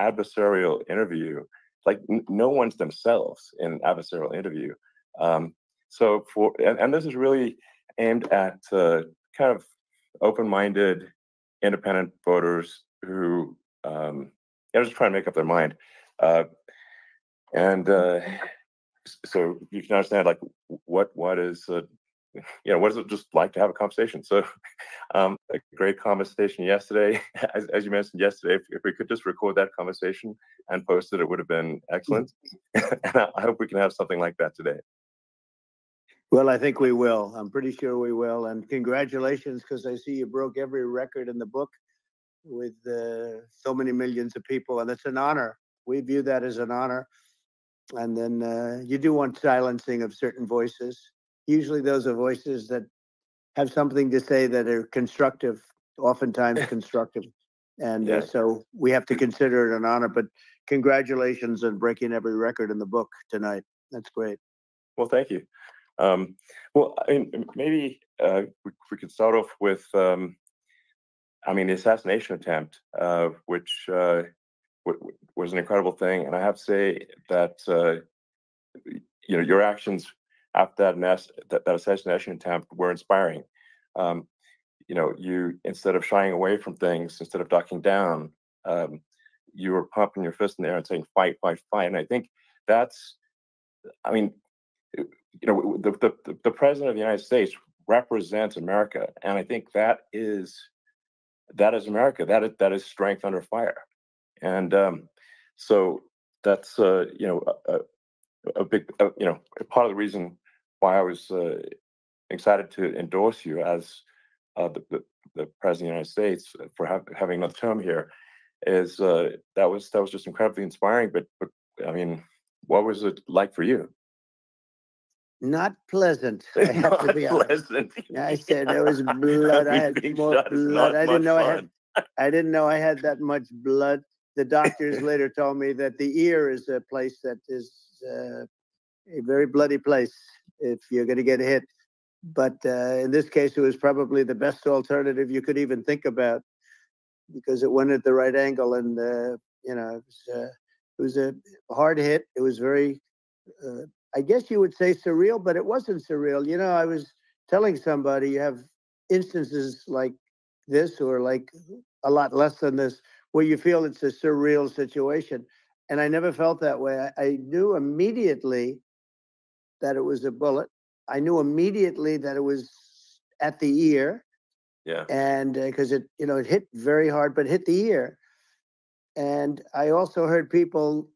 adversarial interview. Like no one's themselves in an adversarial interview. So and this is really aimed at kind of open-minded, independent voters who are just trying to make up their mind. And so you can understand like what is what is it just like to have a conversation? So a great conversation yesterday. As you mentioned yesterday, if we could just record that conversation and post it would have been excellent. And I hope we can have something like that today. Well, I think we will. I'm pretty sure we will. And congratulations, because I see you broke every record in the book with so many millions of people. And it's an honor. We view that as an honor. And then you do want silencing of certain voices. Usually those are voices that have something to say that are constructive, oftentimes constructive. And so we have to consider it an honor. But congratulations on breaking every record in the book tonight. That's great. Well, thank you. Well, I mean, maybe we could start off with, the assassination attempt, which was an incredible thing. And I have to say that, your actions after that assassination attempt were inspiring. You, instead of shying away from things, instead of ducking down, you were pumping your fist in the air and saying, fight, fight, fight. And I think that's, the president of the United States represents America, and I think that is America. That is strength under fire, and so that's a big part of the reason why I was excited to endorse you as the president of the United States for having another term here. Is that was just incredibly inspiring. But I mean, what was it like for you? Not pleasant. I have to be honest. I said there was blood. I had more blood. I didn't know I had that much blood. The doctors later told me that the ear is a place that is a very bloody place if you're going to get hit. But in this case, it was probably the best alternative you could even think about, because it went at the right angle, and it was a hard hit. It was very. I guess you would say surreal, but it wasn't surreal. I was telling somebody, you have instances like this, or like a lot less than this, where you feel it's a surreal situation. And I never felt that way. I knew immediately that it was a bullet. I knew immediately that it was at the ear. Yeah. And because it hit very hard, but hit the ear. And I also heard people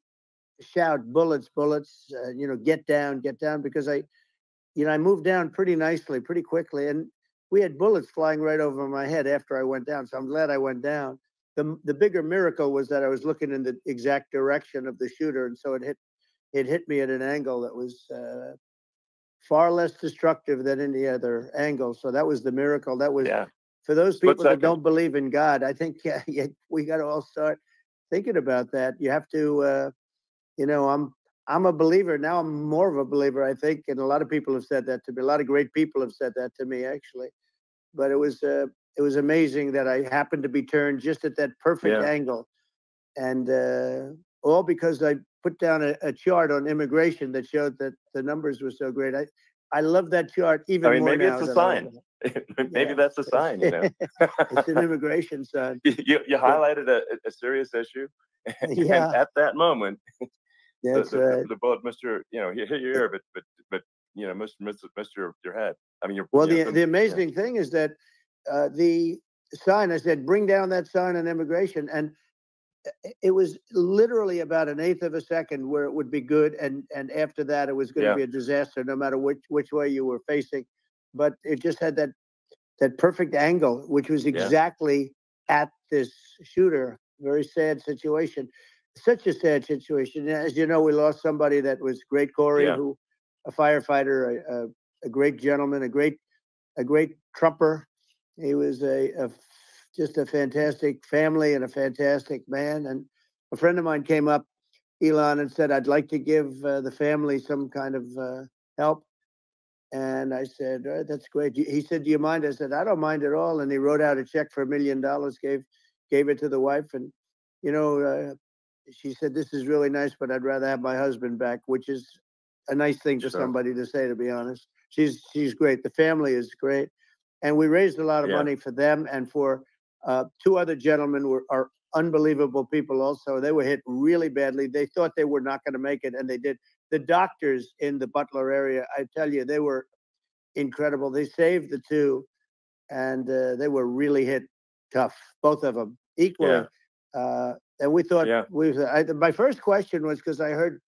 shout, bullets, bullets, get down, because I moved down pretty nicely, pretty quickly. And we had bullets flying right over my head after I went down. So I'm glad I went down. The bigger miracle was that I was looking in the exact direction of the shooter. And so it hit me at an angle that was far less destructive than any other angle. So that was the miracle. That was, for those people that don't believe in God, I think we got to all start thinking about that. You have to, I'm a believer now. I'm more of a believer, I think, and a lot of people have said that to me. A lot of great people have said that to me, actually. But it was amazing that I happened to be turned just at that perfect angle, and all because I put down a chart on immigration that showed that the numbers were so great. I love that chart even more maybe now. It's a sign. Maybe that's a sign. It's an immigration sign. You highlighted a serious issue, and at that moment. That's right. The bullet, Mr. You hit your ear, but Mr. Your head. I mean, the amazing thing is that the sign. I said, bring down that sign on immigration, and it was literally about an eighth of a second where it would be good, and after that, it was going to be a disaster, no matter which way you were facing. But it just had that perfect angle, which was exactly at this shooter. Very sad situation. Such a sad situation. As you know, we lost somebody that was great, Corey, who a firefighter, a great gentleman, a great Trumper. He was just a fantastic family and a fantastic man. And a friend of mine came up, Elon, and said, I'd like to give the family some kind of help. And I said, that's great. He said, do you mind? I said, I don't mind at all. And he wrote out a check for $1 million, gave it to the wife. And, she said, "This is really nice, but I'd rather have my husband back," which is a nice thing for somebody to say, to be honest. She's great. The family is great. And we raised a lot of money for them and for two other gentlemen who are unbelievable people also. They were hit really badly. They thought they were not going to make it, and they did. The doctors in the Butler area, I tell you, they were incredible. They saved the two, and they were really hit tough, both of them, equally. And we thought, my first question was, because I heard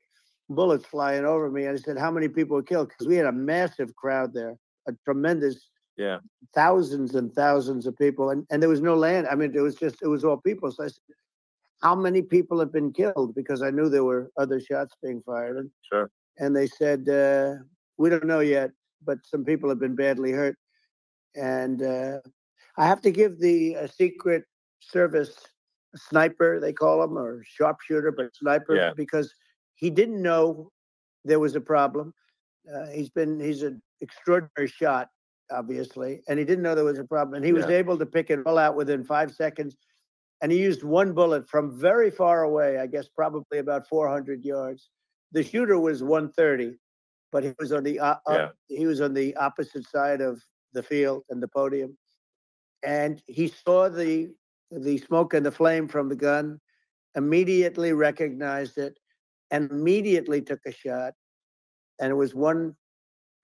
bullets flying over me, and I said, how many people were killed? Because we had a massive crowd there, a tremendous, thousands and thousands of people, and there was no land. I mean, it was all people. So I said, how many people have been killed? Because I knew there were other shots being fired. And they said, we don't know yet, but some people have been badly hurt. And I have to give the Secret Service sniper, they call him, or sharpshooter, but sniper, because he didn't know there was a problem. He's an extraordinary shot, obviously, and he didn't know there was a problem. And he was able to pick it all out within 5 seconds. And he used one bullet from very far away, I guess probably about 400 yards. The shooter was 130, but he was on the opposite side of the field and the podium. And he saw the smoke and the flame from the gun, immediately recognized it, and immediately took a shot. And it was one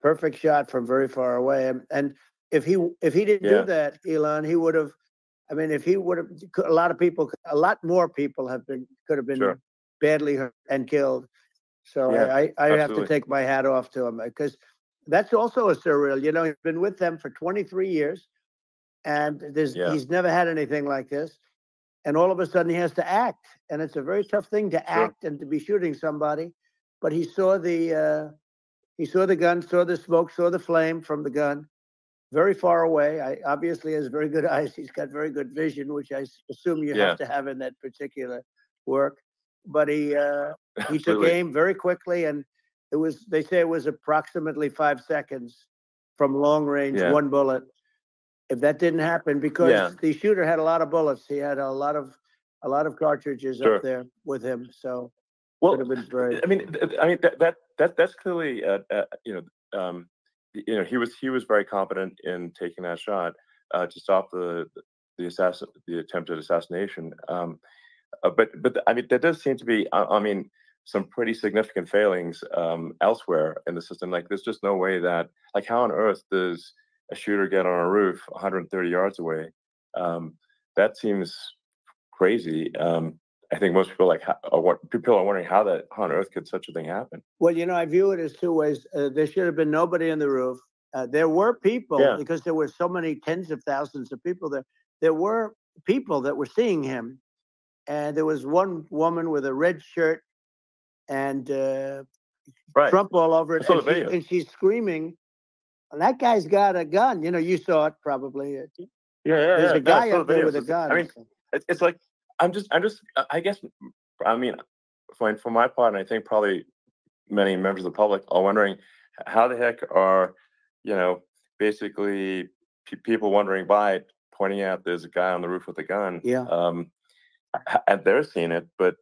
perfect shot from very far away. And if he didn't do that, Elon, he would have. I mean, if he would have, a lot more people could have been badly hurt and killed. So I have to take my hat off to him, because that's also a surreal. You know, he's been with them for 23 years, and he's never had anything like this. And all of a sudden, he has to act, and it's a very tough thing to act and to be shooting somebody. But he saw the gun, saw the smoke, saw the flame from the gun, very far away. Obviously has very good eyes. He's got very good vision, which I assume you have to have in that particular work. But he took aim very quickly, and they say it was approximately 5 seconds from long range, one bullet. If that didn't happen, because the shooter had a lot of bullets, he had a lot of cartridges up there with him. So could have been very. I mean that's clearly he was very competent in taking that shot to stop the attempted assassination. But I mean, there does seem to be some pretty significant failings elsewhere in the system. Like, there's just no way that, like, how on earth does a shooter get on a roof 130 yards away? That seems crazy. I think most people people are wondering how on earth could such a thing happen. Well, I view it as two ways. There should have been nobody on the roof. There were people, because there were so many tens of thousands of people there. There were people that were seeing him, and there was one woman with a red shirt and Trump all over it, and she's screaming, "That guy's got a gun!" You saw it probably. There's a guy up there with a gun. I mean, it's like I guess, for my part, and I think probably many members of the public are wondering, how the heck are, basically people wondering by pointing out there's a guy on the roof with a gun. And they're seeing it, but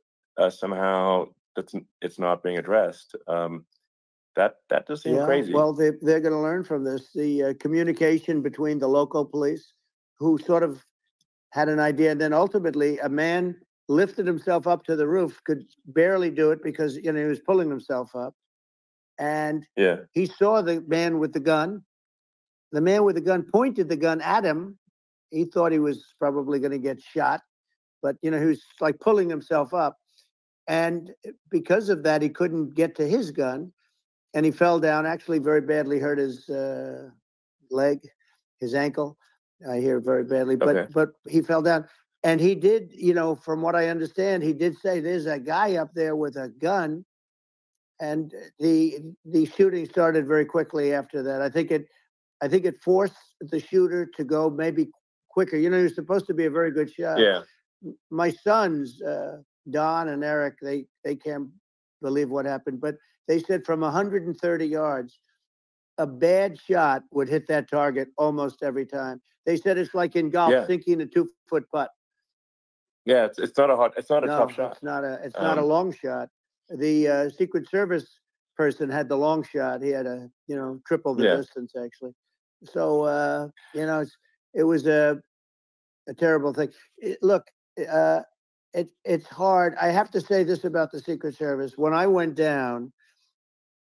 somehow it's not being addressed. That does seem crazy. Well, they're going to learn from this. The communication between the local police, who sort of had an idea, and then ultimately a man lifted himself up to the roof, could barely do it because he was pulling himself up, and he saw the man with the gun. The man with the gun pointed the gun at him. He thought he was probably going to get shot, but he was like pulling himself up, and because of that, he couldn't get to his gun, and he fell down. Actually, very badly hurt his leg, his ankle. I hear very badly, but he fell down, and he did. From what I understand, he did say, "There's a guy up there with a gun," and the shooting started very quickly after that. I think it forced the shooter to go maybe quicker. He was supposed to be a very good shot. My sons, Don and Eric, they can't believe what happened, but they said from 130 yards, a bad shot would hit that target almost every time. They said it's like in golf, sinking a 2-foot putt. Yeah, it's not a hard, it's not a tough No, shot. it's not a long shot. The Secret Service person had the long shot. He had triple the Yeah, distance actually. So it was a terrible thing. Look, uh, it's hard. I have to say this about the Secret Service. When I went down,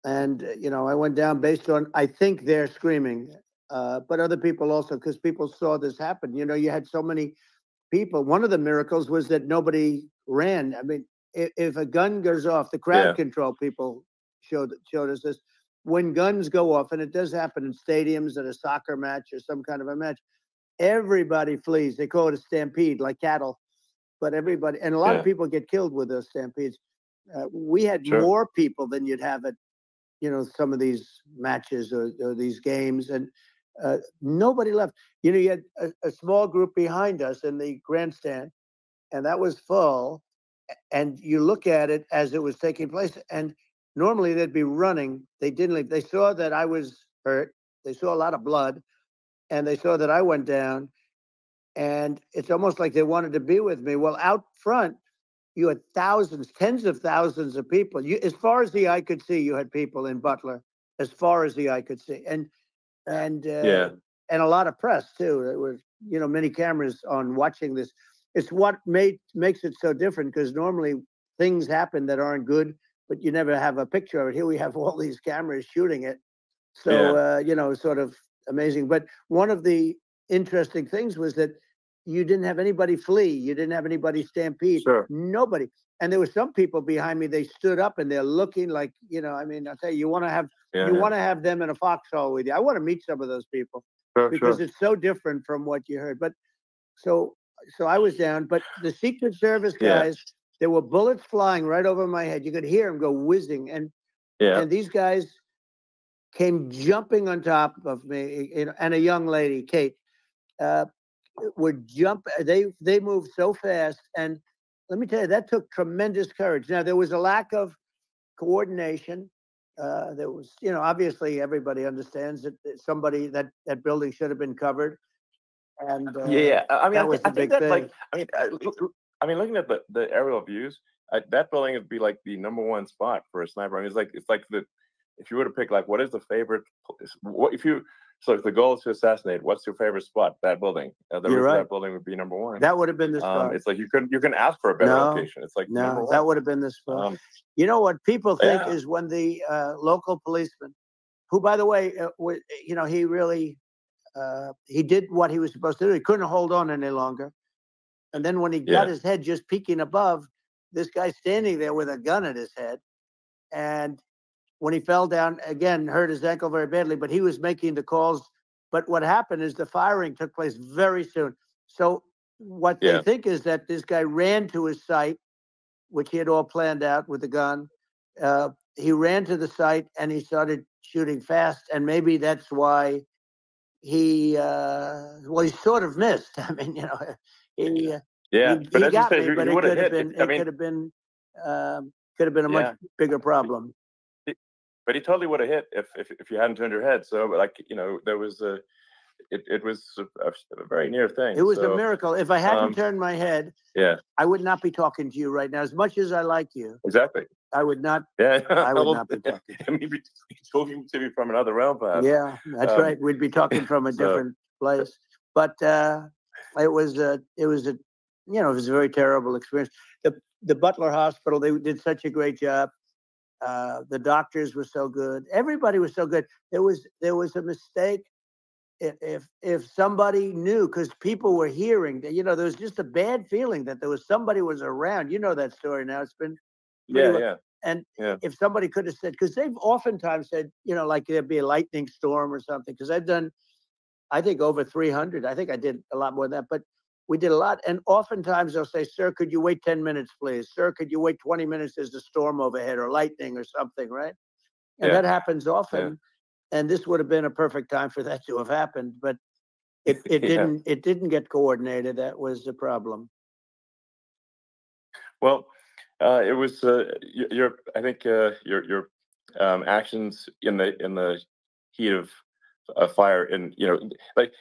and I went down based on I think they're screaming, but other people also because people saw this happen. You had so many people. One of the miracles was that nobody ran. I mean, if a gun goes off, the crowd yeah, control people showed us this. When guns go off, and it does happen in stadiums at a soccer match or some kind of a match, everybody flees. They call it a stampede, like cattle. But everybody, and a lot of yeah, people get killed with those stampedes. We had sure. more people than you'd have at some of these matches or these games, and nobody left. You had a small group behind us in the grandstand, and that was full. And you look at it as it was taking place, and normally they'd be running. They didn't leave. They saw that I was hurt. They saw a lot of blood, and they saw that I went down. And it's almost like they wanted to be with me. Well, out front, you had thousands, tens of thousands of people. As far as the eye could see, you had people in Butler, as far as the eye could see, and uh, Yeah, and a lot of press too. There was many cameras on watching this. It's what makes it so different because normally things happen that aren't good, but you never have a picture of it. Here we have all these cameras shooting it, so yeah, sort of amazing. But one of the interesting things was that you didn't have anybody flee. You didn't have anybody stampede. sure. Nobody. And there were some people behind me. They stood up and they're looking like, I mean, I'll tell you, Yeah, you yeah, want to have them in a foxhole with you. I want to meet some of those people sure, because sure. it's so different from what you heard. But so, so I was down. But the Secret Service Yeah, guys, there were bullets flying right over my head. You could hear them go whizzing, yeah, and these guys came jumping on top of me, and a young lady, Kate, uh, would jump. They moved so fast, and let me tell you, that took tremendous courage. Now there was a lack of coordination. There was, obviously everybody understands that that building should have been covered, and yeah, yeah. I mean, that was I the think big that thing. like, I mean, looking at the aerial views, that building would be like the number one spot for a sniper. I mean, it's like the if you were to pick like what is the favorite, what if you so if the goal is to assassinate, what's your favorite spot? That building, the You're roof of right. that building would be number one. That would have been the spot. It's like you can ask for a better No, location. It's like number no, one. that would have been the spot. Um, What people think yeah, is when the local policeman, who, by the way, he really he did what he was supposed to do. He couldn't hold on any longer. And then when he got yeah, his head just peeking above, this guy standing there with a gun at his head. And when he fell down, again, hurt his ankle very badly, but he was making the calls. But what happened is the firing took place very soon. So what they yeah, think is that this guy ran to his site, which he had all planned out with the gun. He ran to the site and he started shooting fast. And maybe that's why he sort of missed. I mean, he uh, yeah. But he as you got said, me, but he it would have could have hit. If been I it mean, could have been a much yeah. bigger problem. But he totally would have hit if you hadn't turned your head. So like there was it was a very near thing. It was a So miracle. If I hadn't turned my head, yeah, I would not be talking to you right now. As much as I like you, exactly. I would not. Yeah, I would not be talking. I mean, talking to me from another realm, perhaps. Yeah, that's Um, right. We'd be talking from a so different place. But it was a very terrible experience. The Butler Hospital, they did such a great job. The doctors were so good. Everybody was so good. There was a mistake. If somebody knew, because people were hearing that, there was just a bad feeling that there was somebody was around. You know that story now. It's been pretty yeah, well. yeah, And yeah, if somebody could have said, because they've oftentimes said, like there'd be a lightning storm or something. Because I've done, I think over 300. I think I did a lot more than that, but we did a lot. And oftentimes they'll say, "Sir, could you wait 10 minutes, please? Sir, could you wait 20 minutes? There's a storm overhead or lightning or something, right?" And yeah, that happens yeah, often. And this would have been a perfect time for that to have happened, but it yeah. didn't. It didn't get coordinated. That was the problem. Well, it was your I think your actions in the heat of a fire, and like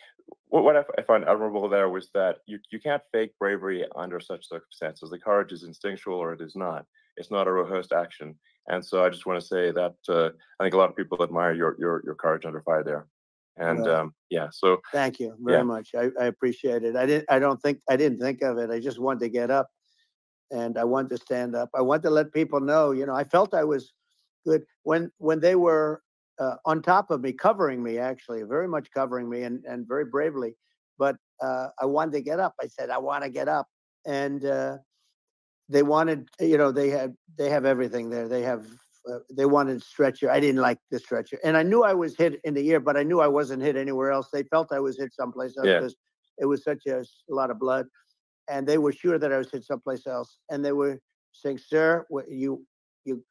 what I find admirable there was that you can't fake bravery under such circumstances. The courage is instinctual or it is not. It's not a rehearsed action. And so I just want to say that I think a lot of people admire your courage under fire there. And Well, yeah, so thank you very yeah, much. I appreciate it. I didn't think of it. I just wanted to get up and I wanted to stand up. I wanted to let people know, I felt I was good when they were on top of me, covering me, actually, very much covering me and very bravely. But I wanted to get up. I said, I want to get up. And they wanted, they have everything there. They wanted stretcher. I didn't like the stretcher. And I knew I was hit in the ear, but I knew I wasn't hit anywhere else. They felt I was hit someplace else yeah, because it was such a lot of blood. And they were sure that I was hit someplace else. And they were saying, sir, you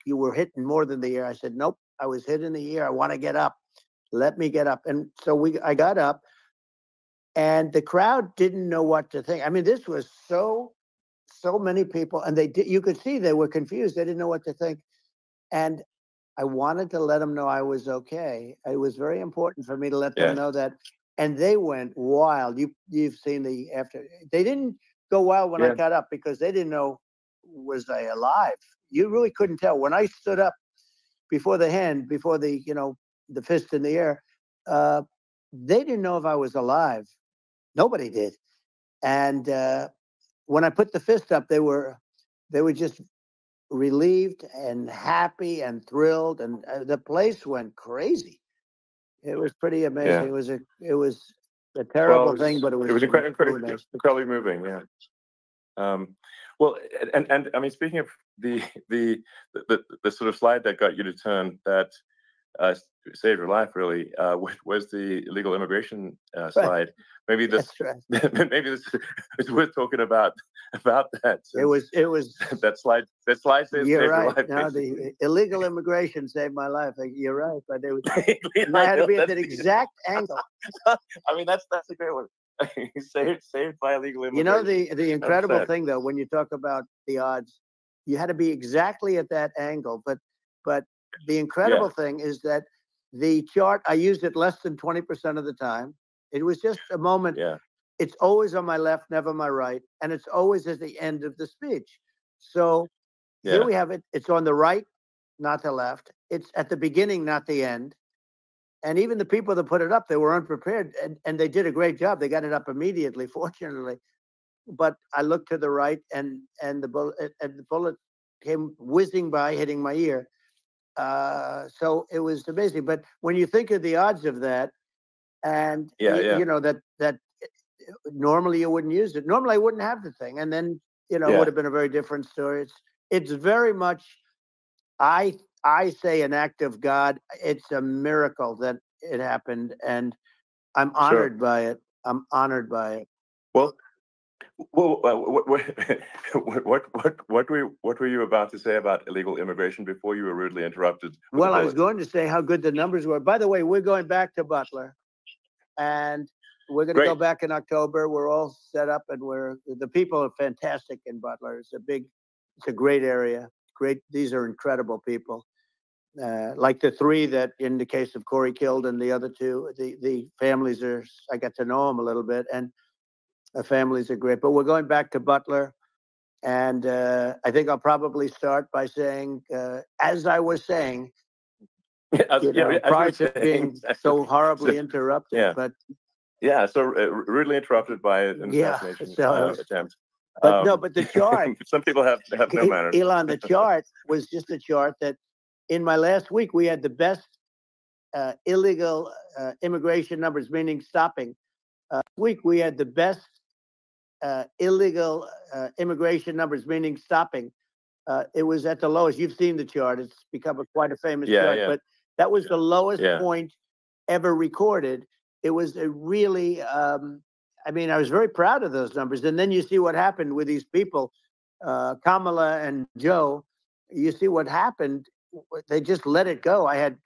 were hit more than the ear. I said, nope, I was hit in the ear. I want to get up. Let me get up. And so I got up, and the crowd didn't know what to think. I mean, this was so many people, and you could see they were confused. They didn't know what to think. And I wanted to let them know I was okay. It was very important for me to let them yeah, know that. And they went wild. You've seen the after. They didn't go wild when I yeah, got up because they didn't know, was I alive? You really couldn't tell. When I stood up before the fist in the air, uh, they didn't know if I was alive. Nobody did. And when I put the fist up, they were just relieved and happy and thrilled, and the place went crazy. It was pretty amazing. yeah. It was a Well, terrible thing, but it it was was really nice. incredibly moving. Yeah. Well, and I mean, speaking of the the sort of slide that got you to turn that uh, saved your life really was the illegal immigration Right. slide. Maybe this That's right. maybe this is worth talking about that It since was. It was. that slide saved You're your right. life No, basically. the illegal immigration saved my life. You're right, but I I had to know be at that's that exact angle. I mean that's a great one. Saved by illegal You know, immigration. the That's incredible sad. thing, though, when you talk about the odds, you had to be exactly at that angle. But the Yeah, incredible thing is that the chart, I used it less than 20% of the time. It was just a moment. yeah, It's always on my left, never my right, and it's always at the end of the speech. So here yeah, we have it. It's on the right, not the left. It's at the beginning, not the end. And even the people that put it up, they were unprepared, and they did a great job. They got it up immediately, fortunately. But I looked to the right, and the bullet came whizzing by, hitting my ear. So it was amazing. But when you think of the odds of that, and yeah, yeah, that normally you wouldn't use it. Normally I wouldn't have the thing, and then it would yeah. have been a very different story. It's very much, I say, an act of God. It's a miracle that it happened, and I'm Sure. honored by it. I'm honored by it. Well, what were you about to say about illegal immigration before you were rudely interrupted with a Well, I was bullet? going to say how good the numbers were. By the way, we're going back to Butler, and we're going to go Great. back in October. We're all set up, and the people are fantastic in Butler. It's a great area. Great. These are incredible people. Like the three that, in the case of Corey, killed, and the other two, the families are. I got to know them a little bit, and the families are great. But we're going back to Butler, and I think I'll probably start by saying, as I was saying, As you were prior to saying, being so so, horribly interrupted. yeah, But yeah. So rudely interrupted by an yeah, assassination so attempt. but no, but the chart, Some people have no manners. Elon, the chart was just a chart that in my last week we had the best illegal immigration numbers, meaning stopping. Week we had the best illegal immigration numbers, meaning stopping. It was at the lowest. You've seen the chart. It's become quite a famous Yeah, chart, yeah, but that was the lowest yeah, point ever recorded. It was a really, I mean, I was very proud of those numbers. And then you see what happened with these people, Kamala and Joe. You see what happened. They just let it go. I had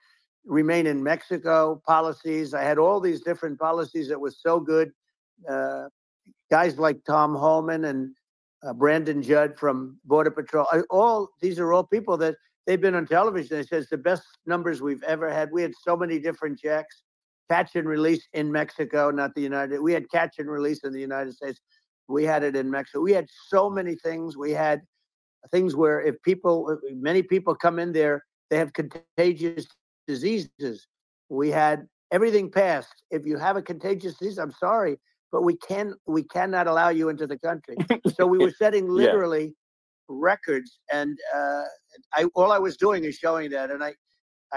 remain in Mexico policies. I had all these different policies that was so good. Uh, Guys like Tom Holman and Brandon Judd from Border Patrol. These are all people that they've been on television. They said it's the best numbers we've ever had. We had so many different checks. catch and release in Mexico, not the United. We had catch and release in the United States. We had it in Mexico. We had so many things. We had things where many people come in there, they have contagious diseases. We had everything passed. If you have a contagious disease, I'm sorry, but we cannot allow you into the country. So we were setting literally records, and all I was doing is showing that, and I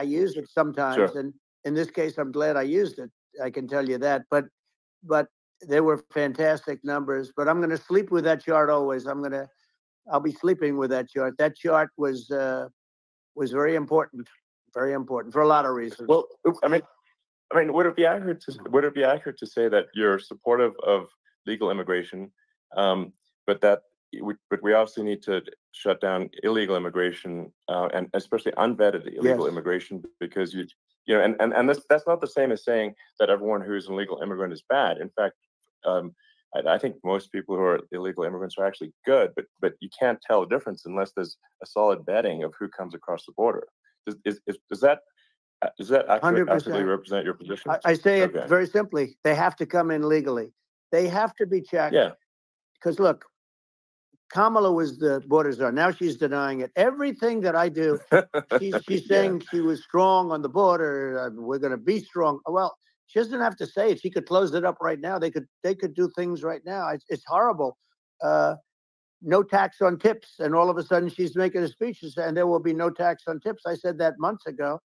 use it sometimes, and in this case, I'm glad I used it. I can tell you that, but they were fantastic numbers. But I'm going to sleep with that chart always. I'll be sleeping with that chart. That chart was very important for a lot of reasons. Well, I mean, would it be accurate to say that you're supportive of legal immigration, but we obviously need to shut down illegal immigration, and especially unvetted illegal immigration, because and that's not the same as saying that everyone who's an illegal immigrant is bad. In fact, I think most people who are illegal immigrants are actually good, but you can't tell the difference unless there's a solid vetting of who comes across the border. Does that accurately represent your position? I say it very simply. They have to come in legally. They have to be checked. Yeah. Because look, Kamala was the border czar. Now she's denying it. Everything that I do, she's saying she was strong on the border. We're going to be strong. Well, she doesn't have to say it. She could close it up right now. They could do things right now. It's horrible. No tax on tips, and all of a sudden she's making a speech and there will be no tax on tips. I said that months ago.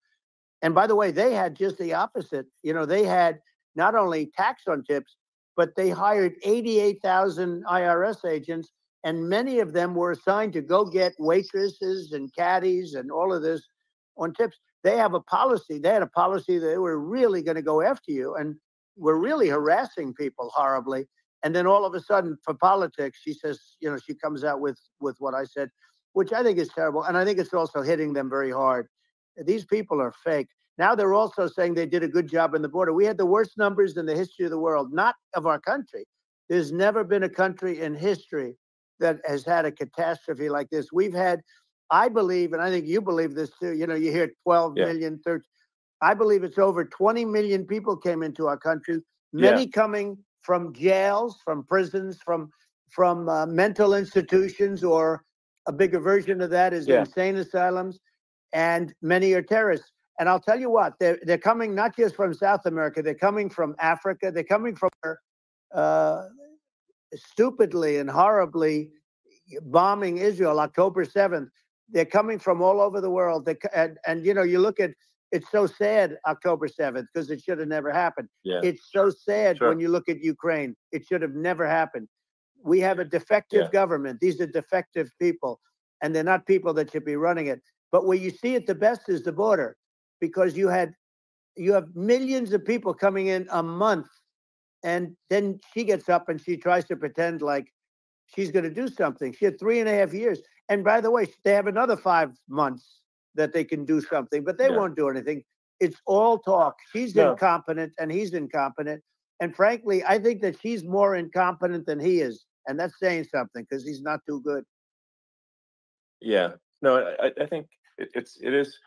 And by the way, they had just the opposite. They had not only tax on tips, but they hired 88,000 IRS agents, and many of them were assigned to go get waitresses and caddies and all of this on tips. They have a policy. They had a policy that they were really going to go after you, and were really harassing people horribly. And then all of a sudden, for politics, she says, she comes out with what I said, which I think is terrible. And I think it's also hitting them very hard. These people are fake. Now they're also saying they did a good job on the border. We had the worst numbers in the history of the world, not of our country. There's never been a country in history that has had a catastrophe like this. We've had, I believe, and I think you believe this too, you hear 12 million, 13. I believe it's over 20 million people came into our country, many coming from jails, from prisons, from mental institutions, or a bigger version of that is insane asylums, and many are terrorists. And I'll tell you what, they're coming not just from South America, they're coming from Africa, they're coming from stupidly and horribly bombing Israel October 7th. They're coming from all over the world. And you look at, it's so sad, October 7th, because it should have never happened. Yeah. It's so sad when you look at Ukraine. It should have never happened. We have a defective government. These are defective people, and they're not people that should be running it. But where you see it the best is the border, because you have millions of people coming in a month, and then she gets up and she tries to pretend like she's going to do something. She had 3.5 years. And by the way, they have another 5 months that they can do something, but they won't do anything. It's all talk. She's incompetent and he's incompetent. And frankly, I think that she's more incompetent than he is. And that's saying something, because he's not too good. Yeah. No, I think it is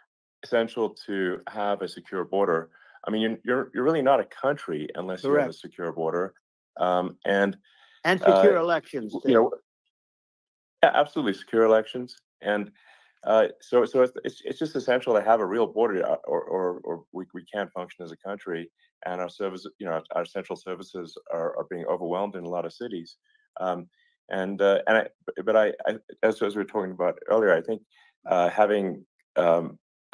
essential to have a secure border. I mean, you're really not a country unless you have a secure border, and secure elections. Absolutely secure elections, and so it's just essential to have a real border, or we can't function as a country, and our services, our essential services are being overwhelmed in a lot of cities. But as we were talking about earlier, I think having a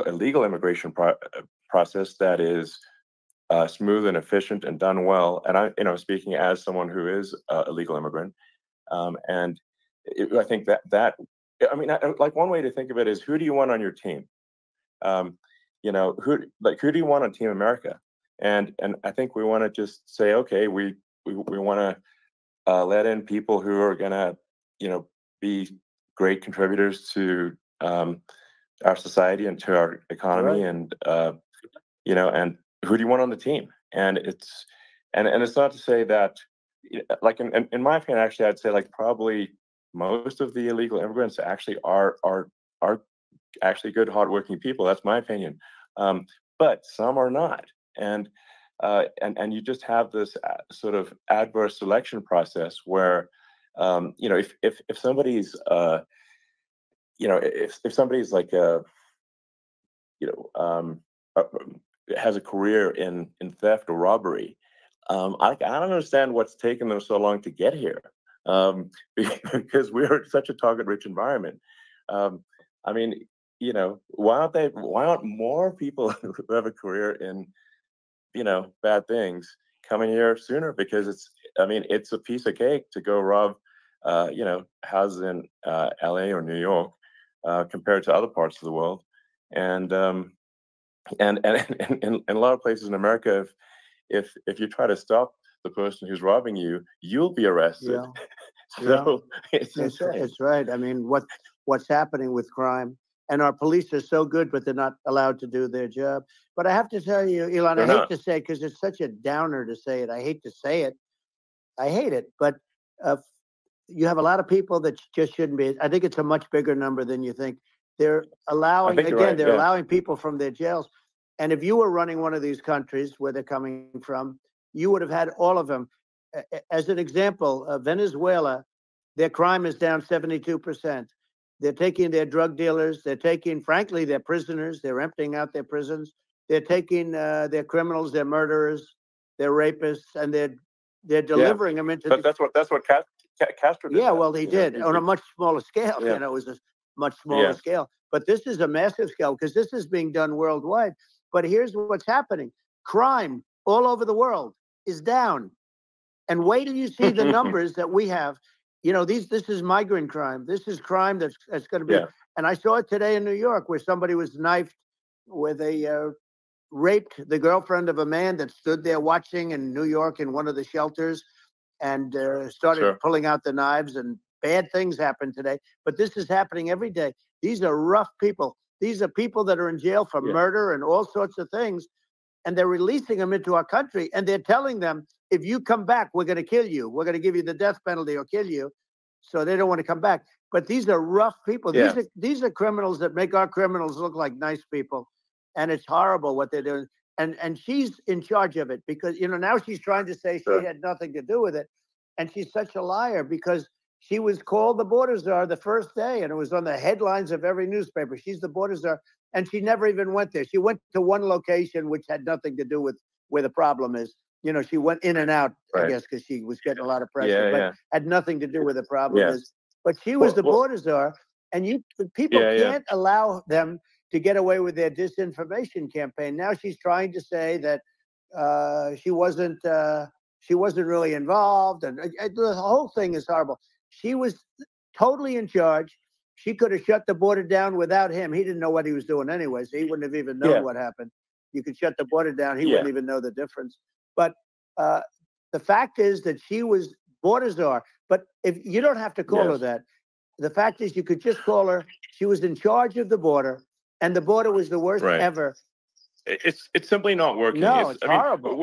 legal immigration process that is smooth and efficient and done well, and I, speaking as someone who is a legal immigrant, and I think that I mean, like, one way to think of it is, who do you want on your team? Who do you want on Team America? And I think we want to just say, okay, we want to let in people who are going to, be great contributors to our society and to our economy, and and who do you want on the team? And it's not to say that, like, in my opinion, actually, I'd say, like, probably most of the illegal immigrants actually are actually good, hardworking people. That's my opinion. But some are not, and and you just have this sort of adverse selection process where, if somebody's, if somebody's like you know, um, uh, has a career in theft or robbery, I don't understand what's taken them so long to get here, because we're such a target-rich environment. Um, I mean, why aren't more people who have a career in bad things coming here sooner? Because it's a piece of cake to go rob, houses in LA or New York, compared to other parts of the world. And in a lot of places in America, if you try to stop the person who's robbing you, you'll be arrested. Yeah. So it's insane. It's right. I mean, what's happening with crime, and our police are so good, but they're not allowed to do their job. But I have to tell you, Elon, They're I hate not. to say it because it's such a downer to say it. I hate to say it. I hate it. But uh, you have a lot of people that just shouldn't be. I think it's a much bigger number than you think. They're I allowing, think you're again, right. they're Yeah. allowing people from their jails. And if you were running one of these countries where they're coming from, you would have had all of them. As an example, Venezuela, their crime is down 72%. They're taking their drug dealers. They're taking, frankly, their prisoners. They're emptying out their prisons. They're taking their criminals, their murderers, their rapists, and they're delivering them into. But that's what Castro did. Yeah, well, he did on a He- much smaller scale. yeah. It was a much smaller Yeah. scale. But this is a massive scale because this is being done worldwide. But here's what's happening: crime all over the world is down. And wait till you see the numbers that we have. This is migrant crime. This is crime that's going to be. Yeah. And I saw it today in New York where somebody was knifed with raped the girlfriend of a man that stood there watching in New York in one of the shelters, and started Sure. pulling out the knives, and bad things happen today. But this is happening every day. These are rough people. These are people that are in jail for Yeah. murder and all sorts of things. And they're releasing them into our country. And they're telling them, if you come back, we're going to kill you. We're going to give you the death penalty or kill you. So they don't want to come back. But these are rough people. Yeah. These are criminals that make our criminals look like nice people. And it's horrible what they're doing. And she's in charge of it because, now she's trying to say Sure. she had nothing to do with it. And she's such a liar because she was called the border czar the first day, and it was on the headlines of every newspaper. She's the border czar, and she never even went there. She went to one location, which had nothing to do with where the problem is. She went in and out, I Right. guess, because she was getting a lot of pressure, but Yeah. had nothing to do where the problem Yeah. is. But she was the Well, border czar, and people Yeah. can't allow them to get away with their disinformation campaign. Now she's trying to say that she wasn't really involved, and the whole thing is horrible. She was totally in charge. She could have shut the border down without him. He didn't know what he was doing anyway, so he wouldn't have even known Yeah. what happened. You could shut the border down; he Yeah. wouldn't even know the difference. But uh, the fact is that she was border czar. But if you don't have to call her Yes. that, the fact is you could just call her. She was in charge of the border, and the border was the worst Right. ever. It's simply not working. No, it's horrible.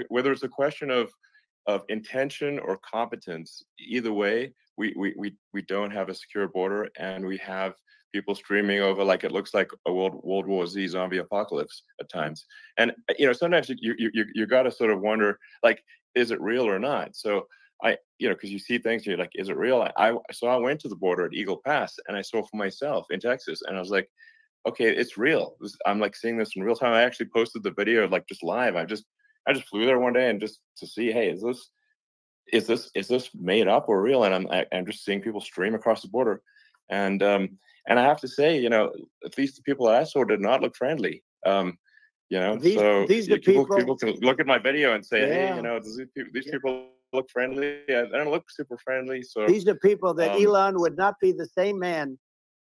Whether it's a question of intention or competence, either way, we don't have a secure border, and we have people streaming over like it looks like a World War Z zombie apocalypse at times. And sometimes you got to sort of wonder, like, is it real or not? So because you see things, you're like, is it real? So I went to the border at Eagle Pass, and I saw for myself in Texas, and I was like, okay, it's real. I'm like seeing this in real time. I actually posted the video like just live. I just flew there one day and just to see, hey, is this made up or real? And I'm just seeing people stream across the border, and I have to say, at least the people that I saw did not look friendly. These are people can look at my video and say, Yeah. hey, these people look friendly. I don't look super friendly. So These are people that Elon would not be the same man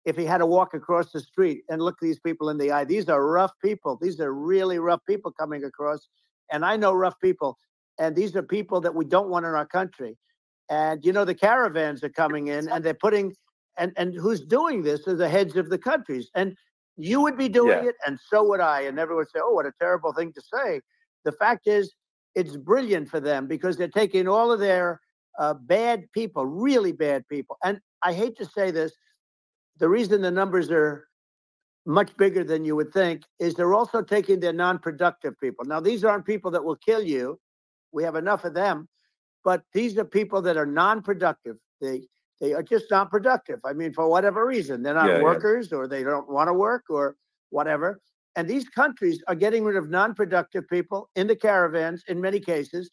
if he had to walk across the street and look these people in the eye. These are rough people. These are really rough people coming across. And I know rough people. And these are people that we don't want in our country. And, the caravans are coming in, and they're putting, and who's doing this are the heads of the countries. And you would be doing it, and so would I. And everyone would say, oh, what a terrible thing to say. The fact is, it's brilliant for them because they're taking all of their bad people, really bad people. And I hate to say this, the reason the numbers are much bigger than you would think, is they're also taking their non-productive people. Now, these aren't people that will kill you. We have enough of them. But these are people that are non-productive. They are just not productive. I mean, for whatever reason, they're not workers, or they don't want to work, or whatever. And these countries are getting rid of non-productive people in the caravans in many cases.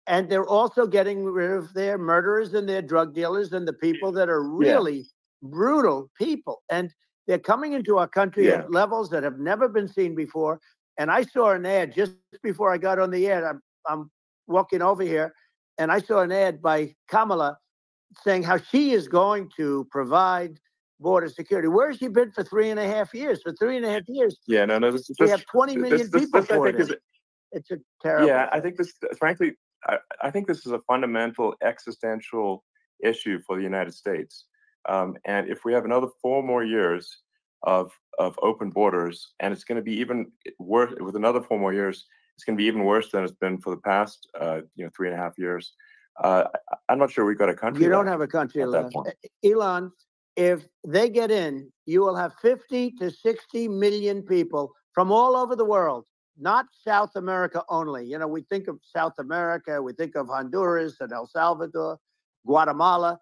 And they're also getting rid of their murderers and their drug dealers and the people that are really brutal people. And they're coming into our country at levels that have never been seen before. And I saw an ad just before I got on the air. I'm walking over here, and I saw an ad by Kamala saying how she is going to provide border security. Where has she been for 3.5 years? For 3.5 years, we have 20 million people for it. It's a terrible. Yeah, I think this, frankly, I think this is a fundamental existential issue for the United States. And if we have another 4 more years of open borders, and it's going to be even worse with another 4 more years, it's going to be even worse than it's been for the past 3.5 years. I'm not sure we've got a country. You don't have a country left. Elon, if they get in, you will have 50 to 60 million people from all over the world, not South America only. You know, we think of South America, we think of Honduras and El Salvador, Guatemala,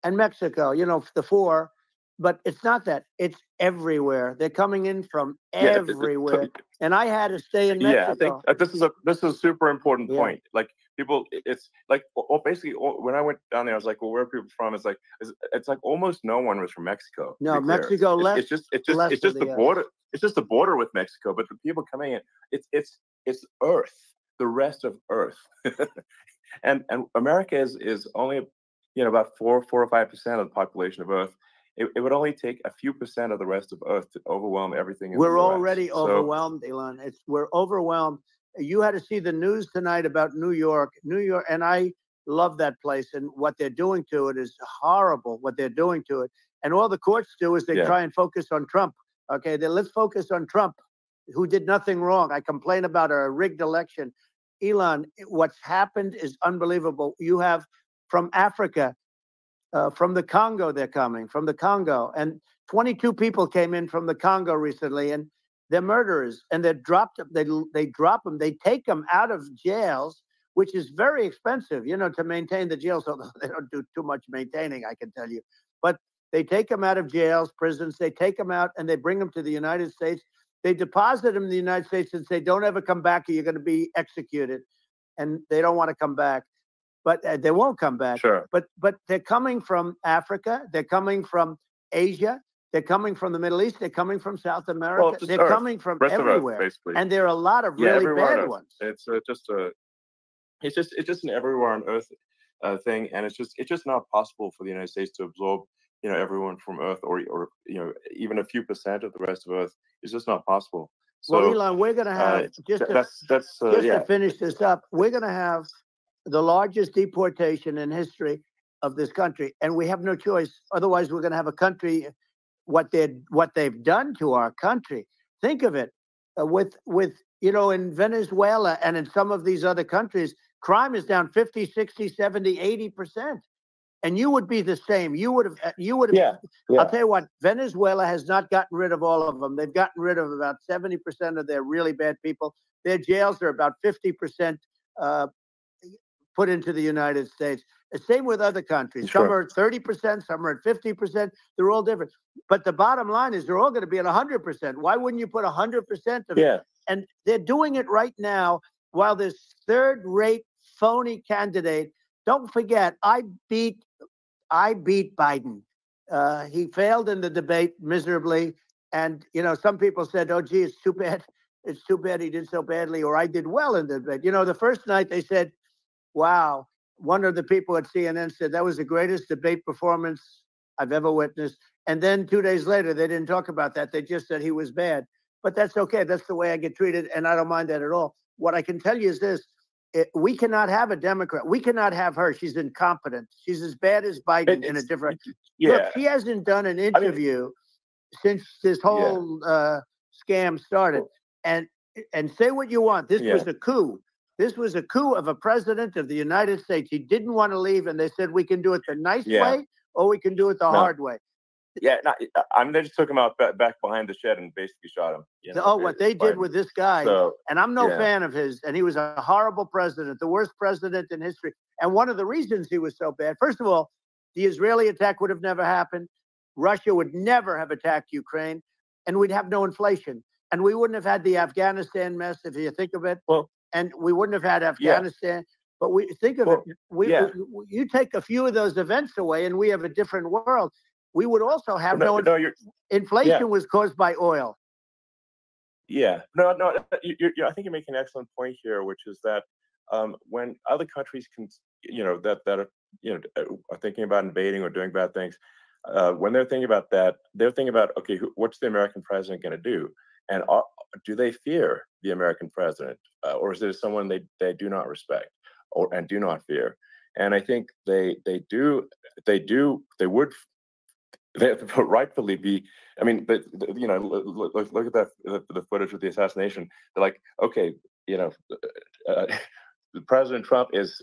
and Mexico, you know, the 4. But it's not that. It's everywhere. They're coming in from everywhere. And I had to stay in Mexico. Yeah, I think this is a super important point. Like, people, it's like, basically, when I went down there, I was like, well, where are people from? It's like almost no one was from Mexico. No, Mexico less. It's just the border. It's just the border with Mexico. But the people coming in, it's Earth, the rest of Earth, and America is only about 4 or 5% of the population of Earth. It would only take a few percent of the rest of Earth to overwhelm everything. We're already overwhelmed, Elon. We're overwhelmed. You had to see the news tonight about New York, and I love that place. And what they're doing to it is horrible. What they're doing to it, and all the courts do is they try and focus on Trump. Okay, then let's focus on Trump, who did nothing wrong. I complain about a rigged election. Elon, what's happened is unbelievable. You have from Africa. From the Congo, they're coming from the Congo, and 22 people came in from the Congo recently, and they're murderers, and they're dropped. They drop them. They take them out of jails, which is very expensive, to maintain the jails. Although they don't do too much maintaining, I can tell you. But they take them out of jails, prisons. They take them out, and they bring them to the United States. They deposit them in the United States and say, "Don't ever come back, or you're going to be executed." And they don't want to come back. But they won't come back. Sure. But they're coming from Africa. They're coming from Asia. They're coming from the Middle East. They're coming from South America. Well, they're coming from everywhere. Earth, basically. And there are a lot of really bad ones. It's just an everywhere on Earth thing, and it's just not possible for the United States to absorb everyone from Earth, or even a few percent of the rest of Earth. It's just not possible. So, well, Elon, we're going to have to finish this up. We're going to have the largest deportation in history of this country, and we have no choice. Otherwise, we're going to have a country. What they've done to our country. Think of it, with in Venezuela and in some of these other countries, crime is down 50, 60, 70, 80%. And you would be the same. You would have. Yeah. I'll tell you what. Venezuela has not gotten rid of all of them. They've gotten rid of about 70% of their really bad people. Their jails are about 50%. Put into the United States. The same with other countries. Sure. Some are at 30%, some are at 50%. They're all different. But the bottom line is they're all going to be at 100%. Why wouldn't you put 100% of it? And they're doing it right now while this third-rate phony candidate. Don't forget, I beat Biden. He failed in the debate miserably. And, some people said, oh, gee, it's too bad. It's too bad he did so badly, or I did well in the debate. The first night they said, wow, one of the people at CNN said that was the greatest debate performance I've ever witnessed. And then 2 days later, they didn't talk about that. They just said he was bad. But that's okay. That's the way I get treated, and I don't mind that at all. What I can tell you is this. We cannot have a Democrat. We cannot have her. She's incompetent. She's as bad as Biden in a different... Look, she hasn't done an interview since this whole scam started. And say what you want. This was a coup. This was a coup of a president of the United States. He didn't want to leave, and they said, we can do it the nice way, or we can do it the hard way. Yeah, I mean, they just took him out back behind the shed and basically shot him. What they did with this guy, So, and I'm no yeah. fan of his, and he was a horrible president, the worst president in history. And one of the reasons he was so bad, first of all, the Israeli attack would have never happened. Russia would never have attacked Ukraine, and we'd have no inflation. And we wouldn't have had the Afghanistan mess, if you think of it. Well, and we wouldn't have had yeah. Afghanistan. But we think of Well, it. You take a few of those events away, and we have a different world. We would also have inflation was caused by oil. Yeah, no. I think you make an excellent point here, which is that when other countries can, that are are thinking about invading or doing bad things, when they're thinking about that, they're thinking about, okay, what's the American president going to do, and do they fear the American president, or is there someone they do not respect and do not fear? And I think they would. They rightfully be. I mean, but look at that the footage with the assassination. They're like, okay, President Trump is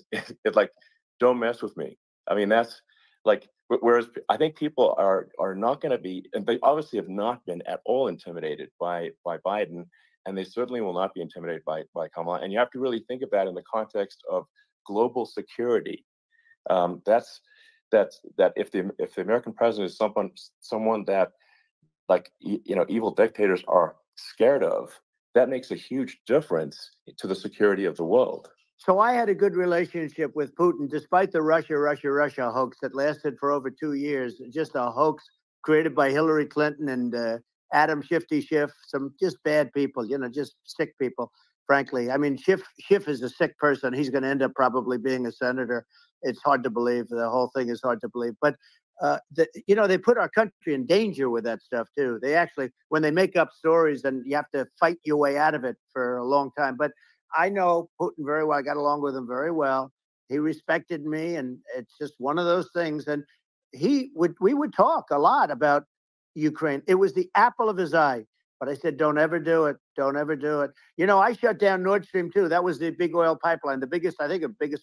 like, don't mess with me. I mean, that's like. Whereas I think people are not going to be, and they obviously have not been at all intimidated by Biden, and they certainly will not be intimidated by Kamala. And you have to really think of that in the context of global security. That if the American president is someone that, like, evil dictators are scared of, that makes a huge difference to the security of the world. So I had a good relationship with Putin, despite the Russia hoax that lasted for over 2 years. Just a hoax created by Hillary Clinton and Adam Schiff, some just bad people, just sick people. Frankly, I mean, Schiff is a sick person. He's going to end up probably being a senator. It's hard to believe. The whole thing is hard to believe. But, they put our country in danger with that stuff, too. They actually, when they make up stories, and you have to fight your way out of it for a long time. But I know Putin very well. I got along with him very well. He respected me, and it's just one of those things. And we would talk a lot about Ukraine. It was the apple of his eye. But I said, don't ever do it. Don't ever do it. I shut down Nord Stream 2. That was the big oil pipeline, the biggest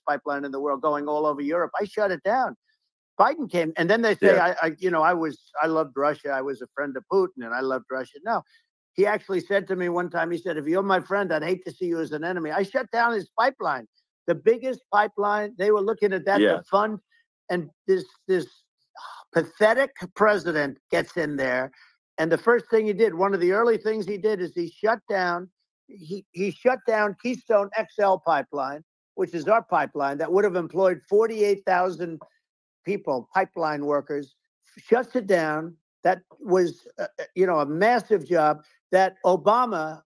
pipeline in the world going all over Europe. I shut it down. Biden came, and then they say, Yeah. I loved Russia. I was a friend of Putin, and I loved Russia. No, he actually said to me one time, he said, if you're my friend, I'd hate to see you as an enemy. I shut down his pipeline, the biggest pipeline. They were looking at that to fund, and this pathetic president gets in there. And the first thing he did, one of the early things he did, is he shut down Keystone XL pipeline, which is our pipeline that would have employed 48,000 people, pipeline workers. Shuts it down. That was, a massive job that Obama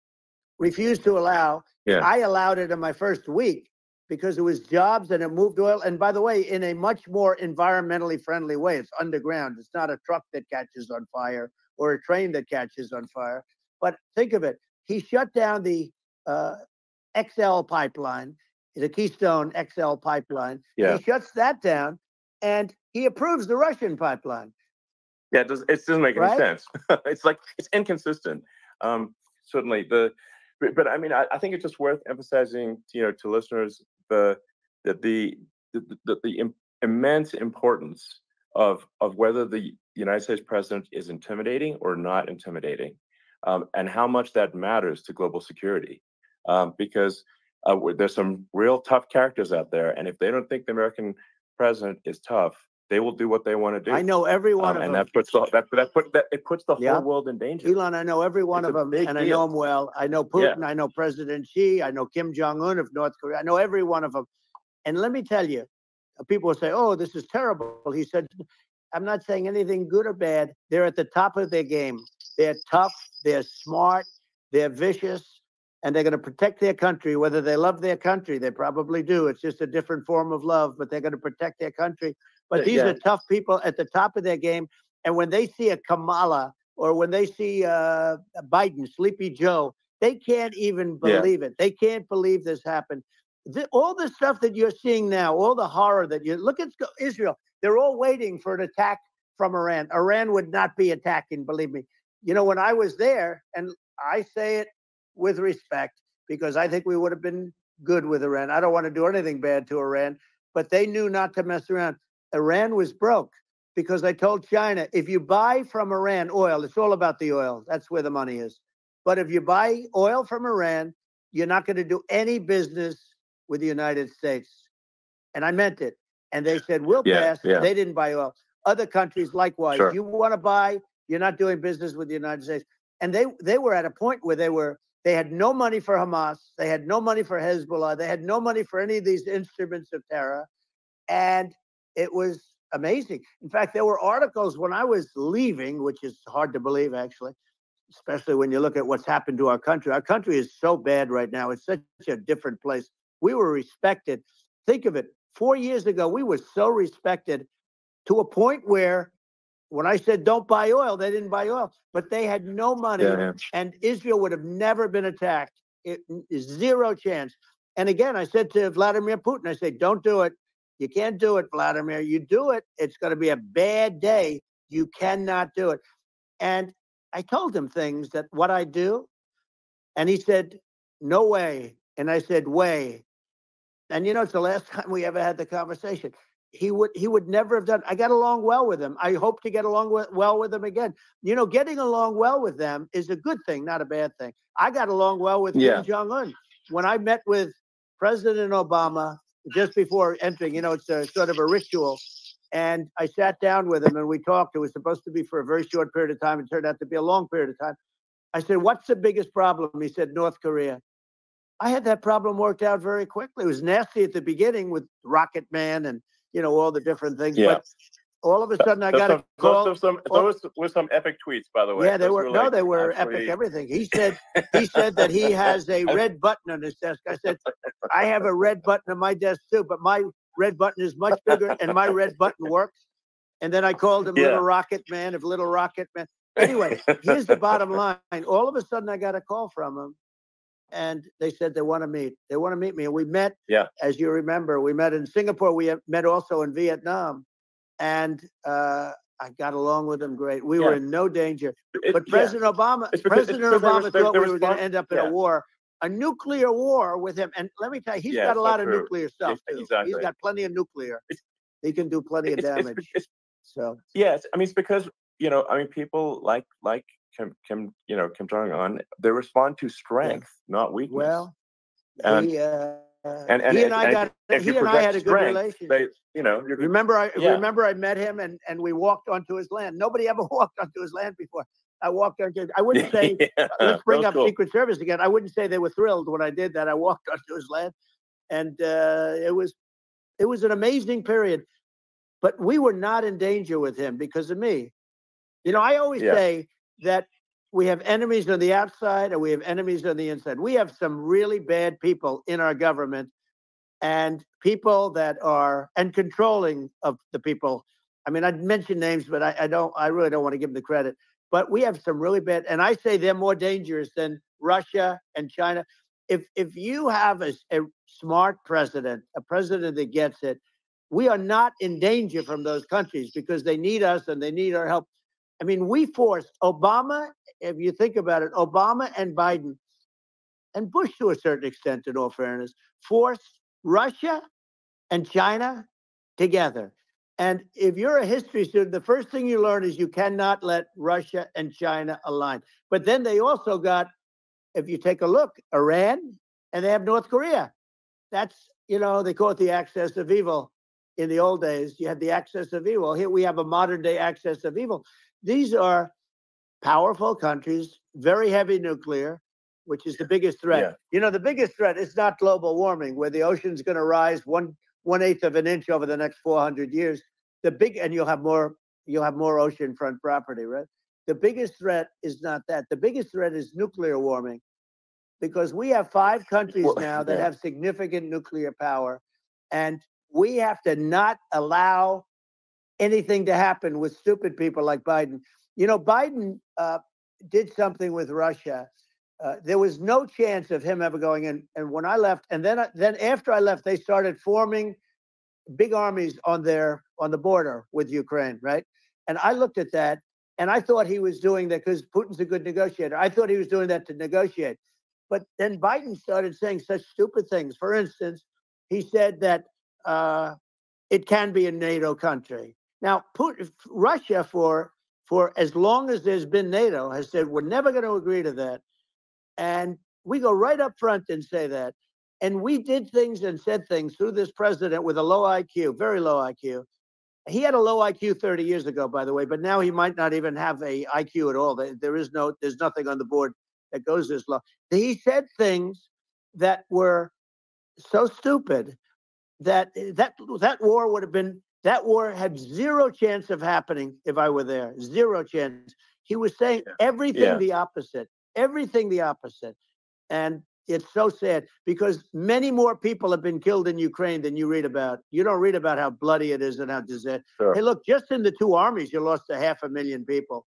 refused to allow. Yeah. I allowed it in my first week because it was jobs and it moved oil. And by the way, in a much more environmentally friendly way. It's underground. It's not a truck that catches on fire or a train that catches on fire. But think of it. He shut down the XL pipeline, the Keystone XL pipeline. Yeah. He shuts that down, and he approves the Russian pipeline. Yeah, it doesn't make any sense. It's inconsistent. Certainly, but I mean, I think it's just worth emphasizing, to listeners, the immense importance of whether the United States president is intimidating or not intimidating, and how much that matters to global security. Because there's some real tough characters out there, and if they don't think the American president is tough, they will do what they want to do. I know every one of them, and that puts the whole world in danger. Elon, I know every one of them, and I know them well. I know Putin. Yeah. I know President Xi. I know Kim Jong-un of North Korea. I know every one of them. And let me tell you, people will say, "Oh, this is terrible." He said, "I'm not saying anything good or bad. They're at the top of their game. They're tough. They're smart. They're vicious." And they're going to protect their country, whether they love their country. They probably do. It's just a different form of love, but they're going to protect their country. But these are tough people at the top of their game. And when they see a Kamala or when they see Biden, Sleepy Joe, they can't even believe it. They can't believe this happened. All the stuff that you're seeing now, all the horror that you look at Israel, they're all waiting for an attack from Iran. Iran would not be attacking, believe me. When I was there, and I say it with respect, because I think we would have been good with Iran. I don't want to do anything bad to Iran, but they knew not to mess around. Iran was broke. because I told China, if you buy from Iran oil, it's all about the oil. That's where the money is. But if you buy oil from Iran, you're not going to do any business with the United States. And I meant it. And they said, we'll pass. They didn't buy oil. Other countries, likewise. Sure. You want to buy, you're not doing business with the United States. And they were at a point where they had no money for Hamas. They had no money for Hezbollah. They had no money for any of these instruments of terror. And it was amazing. In fact, there were articles when I was leaving, which is hard to believe, actually, especially when you look at what's happened to our country. Our country is so bad right now. It's such a different place. We were respected. Think of it. 4 years ago, we were so respected to a point where when I said don't buy oil, they didn't buy oil. But they had no money, and Israel would have never been attacked. It is zero chance. And again, I said to Vladimir Putin, I said, don't do it. You can't do it, Vladimir. You do it, it's going to be a bad day. You cannot do it. And I told him things that what I do. And he said, no way. And I said, way. And it's the last time we ever had the conversation. He would never have done. I got along well with him. I hope to get along well with him again. Getting along well with them is a good thing, not a bad thing. I got along well with Kim Jong-un. When I met with President Obama just before entering, it's a sort of a ritual. And I sat down with him and we talked. It was supposed to be for a very short period of time. It turned out to be a long period of time. I said, what's the biggest problem? He said, North Korea. I had that problem worked out very quickly. It was nasty at the beginning with Rocket Man and, all the different things. Yeah. But all of a sudden I got a call. Those were some epic tweets, by the way. Yeah, they were epic everything. He said that he has a red button on his desk. I said, I have a red button on my desk too, but my red button is much bigger and my red button works. And then I called him Little Rocket Man of Little Rocket Man. Anyway, here's the bottom line. All of a sudden I got a call from him. And they said they want to meet. They want to meet me. And we met, as you remember, we met in Singapore. We met also in Vietnam. And I got along with them great. We were in no danger. But President Obama thought we were going to end up in a war, a nuclear war with him. And let me tell you, he's got a lot of nuclear stuff, too. Exactly. He's got plenty of nuclear. He can do plenty of damage. Yes. I mean, it's because, people like Kim Jong-un, they respond to strength, not weakness. Well, and he and I had a good relationship. Remember I met him and we walked onto his land. Nobody ever walked onto his land before. I walked onto. I wouldn't say let's bring up Secret Service again. I wouldn't say they were thrilled when I did that. I walked onto his land, and it was an amazing period. But we were not in danger with him because of me. I always say that we have enemies on the outside and we have enemies on the inside. We have some really bad people in our government and people that are controlling of the people. I mean, I'd mention names, but I really don't want to give them the credit. But we have some really bad, and I say they're more dangerous than Russia and China. If you have a smart president, a president that gets it, we are not in danger from those countries because they need us and they need our help. I mean, we forced Obama, if you think about it, Obama and Biden, and Bush to a certain extent, in all fairness, forced Russia and China together. And if you're a history student, the first thing you learn is you cannot let Russia and China align. But then they also got, if you take a look, Iran, and they have North Korea. That's, they call it the axis of evil. In the old days, you had the axis of evil. Here we have a modern day axis of evil. These are powerful countries, very heavy nuclear, which is the biggest threat. The biggest threat is not global warming, where the ocean's going to rise 1/8 of an inch over the next 400 years. And you'll have more oceanfront property, right? The biggest threat is not that. The biggest threat is nuclear warming, because we have 5 countries now that have significant nuclear power, and we have to not allow anything to happen with stupid people like Biden. Biden did something with Russia. There was no chance of him ever going in. And when I left, and then after I left, they started forming big armies on the border with Ukraine, right? And I looked at that, and I thought he was doing that because Putin's a good negotiator. I thought he was doing that to negotiate. But then Biden started saying such stupid things. For instance, he said that it can be a NATO country. Now, Russia, for as long as there's been NATO, has said we're never going to agree to that. And we go right up front and say that. And we did things and said things through this president with a low IQ, very low IQ. He had a low IQ 30 years ago, by the way, but now he might not even have a IQ at all. There's nothing on the board that goes this low. He said things that were so stupid that war would have been, that war had zero chance of happening if I were there. Zero chance. He was saying everything the opposite, everything the opposite. And it's so sad because many more people have been killed in Ukraine than you read about. You don't read about how bloody it is and how disaster. Sure. Hey, look, just in the two armies, you lost 500,000 people.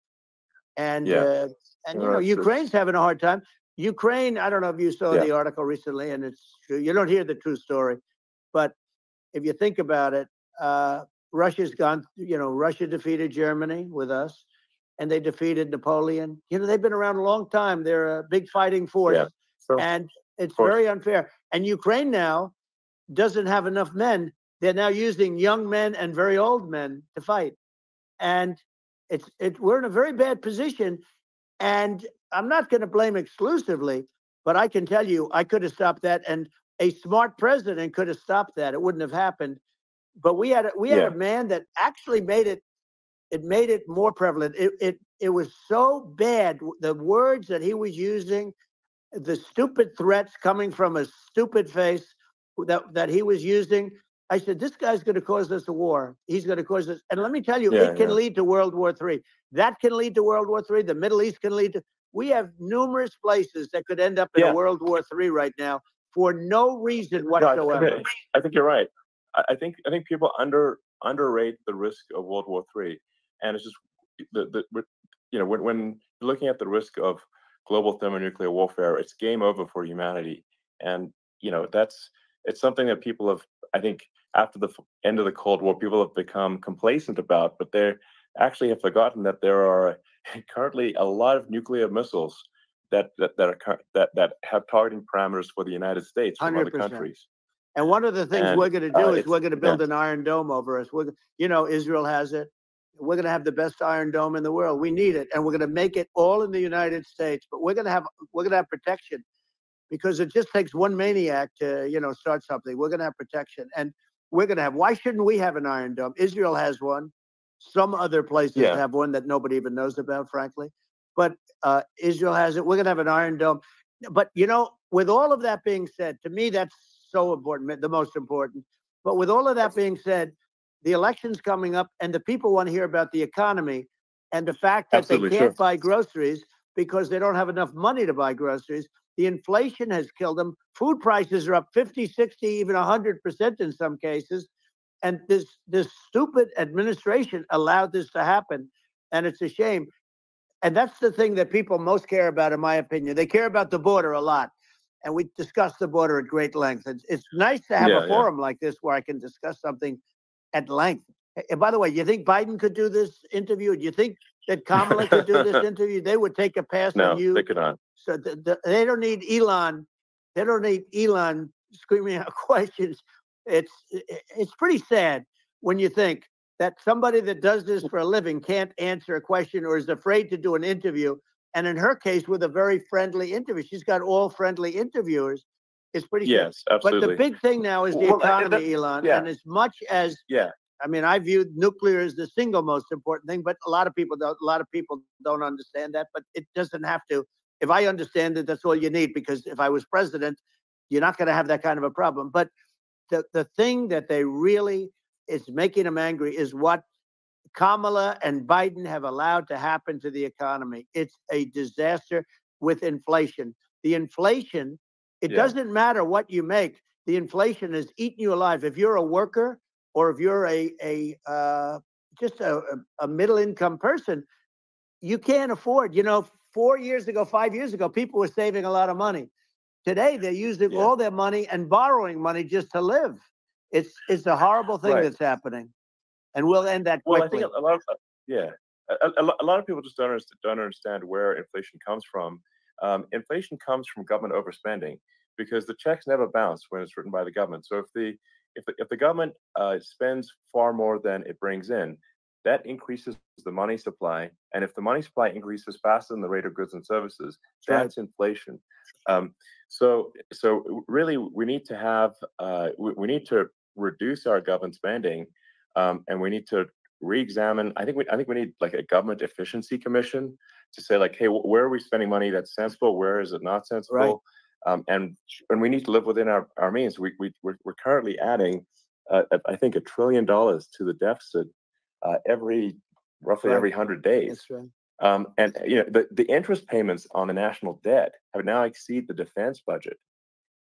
And, Ukraine's having a hard time. Ukraine, I don't know if you saw the article recently, and it's true. You don't hear the true story. But if you think about it, Russia's gone, Russia defeated Germany with us, and they defeated Napoleon. They've been around a long time. They're a big fighting force. Yeah. Sure. And it's very unfair. And Ukraine now doesn't have enough men. They're now using young men and very old men to fight. And we're in a very bad position. And I'm not going to blame exclusively, but I can tell you I could have stopped that. And a smart president could have stopped that. It wouldn't have happened. But we had a man that actually made it more prevalent. It was so bad. The words that he was using, the stupid threats coming from a stupid face that he was using. I said, this guy's going to cause us a war. He's going to cause us. And let me tell you, it can lead to World War III. That can lead to World War III. The Middle East can lead to. We have numerous places that could end up in a World War III right now for no reason whatsoever. No, I think you're right. I think people underrate the risk of World War III, and it's just when you're looking at the risk of global thermonuclear warfare, it's game over for humanity. And it's something that people have, I think, after the end of the Cold War, people have become complacent about, but they actually have forgotten that there are currently a lot of nuclear missiles that have targeting parameters for the United States from 100%. Other countries. And one of the things we're going to do is we're going to build an Iron Dome over us. Israel has it. We're going to have the best Iron Dome in the world. We need it, and we're going to make it all in the United States. But we're going to have protection, because it just takes one maniac to start something. We're going to have protection, and we're going to have. Why shouldn't we have an Iron Dome? Israel has one. Some other places have one that nobody even knows about, frankly. But Israel has it. We're going to have an Iron Dome. But with all of that being said, to me that's so important, the most important. But with all of that being said, the election's coming up, and the people want to hear about the economy and the fact that they can't buy groceries because they don't have enough money to buy groceries. The inflation has killed them. Food prices are up 50, 60, even 100% in some cases. And this stupid administration allowed this to happen, and it's a shame. And that's the thing that people most care about, in my opinion. They care about the border a lot. And we discussed the border at great length. It's nice to have a forum like this where I can discuss something at length. And by the way, you think Biden could do this interview? Do you think that Kamala could do this interview? They would take a pass on you. No, they could not. So they don't need Elon. They don't need Elon screaming out questions. It's pretty sad when you think that somebody that does this for a living can't answer a question or is afraid to do an interview. And in her case, with a very friendly interview, she's got all friendly interviewers. It's pretty sad. Yes, absolutely. But the big thing now is the economy, Elon. And as much as I mean, I view nuclear as the single most important thing, but a lot of people don't understand that. But it doesn't have to. If I understand it, that's all you need. Because if I was president, you're not going to have that kind of a problem. But the thing that they really is making them angry is what Kamala and Biden have allowed to happen to the economy. It's a disaster with inflation. The inflation, it doesn't matter what you make. The inflation has eaten you alive. If you're a worker or if you're just a middle income person, you can't afford. 4 years ago, 5 years ago, people were saving a lot of money. Today, they're using all their money and borrowing money just to live. It's a horrible thing that's happening. And we'll end that quickly. Well, I think a lot of people just don't understand where inflation comes from. Inflation comes from government overspending, because the checks never bounce when it's written by the government. So if the government spends far more than it brings in, that increases the money supply. And if the money supply increases faster than the rate of goods and services, that's inflation. So really, we need to have we need to reduce our government spending, and we need to re-examine. I think we need like a government efficiency commission to say like, hey, where are we spending money that's sensible? Where is it not sensible? And we need to live within our means. We're currently adding, I think, $1 trillion to the deficit roughly every 100 days. That's right. And the interest payments on the national debt have now exceed the defense budget.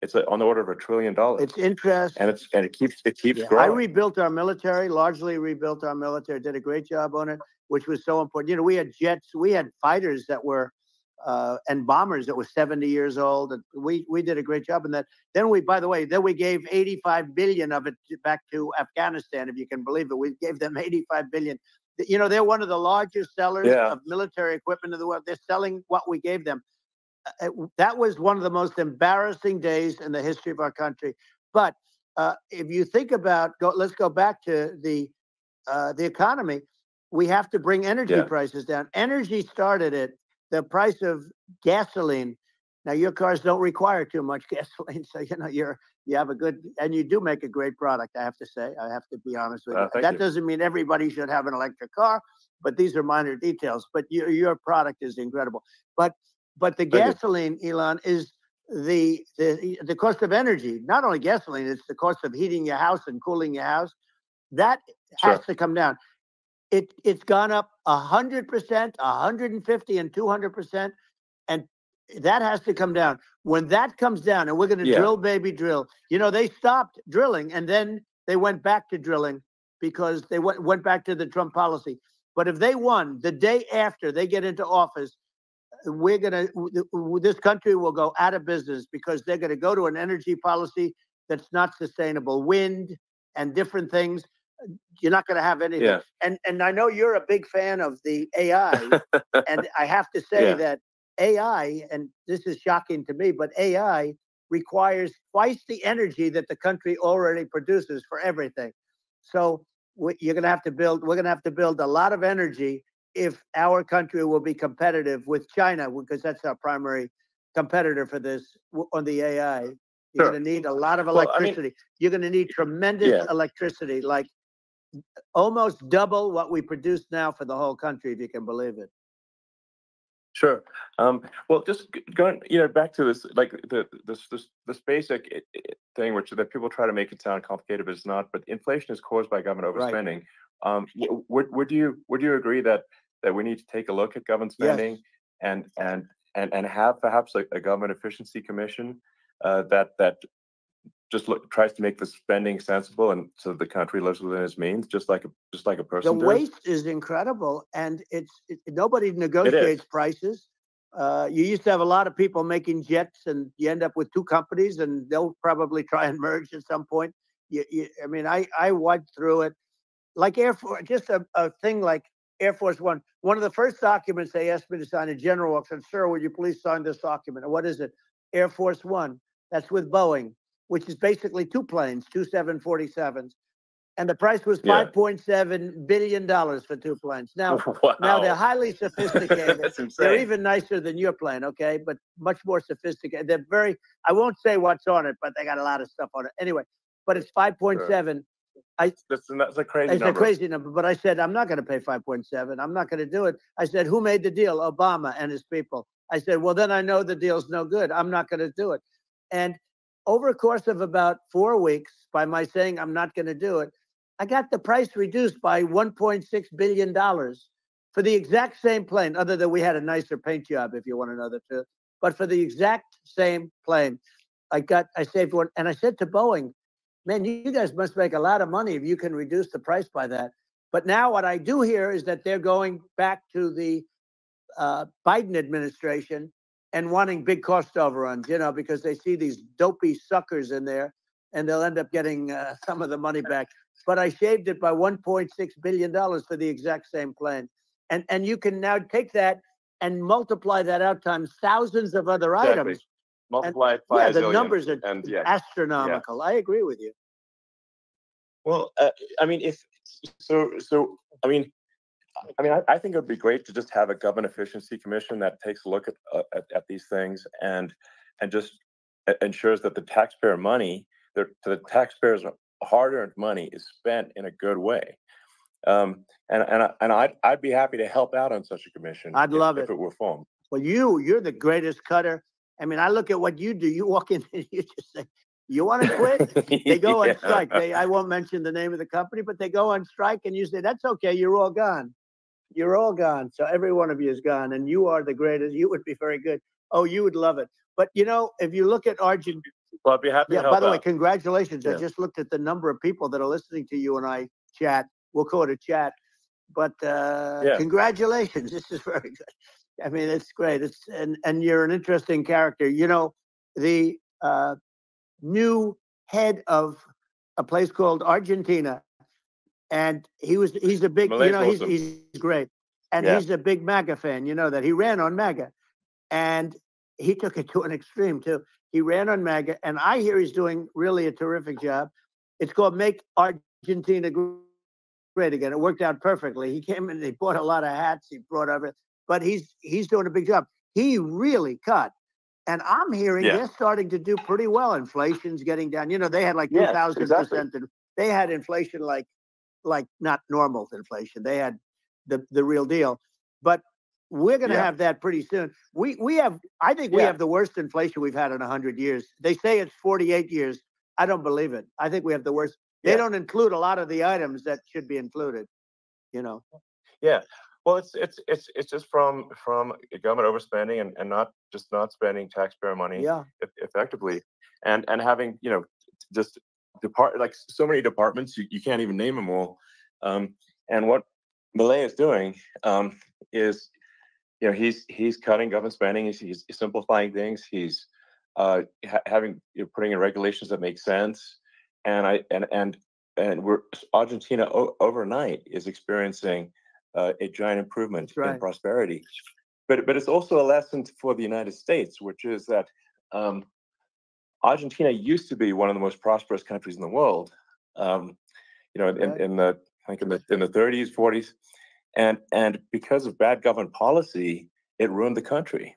It's on the order of $1 trillion. It's interest, and it keeps growing. I rebuilt our military, largely rebuilt our military. Did a great job on it, which was so important. We had jets, we had fighters that were and bombers that were 70 years old. And we did a great job in that. Then we gave 85 billion of it back to Afghanistan, if you can believe it. We gave them 85 billion. They're one of the largest sellers of military equipment in the world. They're selling what we gave them. That was one of the most embarrassing days in the history of our country. But if you think about, let's go back to the economy. We have to bring energy prices down. Energy started at the price of gasoline. Now your cars don't require too much gasoline, so you have a good, and you do make a great product. I have to say, I have to be honest with you. That doesn't mean everybody should have an electric car, but these are minor details. But your product is incredible. But the gasoline, Elon, is the cost of energy. Not only gasoline, it's the cost of heating your house and cooling your house. That has to come down. It's gone up 100%, 150, and 200%, and that has to come down. When that comes down, and we're going to drill, baby, drill. They stopped drilling, and then they went back to drilling because they went back to the Trump policy. But if they won the day after they get into office, this country will go out of business because they're going to go to an energy policy that's not sustainable. Wind and different things. You're not going to have anything. And I know you're a big fan of the AI. And I have to say that AI, and this is shocking to me, but AI requires twice the energy that the country already produces for everything. So we're going to have to build a lot of energy if our country will be competitive with China, because that's our primary competitor for this on the AI. You're going to need a lot of electricity. You're going to need tremendous electricity, like almost double what we produce now for the whole country, if you can believe it. Sure. Well, just going, back to this, like this basic thing, that people try to make it sound complicated, but it's not. But inflation is caused by government overspending. Would you agree that we need to take a look at government spending and have perhaps a government efficiency commission that just tries to make the spending sensible, and so the country lives within its means, just like a person. The waste is incredible, and nobody negotiates prices. You used to have a lot of people making jets, and you end up with two companies, and they'll probably try and merge at some point. I went through it, like Air Force, just a thing like Air Force One. One of the first documents they asked me to sign, a general said, "Sir, would you please sign this document?" And what is it? Air Force One. That's with Boeing, which is basically two planes, two 747s. And the price was $5.7 billion for two planes. Now, now they're highly sophisticated. They're even nicer than your plane, okay? But much more sophisticated. They're I won't say what's on it, but they got a lot of stuff on it. Anyway, but it's 5.7. That's a crazy number. It's a crazy number. But I said, I'm not going to pay 5.7. I'm not going to do it. I said, who made the deal? Obama and his people. I said, well, then I know the deal's no good. I'm not going to do it. And over a course of about 4 weeks, by my saying I'm not going to do it, I got the price reduced by $1.6 billion for the exact same plane, other than we had a nicer paint job, if you want to know the truth. But for the exact same plane, I saved one. And I said to Boeing, man, you guys must make a lot of money if you can reduce the price by that. But now what I do hear is that they're going back to the Biden administration and wanting big cost overruns, because they see these dopey suckers in there, and they'll end up getting some of the money back. But I shaved it by $1.6 billion for the exact same plane. And you can now take that and multiply that out times thousands of other items. Multiply it by the numbers are astronomical. I agree with you. Well, I mean, I think it would be great to just have a government efficiency commission that takes a look at these things and just ensures that the taxpayer money, the taxpayers' hard-earned money, is spent in a good way. And I'd be happy to help out on such a commission. I'd love if it were formed. Well, you're the greatest cutter. I mean, I look at what you do. You walk in and you just say, "You want to quit?" They go on strike. I won't mention the name of the company, but they go on strike, and you say, "That's okay. You're all gone. You're all gone." So every one of you is gone, and you are the greatest. You would be very good. Oh, you would love it. But if you look at Argentina, well, I'd be happy to help by the way, out. congratulations. Yeah. I just looked at the number of people that are listening to you and I chat. We'll call it a chat. But congratulations. This is very good. I mean, it's great. And you're an interesting character. The new head of a place called Argentina, and he's a big, Malay's awesome. he's great. And he's a big MAGA fan, that he ran on MAGA. And he took it to an extreme too. He ran on MAGA, and I hear he's doing really a terrific job. It's called Make Argentina Great Again. It worked out perfectly. He came in, he bought a lot of hats, he brought everything, but he's doing a big job. He really cut. And I'm hearing they're starting to do pretty well. Inflation's getting down. They had like 2,000%. Exactly. They had inflation like not normal inflation. They had the real deal. But we're going to have that pretty soon. I think we have the worst inflation we've had in 100 years. They say it's 48 years. I don't believe it. I think we have the worst. They don't include a lot of the items that should be included. Yeah. Well, it's just from government overspending and not spending taxpayer money effectively, and having just like so many departments you can't even name them all. And what Milei is doing is he's cutting government spending. He's simplifying things. He's having putting in regulations that make sense. And Argentina overnight is experiencing a giant improvement in prosperity, but it's also a lesson for the United States, which is that Argentina used to be one of the most prosperous countries in the world. In the 30s, 40s, and because of bad government policy, it ruined the country.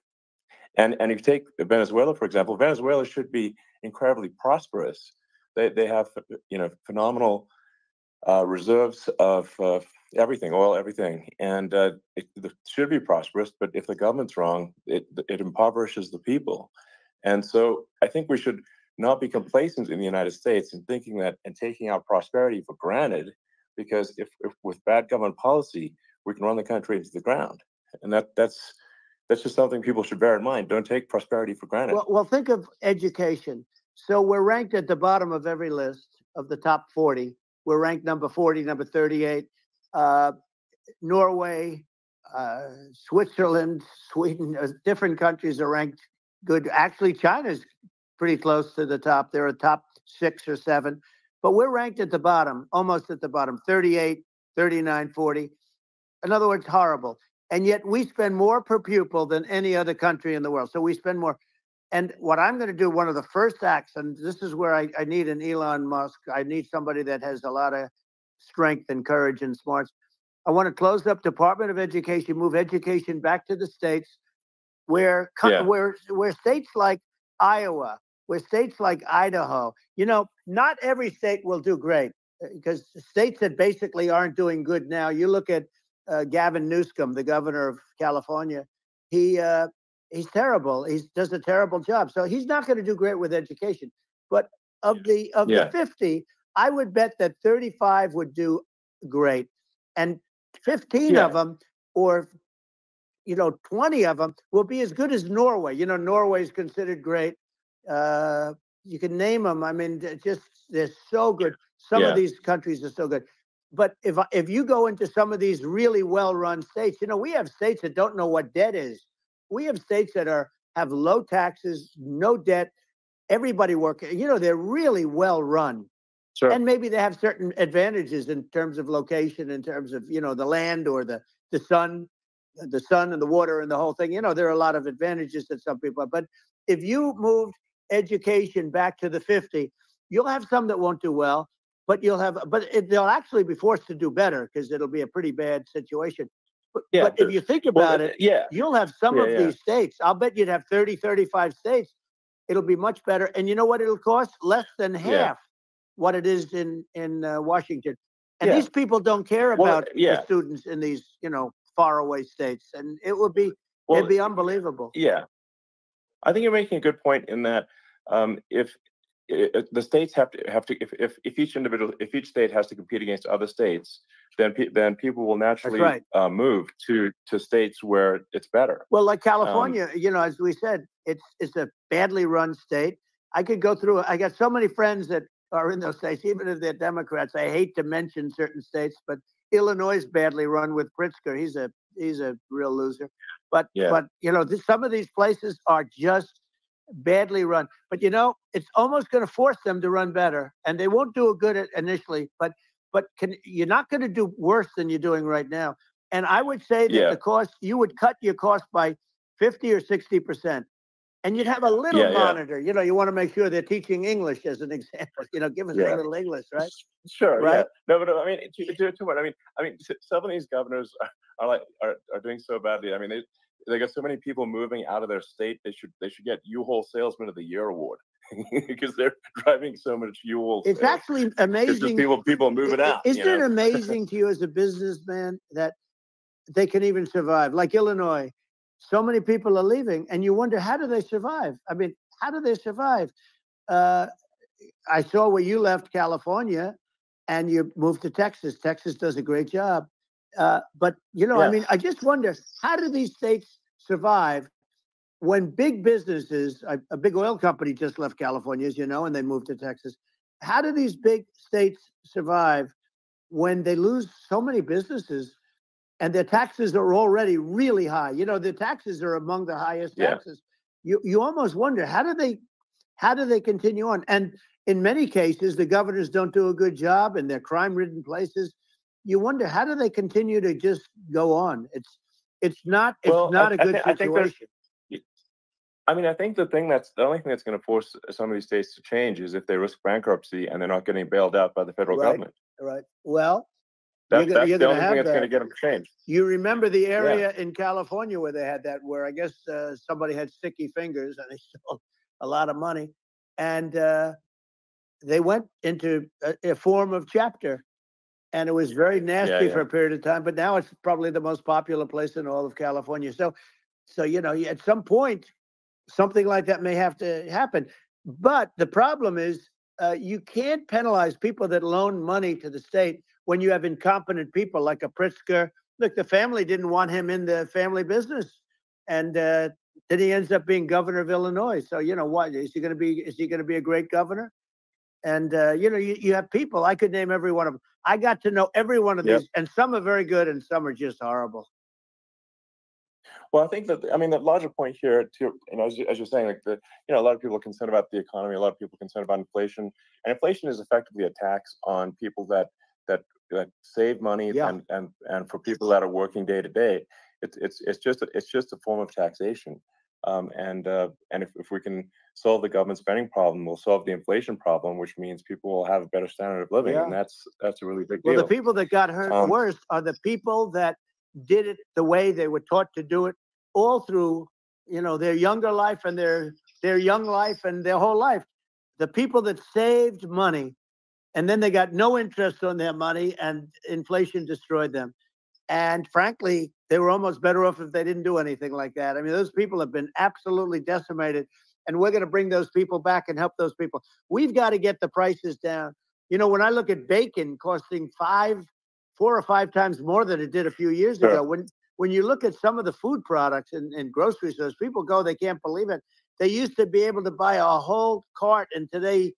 And if you take Venezuela, for example, Venezuela should be incredibly prosperous. They have phenomenal reserves of everything, oil, everything, and it should be prosperous. But if the government's wrong, it impoverishes the people. And so I think we should not be complacent in the United States in thinking that and taking our prosperity for granted, because if with bad government policy, we can run the country into the ground. And that's just something people should bear in mind. Don't take prosperity for granted. Well, think of education. So we're ranked at the bottom of every list of the top 40. We're ranked number 40, number 38. Norway, Switzerland, Sweden, different countries are ranked good. Actually, China's pretty close to the top. They're a top 6 or 7. But we're ranked at the bottom, almost at the bottom, 38, 39, 40. In other words, horrible. And yet we spend more per pupil than any other country in the world. So we spend more. And what I'm going to do, one of the first acts, and this is where I need an Elon Musk. I need somebody that has a lot of strength and courage and smarts. I want to close up Department of Education, move education back to the states, where states like Iowa, where states like Idaho, not every state will do great, because states that basically aren't doing good now. You look at Gavin Newsom, the governor of California. He's terrible. He does a terrible job. So he's not going to do great with education. But of the 50, I would bet that 35 would do great, and 15 of them, or 20 of them, will be as good as Norway. Norway is considered great. You can name them. I mean, they're so good. Some of these countries are so good. But if you go into some of these really well-run states, we have states that don't know what debt is. We have states that have low taxes, no debt, everybody working. They're really well-run. Sure. And maybe they have certain advantages in terms of location, in terms of, the land or the sun and the water and the whole thing. There are a lot of advantages that some people have. But if you moved education back to the 50, you'll have some that won't do well. but they'll actually be forced to do better because it'll be a pretty bad situation. Yeah, But if you think about it, yeah, you'll have some yeah, of these states. I'll bet you'd have 30, 35 states. It'll be much better. And you know what it'll cost? Less than yeah, half what it is in Washington. And yeah. these people don't care Well, about the yeah. students in these, faraway states. And it'd Well, be unbelievable. yeah. I think you're making a good point in that if the states have to if each state has to compete against other states, then people will That's naturally right. move to states where it's better. Well, like California, as we said, it's a badly run state. I could go through. I got so many friends that are in those states, even if they're Democrats. I hate to mention certain states, but Illinois is badly run with Pritzker. He's a real loser. But Yeah. some of these places are just badly run. But it's almost going to force them to run better, and they won't do it good initially. But you're not going to do worse than you're doing right now. And I would say that Yeah. the cost, you would cut your cost by 50 or 60%. And you'd have a little Yeah, yeah. monitor. You want to make sure they're teaching English as an example. Give us a Yeah. little English, right? Sure. Right? Yeah. No, but I mean, too much. I mean, some of these governors are doing so badly. I mean, they got so many people moving out of their state. They should get U-Haul Salesman of the Year award because they're driving so much U-Haul. It's actually amazing. It's just people moving out. Isn't it amazing to you as a businessman that they can even survive? Like Illinois, so many people are leaving, and you wonder, how do they survive? I mean, how do they survive? I saw where you left California and you moved to Texas. Texas does a great job. But, I mean, I just wonder, how do these states survive when big businesses, a big oil company just left California, as you know, and they moved to Texas. How do these big states survive when they lose so many businesses and their taxes are already really high? The taxes are among the highest taxes. You almost wonder, how do they continue on? And in many cases, the governors don't do a good job in their crime-ridden places. You wonder, how do they continue to just go on? It's not a good situation. I think the only thing that's going to force some of these states to change is if they risk bankruptcy and they're not getting bailed out by the federal government. Right. Well, that's the only thing that's that. going to get them to change. You remember the area in California where they had that, where I guess somebody had sticky fingers and they stole a lot of money, and they went into a form of chapter, and it was very nasty for a period of time. But now it's probably the most popular place in all of California. So at some point, something like that may have to happen. But the problem is you can't penalize people that loan money to the state when you have incompetent people like a Pritzker. Look, the family didn't want him in the family business. And then he ends up being governor of Illinois. So, what? Is he going to be a great governor? And, you have people, I could name every one of them. I got to know every one of these, and some are very good and some are just horrible. Well, I think that, the larger point here, too, as you're saying, like a lot of people are concerned about the economy. A lot of people are concerned about inflation, and inflation is effectively a tax on people that save money, and for people that are working day to day, it's just a form of taxation. And if we can solve the government spending problem, we'll solve the inflation problem, which means people will have a better standard of living, and that's a really big deal. Well, the people that got hurt worst are the people that did it the way they were taught to do it all through, their younger life and their young life and their whole life. The people that saved money and then they got no interest on their money and inflation destroyed them. And frankly, they were almost better off if they didn't do anything like that. I mean, those people have been absolutely decimated, and we're going to bring those people back and help those people. We've got to get the prices down. When I look at bacon costing 4 or 5 times more than it did a few years ago, when you look at some of the food products in grocery stores, people they can't believe it. They used to be able to buy a whole cart, and today,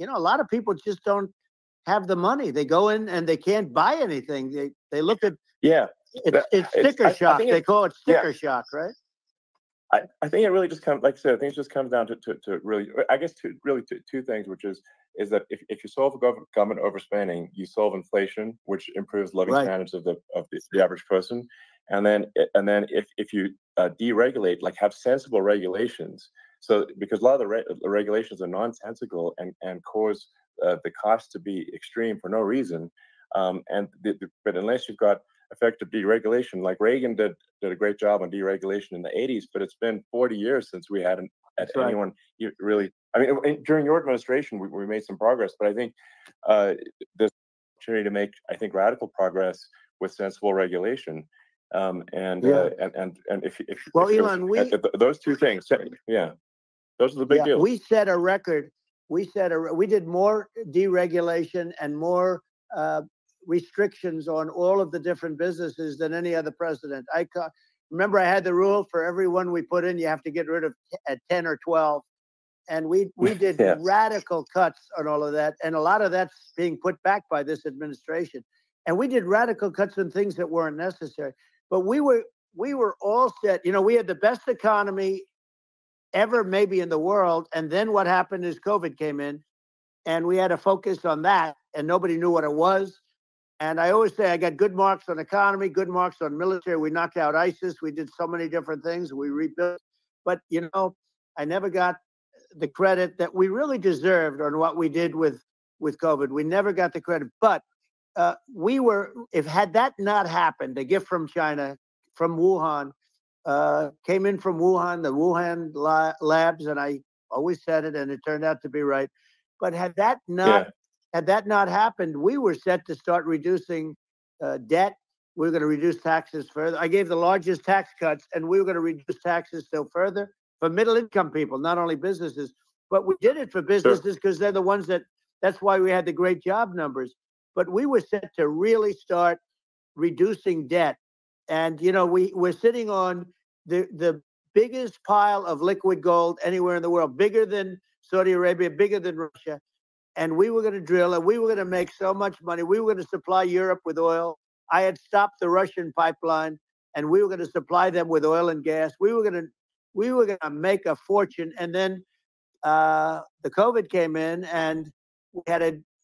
a lot of people just don't have the money. They go in and they can't buy anything. They look at it's sticker shock. They call it sticker shock, right? I think it really just comes, like I said, I think it just comes down to really, I guess, two things, which is that if you solve government overspending, you solve inflation, which improves living standards of the average person, and then if you deregulate, like have sensible regulations, so because a lot of the regulations are nonsensical and cause the cost to be extreme for no reason. But unless you've got effective deregulation, like Reagan did a great job on deregulation in the 80s, but it's been 40 years since we had anyone really. I mean, during your administration, we made some progress, but I think there's opportunity to make, I think, radical progress with sensible regulation. Elon, those two things, those are the big deals. We set a record. We did more deregulation and more restrictions on all of the different businesses than any other president. Remember, I had the rule for every one we put in, you have to get rid of 10 or 12. And we did radical cuts on all of that. And a lot of that's being put back by this administration. And we did radical cuts on things that weren't necessary. But we were all set. You know, we had the best economy ever maybe in the world. And then what happened is COVID came in and we had to focus on that. And nobody knew what it was. And I always say I got good marks on economy, good marks on military. We knocked out ISIS. We did so many different things. We rebuilt. But, you know, I never got the credit that we really deserved on what we did with COVID. We never got the credit. But had that not happened, a gift from China, from Wuhan, came in from Wuhan, the Wuhan labs, and I always said it, and it turned out to be right. But had that not happened, we were set to start reducing debt. We were going to reduce taxes further. I gave the largest tax cuts, and we were going to reduce taxes still further for middle-income people, not only businesses. But we did it for businesses because they're the ones that's why we had the great job numbers. But we were set to really start reducing debt. And, you know, we're sitting on the biggest pile of liquid gold anywhere in the world, bigger than Saudi Arabia, bigger than Russia. And we were going to drill, and we were going to make so much money. We were going to supply Europe with oil. I had stopped the Russian pipeline, and we were going to supply them with oil and gas. We were going to make a fortune. And then the COVID came in, and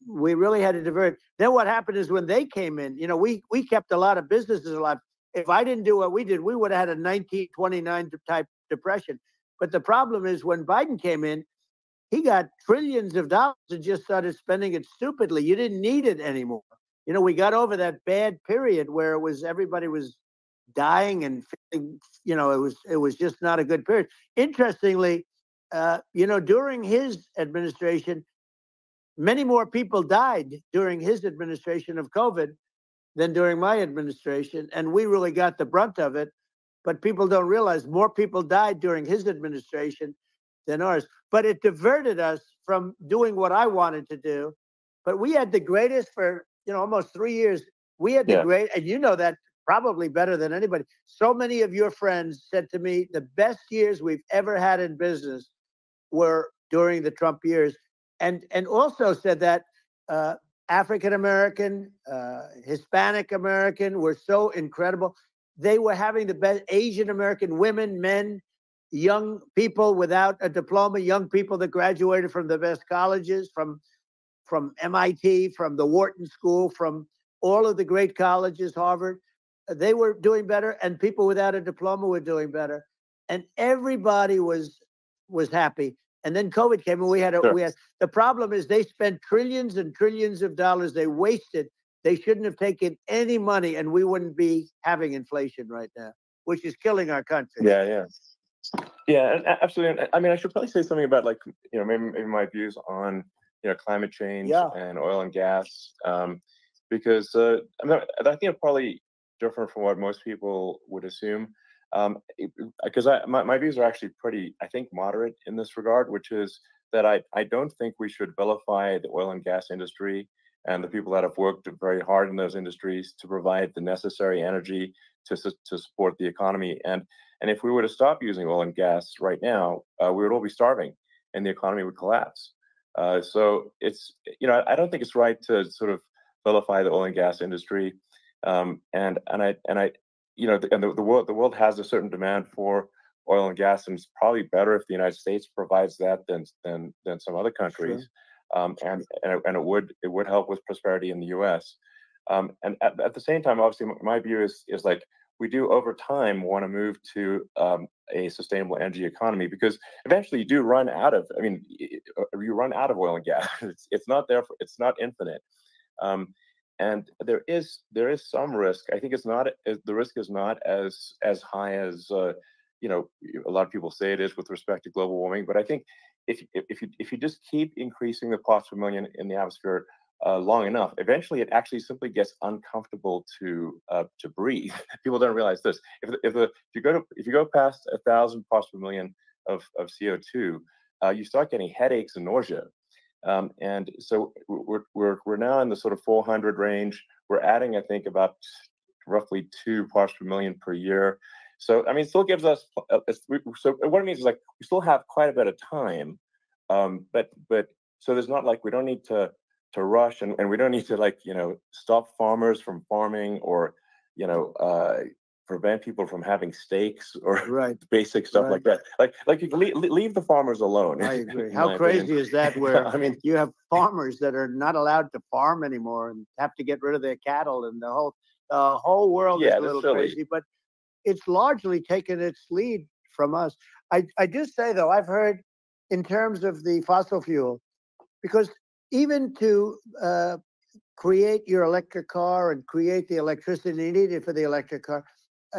we really had to divert. Then what happened is when they came in, you know, we kept a lot of businesses alive. If I didn't do what we did, we would have had a 1929 type depression. But the problem is when Biden came in, he got trillions of dollars and just started spending it stupidly. You didn't need it anymore. You know, we got over that bad period where everybody was dying and, you know, it was just not a good period. Interestingly, you know, during his administration, many more people died during his administration of COVID than during my administration. And we really got the brunt of it. But people don't realize more people died during his administration than ours. But it diverted us from doing what I wanted to do. But we had the greatest for, you know, almost 3 years. We had the great, and you know that probably better than anybody. So many of your friends said to me, the best years we've ever had in business were during the Trump years. And also said that African American, Hispanic American were so incredible. They were having the best. Asian American women, men, young people without a diploma, young people that graduated from the best colleges, from MIT, from the Wharton School, from all of the great colleges, Harvard. They were doing better, and people without a diploma were doing better, and everybody was happy. And then COVID came, and we had the problem is they spent trillions and trillions of dollars. They wasted. They shouldn't have taken any money, and we wouldn't be having inflation right now, which is killing our country. Yeah, absolutely. I mean, I should probably say something about, like, you know, maybe my views on, you know, climate change and oil and gas, because I think it's probably different from what most people would assume. Because my views are actually pretty, I think, moderate in this regard, which is that I don't think we should vilify the oil and gas industry and the people that have worked very hard in those industries to provide the necessary energy to support the economy. And if we were to stop using oil and gas right now, we would all be starving, and the economy would collapse. So it's, you know, I don't think it's right to sort of vilify the oil and gas industry. You know, the world has a certain demand for oil and gas, and it's probably better if the United States provides that than some other countries. Sure. And it would help with prosperity in the U.S. And at the same time, obviously, my view is like we do over time want to move to a sustainable energy economy, because eventually you do run out of. I mean, you run out of oil and gas. It's not there. It's not infinite. And there is some risk. I think the risk is not as high as you know, a lot of people say it is with respect to global warming. But I think if you just keep increasing the parts per million in the atmosphere long enough, eventually it actually simply gets uncomfortable to breathe. People don't realize this. If you go past 1,000 parts per million of CO2, you start getting headaches and nausea. And so we're now in the sort of 400 range. We're adding, I think, about roughly 2 parts per million per year. So I mean, it still gives us. So what it means is, like, we still have quite a bit of time, but so there's not like we don't need to rush, and we don't need to, like, you know, stop farmers from farming, or, you know, prevent people from having steaks, or basic stuff like that. Like you can leave the farmers alone. I agree. How crazy is that? Where I mean, you have farmers that are not allowed to farm anymore and have to get rid of their cattle, and the whole world is a little crazy. But it's largely taken its lead from us. I just say, though, I've heard in terms of the fossil fuel, because even to create your electric car and create the electricity needed for the electric car,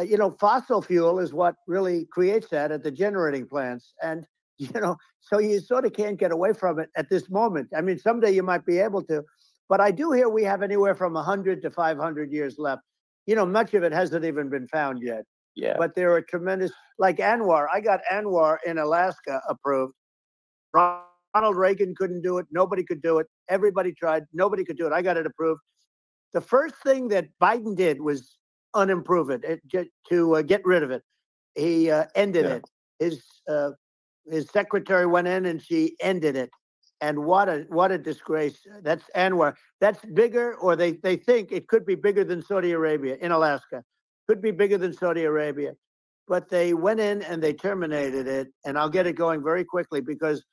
you know, fossil fuel is what really creates that at the generating plants. And, you know, so you sort of can't get away from it at this moment. I mean, someday you might be able to, but I do hear we have anywhere from 100 to 500 years left. You know, much of it hasn't even been found yet. Yeah. But there are tremendous, like ANWR. I got ANWR in Alaska approved. Ronald Reagan couldn't do it. Nobody could do it. Everybody tried. Nobody could do it. I got it approved. The first thing that Biden did was unimprove it, to get rid of it. He ended it. His secretary went in and she ended it. And what a disgrace. That's ANWR. That's bigger, or they think it could be bigger than Saudi Arabia in Alaska. Could be bigger than Saudi Arabia. But they went in and they terminated it. And I'll get it going very quickly, because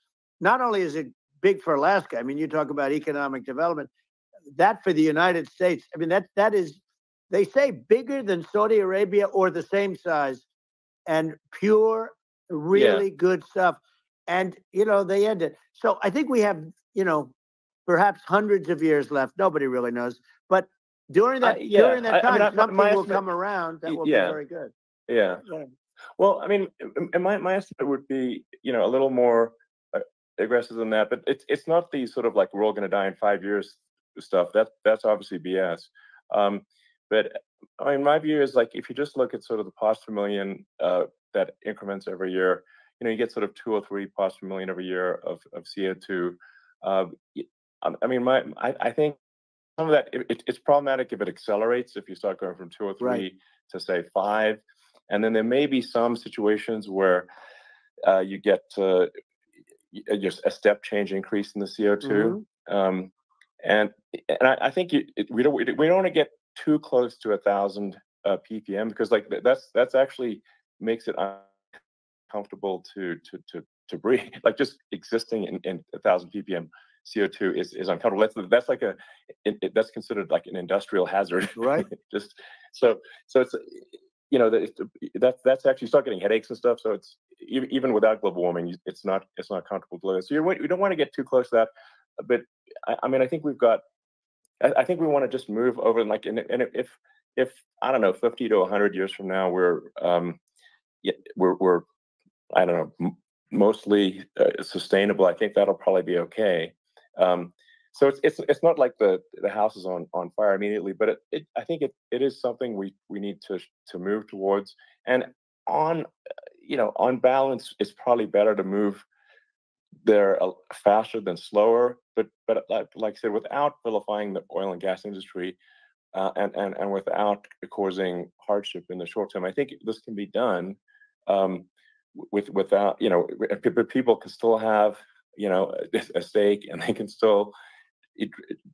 not only is it big for Alaska, I mean, you talk about economic development, that for the United States, I mean, that is, they say bigger than Saudi Arabia or the same size, and pure, really good stuff. And, you know, they end it. So I think we have, you know, perhaps hundreds of years left. Nobody really knows. But during that time, something will come around that will be very good. Yeah. Well, I mean, my estimate would be, you know, a little more aggressive than that. But it's not the sort of like we're all going to die in 5 years stuff. That's obviously BS. But I mean, my view is, like, if you just look at sort of the parts per million that increments every year, you know, you get sort of 2 or 3 parts per million every year of CO2. I mean, I think some of that it's problematic if it accelerates, if you start going from 2 or 3 to, say, 5, and then there may be some situations where you get just a step change increase in the CO2. And I think we don't want to get too close to 1,000 ppm, because, like, that's actually makes it uncomfortable to breathe. Like, just existing in 1,000 ppm CO2 is uncomfortable. That's like that's considered like an industrial hazard, right? Just so it's, you know, that's actually start getting headaches and stuff. So it's even without global warming, it's not comfortable to live. So you don't want to get too close to that. But I mean, I think we've got. I think we want to just move over, and, like, and if I don't know, 50 to 100 years from now, we're I don't know, mostly sustainable, I think that'll probably be okay. So it's not like the house is on fire immediately, but I think it is something we need to move towards. And on balance, it's probably better to move there faster than slower. But like I said, without vilifying the oil and gas industry, and without causing hardship in the short term, I think this can be done. Without, you know, people can still have, you know, a steak, and they can still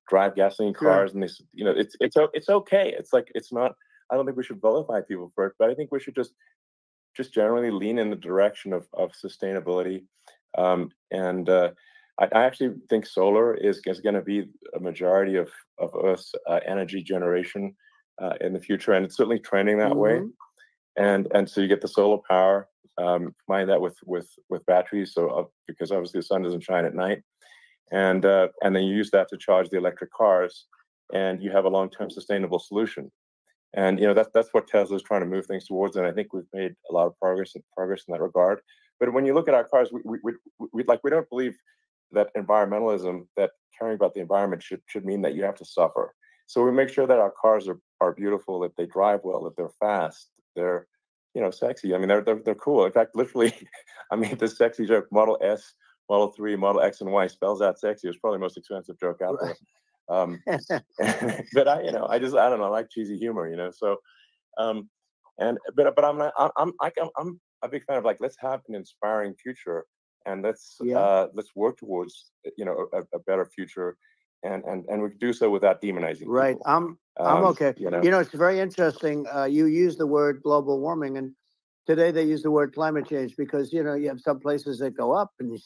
drive gasoline cars, and this, you know, it's okay. It's like, it's not. I don't think we should vilify people for it, but I think we should just generally lean in the direction of sustainability. And I actually think solar is going to be a majority of Earth's energy generation in the future, and it's certainly trending that way. Hmm. And so you get the solar power, combine that with batteries, so because obviously the sun doesn't shine at night, and then you use that to charge the electric cars, and you have a long-term sustainable solution. And that's what Tesla is trying to move things towards, and I think we've made a lot of progress in that regard. But when you look at our cars, we don't believe that environmentalism, that caring about the environment should mean that you have to suffer. So we make sure that our cars are beautiful, that they drive well, that they're fast, they're sexy. I mean, they're cool. In fact, literally, I mean, this sexy joke, Model S, Model 3, Model X, and Y spells out sexy. It's probably the most expensive joke out there. But I don't know, I like cheesy humor, So, but I'm not, I'm a big fan of, like, let's have an inspiring future, and let's Yeah. let's work towards a better future, and we can do so without demonizing Right. people. I'm okay. You know, It's very interesting. You use the word global warming, and today they use the word climate change because you have some places that go up, and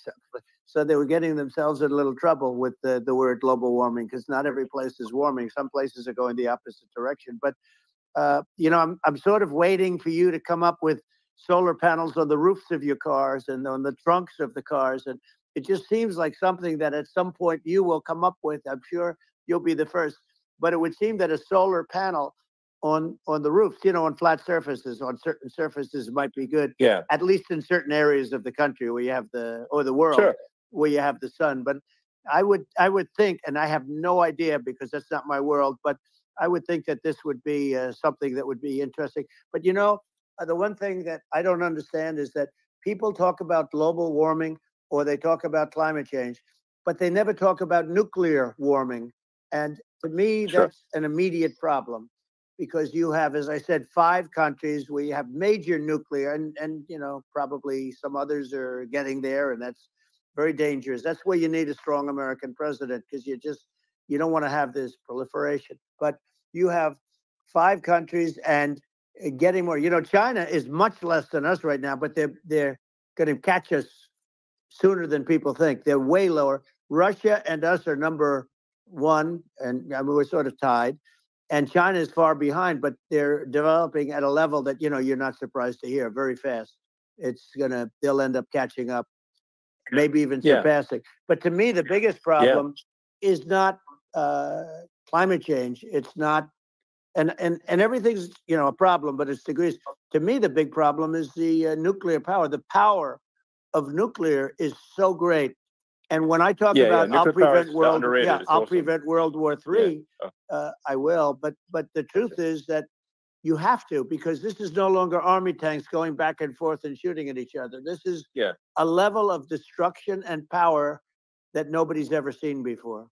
so they were getting themselves in a little trouble with the word global warming because not every place is warming. Some places are going the opposite direction. But I'm sort of waiting for you to come up with solar panels on the roofs of your cars and on the trunks of the cars, and it just seems like something that at some point you will come up with. I'm sure you'll be the first, but it would seem that a solar panel on the roofs, on flat surfaces, on certain surfaces might be good. yeah, At least in certain areas of the country where you have the world sure, where you have the sun. But I would think, and I have no idea because that's not my world, but I would think that this would be something that would be interesting. But the one thing that I don't understand is that people talk about global warming or they talk about climate change, but they never talk about nuclear warming. And to me, sure, that's an immediate problem because you have, as I said, 5 countries where you have major nuclear, and probably some others are getting there, and that's very dangerous. That's where you need a strong American president because you don't want to have this proliferation. But you have 5 countries and getting more. China is much less than us right now, but they're going to catch us sooner than people think. They're way lower. Russia and us are number one, and I mean, we're sort of tied. And China is far behind, but they're developing at a level that you're not surprised to hear very fast. They'll end up catching up, maybe even yeah, surpassing. But to me, the biggest yeah, problem is not climate change. It's not, and everything's a problem, but it's degrees. To me, the big problem is the nuclear power. The power of nuclear is so great. And when I talk yeah. about Nuclear power is underrated. It's I'll awesome. prevent World War Yeah, III, I will. But the truth is that you have to, because this is no longer army tanks going back and forth and shooting at each other. This is yeah. a level of destruction and power that nobody's ever seen before.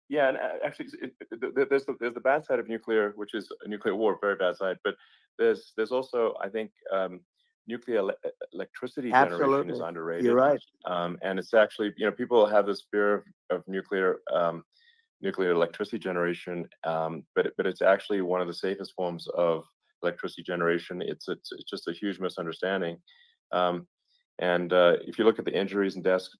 Yeah, and actually, there's the bad side of nuclear, which is a nuclear war, very bad side. But there's also, I think, nuclear electricity generation is Absolutely. You're underrated, right. and it's actually, people have this fear of nuclear electricity generation, but it's actually one of the safest forms of electricity generation. It's just a huge misunderstanding. Um, and if you look at the injuries and deaths,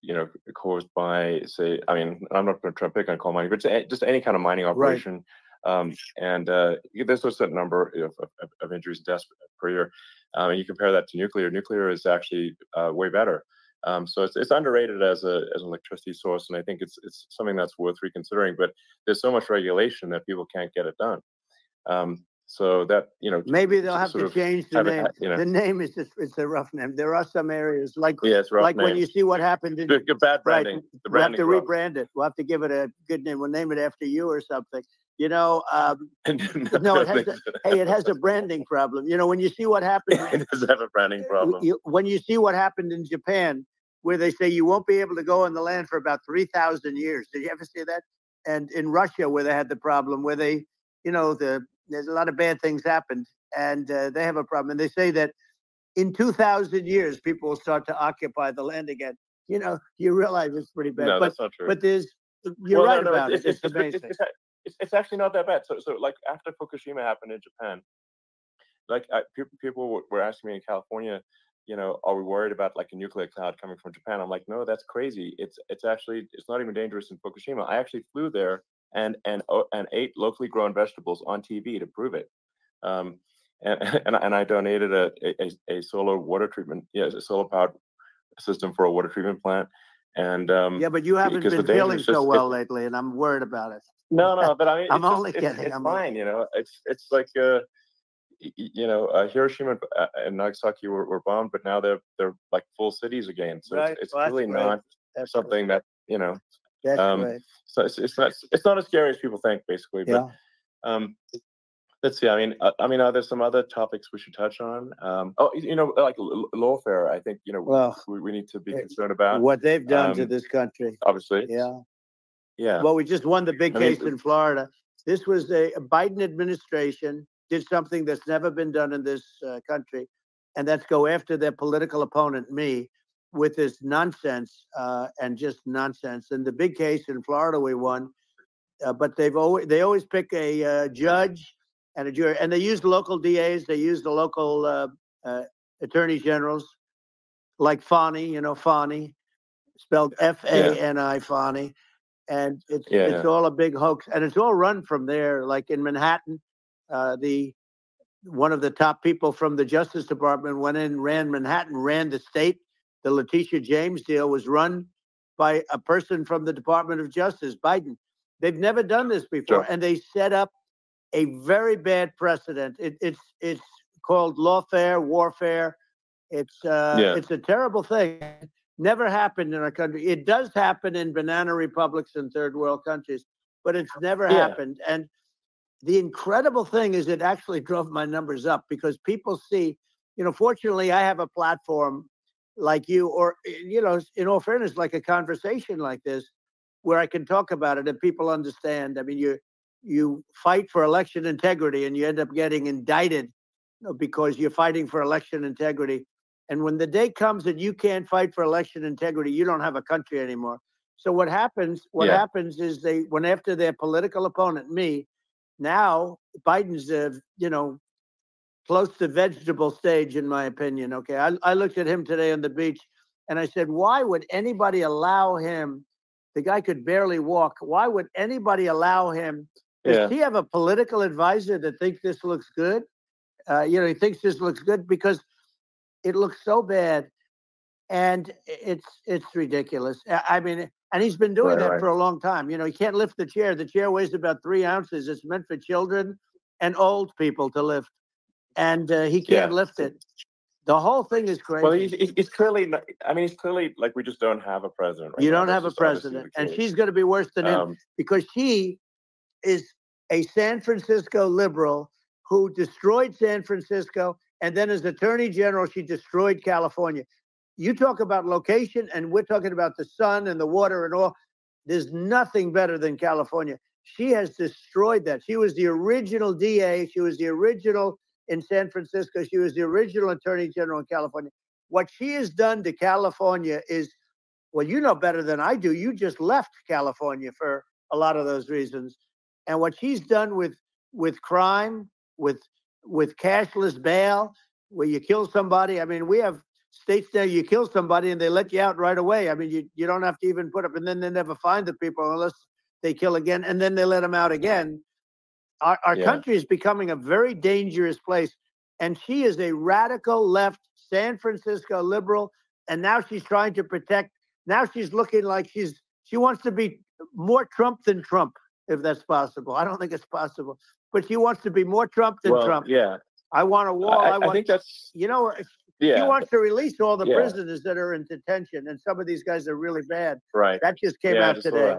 caused by, say, I mean, I'm not going to try to pick on coal mining, but just any kind of mining Right. operation. And there's a certain number of injuries and deaths per year. And you compare that to nuclear. Nuclear is actually way better. So it's underrated as an electricity source, and I think it's something that's worth reconsidering. But there's so much regulation that people can't get it done. So that Maybe they'll have sort to of change the have it, name. The name is just, it's a rough name. There are some areas yeah, it's a rough like when name. you see what happened in Good bad right. branding. The We'll have to branding's rough. rebrand it. We'll have to give it a good name. We'll name it after you or something. No, it has a branding problem. When you see what happened, It does have a branding problem. when you see what happened in Japan, where they say you won't be able to go on the land for about 3,000 years. Did you ever see that? And in Russia, where they had the problem, where there's a lot of bad things happened, and they have a problem. And they say that in 2,000 years, people will start to occupy the land again. You realize it's pretty bad. No, that's not true. But you're right no, about it. It's amazing. It's actually not that bad. So like after Fukushima happened in Japan, like people were asking me in California, are we worried about like a nuclear cloud coming from Japan? I'm like, no, that's crazy. It's not even dangerous in Fukushima. I actually flew there and ate locally grown vegetables on TV to prove it. And I donated a solar water treatment, a solar powered system for a water treatment plant. And yeah, but you haven't been feeling so well lately, and I'm worried about it. No, but I mean, I'm only kidding. It's fine, you know. It's like Hiroshima and Nagasaki were bombed, but now they're like full cities again. So right. it's really not something that That's right. So it's not as scary as people think, basically. But let's see. I mean, are there some other topics we should touch on? Like lawfare. I think we need to be concerned about what they've done to this country. Obviously, yeah. Well, we just won the big case in Florida. This was a Biden administration did something that's never been done in this country, and that's go after their political opponent, me, with this nonsense and just nonsense. And the big case in Florida we won, but they always pick a judge and a jury, and they use the local DAs, they use the local attorney generals, like Fani, Fani, spelled Fani, Fani, and it's all a big hoax, and it's all run from there, like in Manhattan. One of the top people from the Justice Department went in, ran Manhattan, ran the state. The Letitia James deal was run by a person from the Department of Justice, Biden. They've never done this before, and they set up a very bad precedent. It's called lawfare, warfare. It's a terrible thing. Never happened in our country. It does happen in banana republics and third world countries, but it's never happened. And the incredible thing is it actually drove my numbers up because people see, fortunately I have a platform like you, or, in all fairness, like a conversation like this, where I can talk about it and people understand. I mean, you fight for election integrity and you end up getting indicted because you're fighting for election integrity. And when the day comes that you can't fight for election integrity, you don't have a country anymore. So what happens is they went after their political opponent, me. Now Biden's, close to vegetable stage, in my opinion. Okay, I looked at him today on the beach, and I said, "Why would anybody allow him? The guy could barely walk. Why would anybody allow him? Does he have a political advisor that thinks this looks good? He thinks this looks good because it looks so bad, and it's ridiculous. I mean." And he's been doing that for a long time. He can't lift the chair. The chair weighs about 3 ounces. It's meant for children and old people to lift. And he can't lift it. The whole thing is crazy. Well, he's clearly, he's clearly like, we just don't have a president right now. You don't have a president. And she's going to be worse than him because she is a San Francisco liberal who destroyed San Francisco. And then as attorney general, she destroyed California. You talk about location, and we're talking about the sun and the water and all. There's nothing better than California. She has destroyed that. She was the original DA. She was the original in San Francisco. She was the original attorney general in California. What she has done to California is, well, you know better than I do. You just left California for a lot of those reasons. And what she's done with crime, with cashless bail, where you kill somebody. I mean, we have states there, you kill somebody and they let you out right away. I mean, you don't have to even put up, and then they never find the people unless they kill again, and then they let them out again. Our country is becoming a very dangerous place. And she is a radical left San Francisco liberal. And now she's trying to protect. Now she's looking like she wants to be more Trump than Trump, if that's possible. I don't think it's possible, but she wants to be more Trump than Trump. Yeah. I want a wall. I think that's, she wants to release all the prisoners that are in detention. And some of these guys are really bad. Right. That just came out today.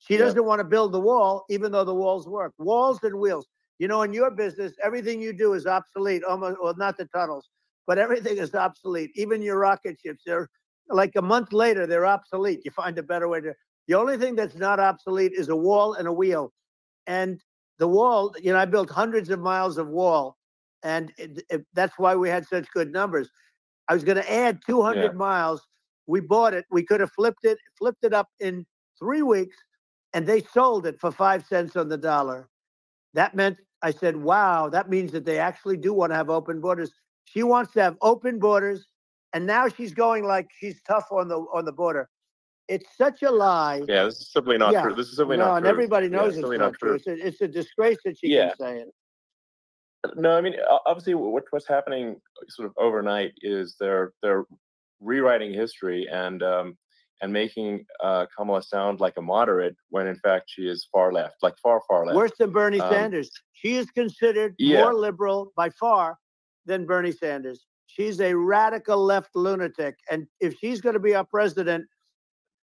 She doesn't want to build the wall, even though the walls work. Walls and wheels. In your business, everything you do is obsolete, almost, well, not the tunnels, but everything is obsolete. Even your rocket ships, they're like a month later, they're obsolete. You find a better way to. The only thing that's not obsolete is a wall and a wheel. And the wall, I built hundreds of miles of wall, and that's why we had such good numbers. I was going to add 200 miles. We bought it. We could have flipped it up in 3 weeks. And they sold it for 5 cents on the dollar. That meant, I said, wow, that means that they actually do want to have open borders. She wants to have open borders. And now she's going like she's tough on the border. It's such a lie. Yeah, this is simply not Yeah. true. This is simply No, not and true. everybody Yeah, knows it's it's simply not not true. true. It's a disgrace that she can Yeah. say it. No, I mean, obviously, what's happening sort of overnight is they're rewriting history and making Kamala sound like a moderate when in fact she is far left, like far left. Worse than Bernie Um, Sanders. She is considered yeah, more liberal by far than Bernie Sanders. She's a radical left lunatic. And if she's going to be our president,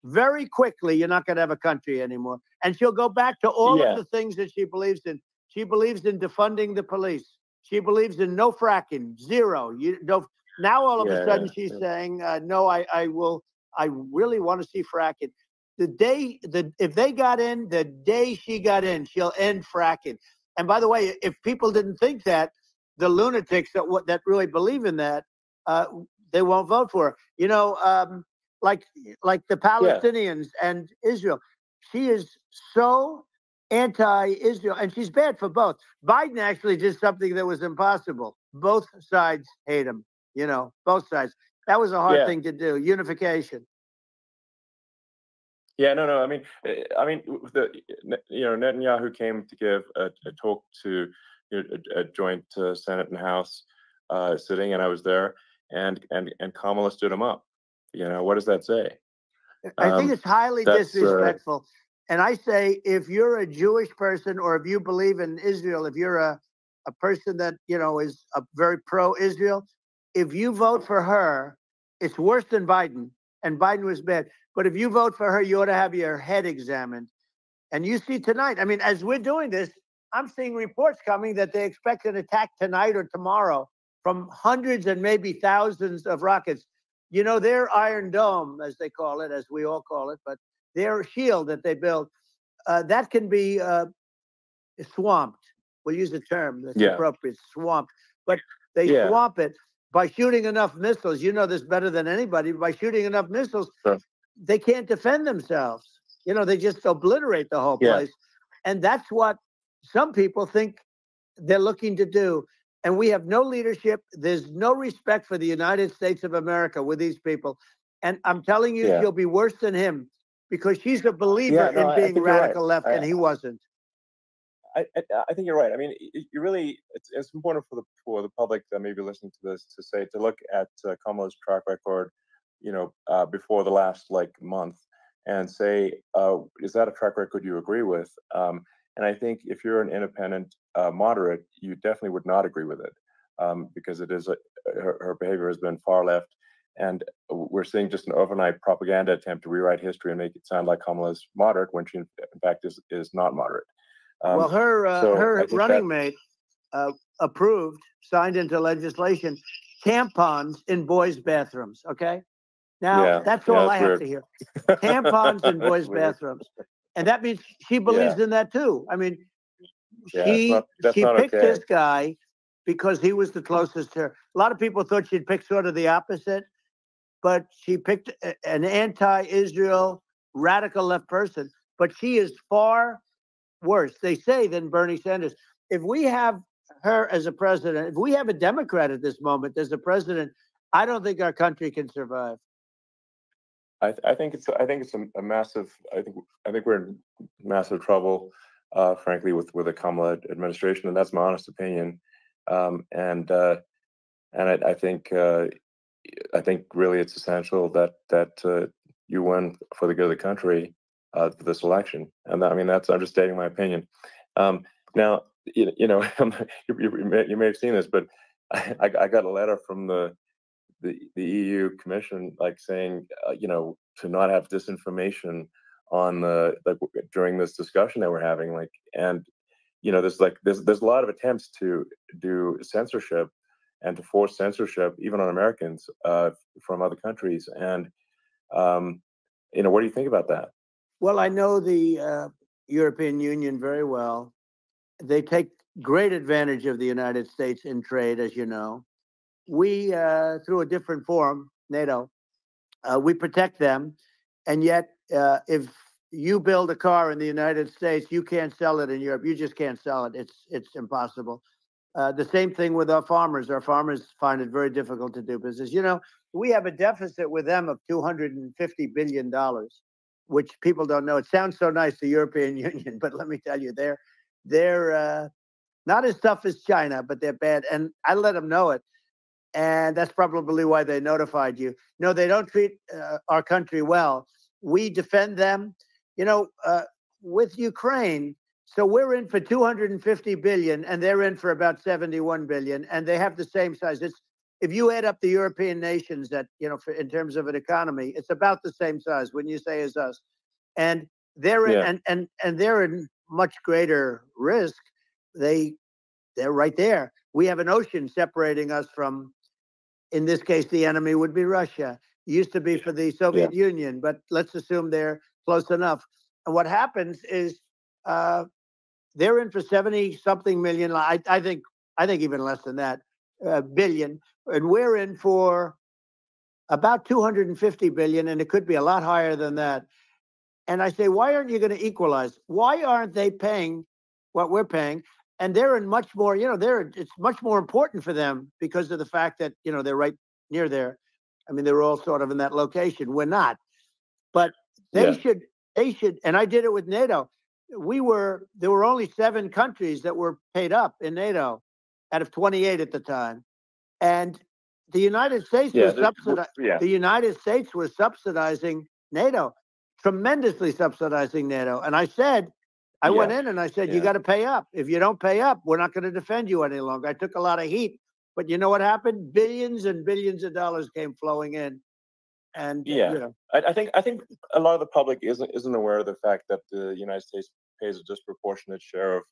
very quickly, you're not going to have a country anymore. And she'll go back to all of yeah, the things that she believes in. She believes in defunding the police. She believes in no fracking, zero. You know, now all of a sudden she's saying, no, I will. I really want to see fracking. If they got in, the day she got in, she'll end fracking. And by the way, if people didn't think that, the lunatics that really believe in that, they won't vote for her. You know, like the Palestinians and Israel. She is so anti-Israel, and she's bad for both. Biden actually did something that was impossible. Both sides hate him. You know, both sides. That was a hard thing to do. Unification. Yeah, no. I mean, Netanyahu came to give a talk to a joint Senate and House sitting, and I was there, and Kamala stood him up. You know, what does that say? I think it's highly disrespectful. And I say, if you're a Jewish person or if you believe in Israel, if you're a person that, you know, is a very pro-Israel, if you vote for her, it's worse than Biden. And Biden was bad. But if you vote for her, you ought to have your head examined. And you see tonight, I mean, as we're doing this, I'm seeing reports coming that they expect an attack tonight or tomorrow from hundreds and maybe thousands of rockets. You know, their Iron Dome, as they call it, as we all call it, but their shield that they build, that can be swamped. We'll use the term that's appropriate, swamped. But they swamp it by shooting enough missiles. You know this better than anybody. By shooting enough missiles, they can't defend themselves. You know, they just obliterate the whole place. And that's what some people think they're looking to do. And we have no leadership. There's no respect for the United States of America with these people. And I'm telling you, she'll be worse than him because she's a believer in being radical left, and he wasn't. I think you're right. I mean, you really, it's important for the public that may be listening to this to look at Kamala's track record, you know, before the last month, and say, is that a track record you agree with? And I think if you're an independent moderate, you definitely would not agree with it, because it is her behavior has been far left, and we're seeing just an overnight propaganda attempt to rewrite history and make it sound like Kamala's moderate when she in fact is not moderate. Well, her running mate approved, signed into legislation, tampons in boys' bathrooms. Okay, now that's all I have to hear. Tampons in boys' bathrooms, and that means she believes in that too. I mean, she picked this guy because he was the closest to her. A lot of people thought she'd pick sort of the opposite, but she picked an anti-Israel radical left person. But she is far worse, they say, than Bernie Sanders. If we have her as a president, if we have a Democrat at this moment as a president, I don't think our country can survive. I think it's a massive. I think we're in massive trouble, frankly, with the Kamala administration, and that's my honest opinion. And I think really it's essential that you win for the good of the country for this election. And I mean I'm just stating my opinion. Now you know you may have seen this, but I got a letter from the EU Commission, saying, you know, to not have disinformation on during this discussion that we're having, and you know, there's a lot of attempts to do censorship and to force censorship even on Americans from other countries, and you know, what do you think about that? Well, I know the European Union very well. They take great advantage of the United States in trade, as you know. We, through a different forum, NATO, we protect them. And yet, if you build a car in the United States, you can't sell it in Europe. You just can't sell it. It's impossible. The same thing with our farmers. Our farmers find it very difficult to do business. You know, we have a deficit with them of $250 billion. which people don't know. It sounds so nice, the European Union, but let me tell you, they're not as tough as China, but they're bad. And I let them know it. And that's probably why they notified you. No, they don't treat our country well. We defend them, with Ukraine. So we're in for 250 billion, and they're in for about 71 billion, and they have the same size. If you add up the European nations that in terms of an economy, it's about the same size. Wouldn't you say as us? And they're in, and they're in much greater risk. They're right there. We have an ocean separating us from. In this case, the enemy would be Russia. It used to be for the Soviet Union, but let's assume they're close enough. And what happens is they're in for 70-something million. I think even less than that, billion. And we're in for about 250 billion, and it could be a lot higher than that. And I say, why aren't you going to equalize? Why aren't they paying what we're paying? And they're in much more, it's much more important for them because of the fact that, they're right near there. I mean, they're all sort of in that location. We're not. But they should, and I did it with NATO. There were only 7 countries that were paid up in NATO out of 28 at the time. And the United States the United States was subsidizing NATO, tremendously subsidizing NATO. And I said, I went in and I said, you got to pay up. If you don't pay up, we're not going to defend you any longer. I took a lot of heat, but you know what happened? Billions and billions of dollars came flowing in. And I think a lot of the public isn't aware of the fact that the United States pays a disproportionate share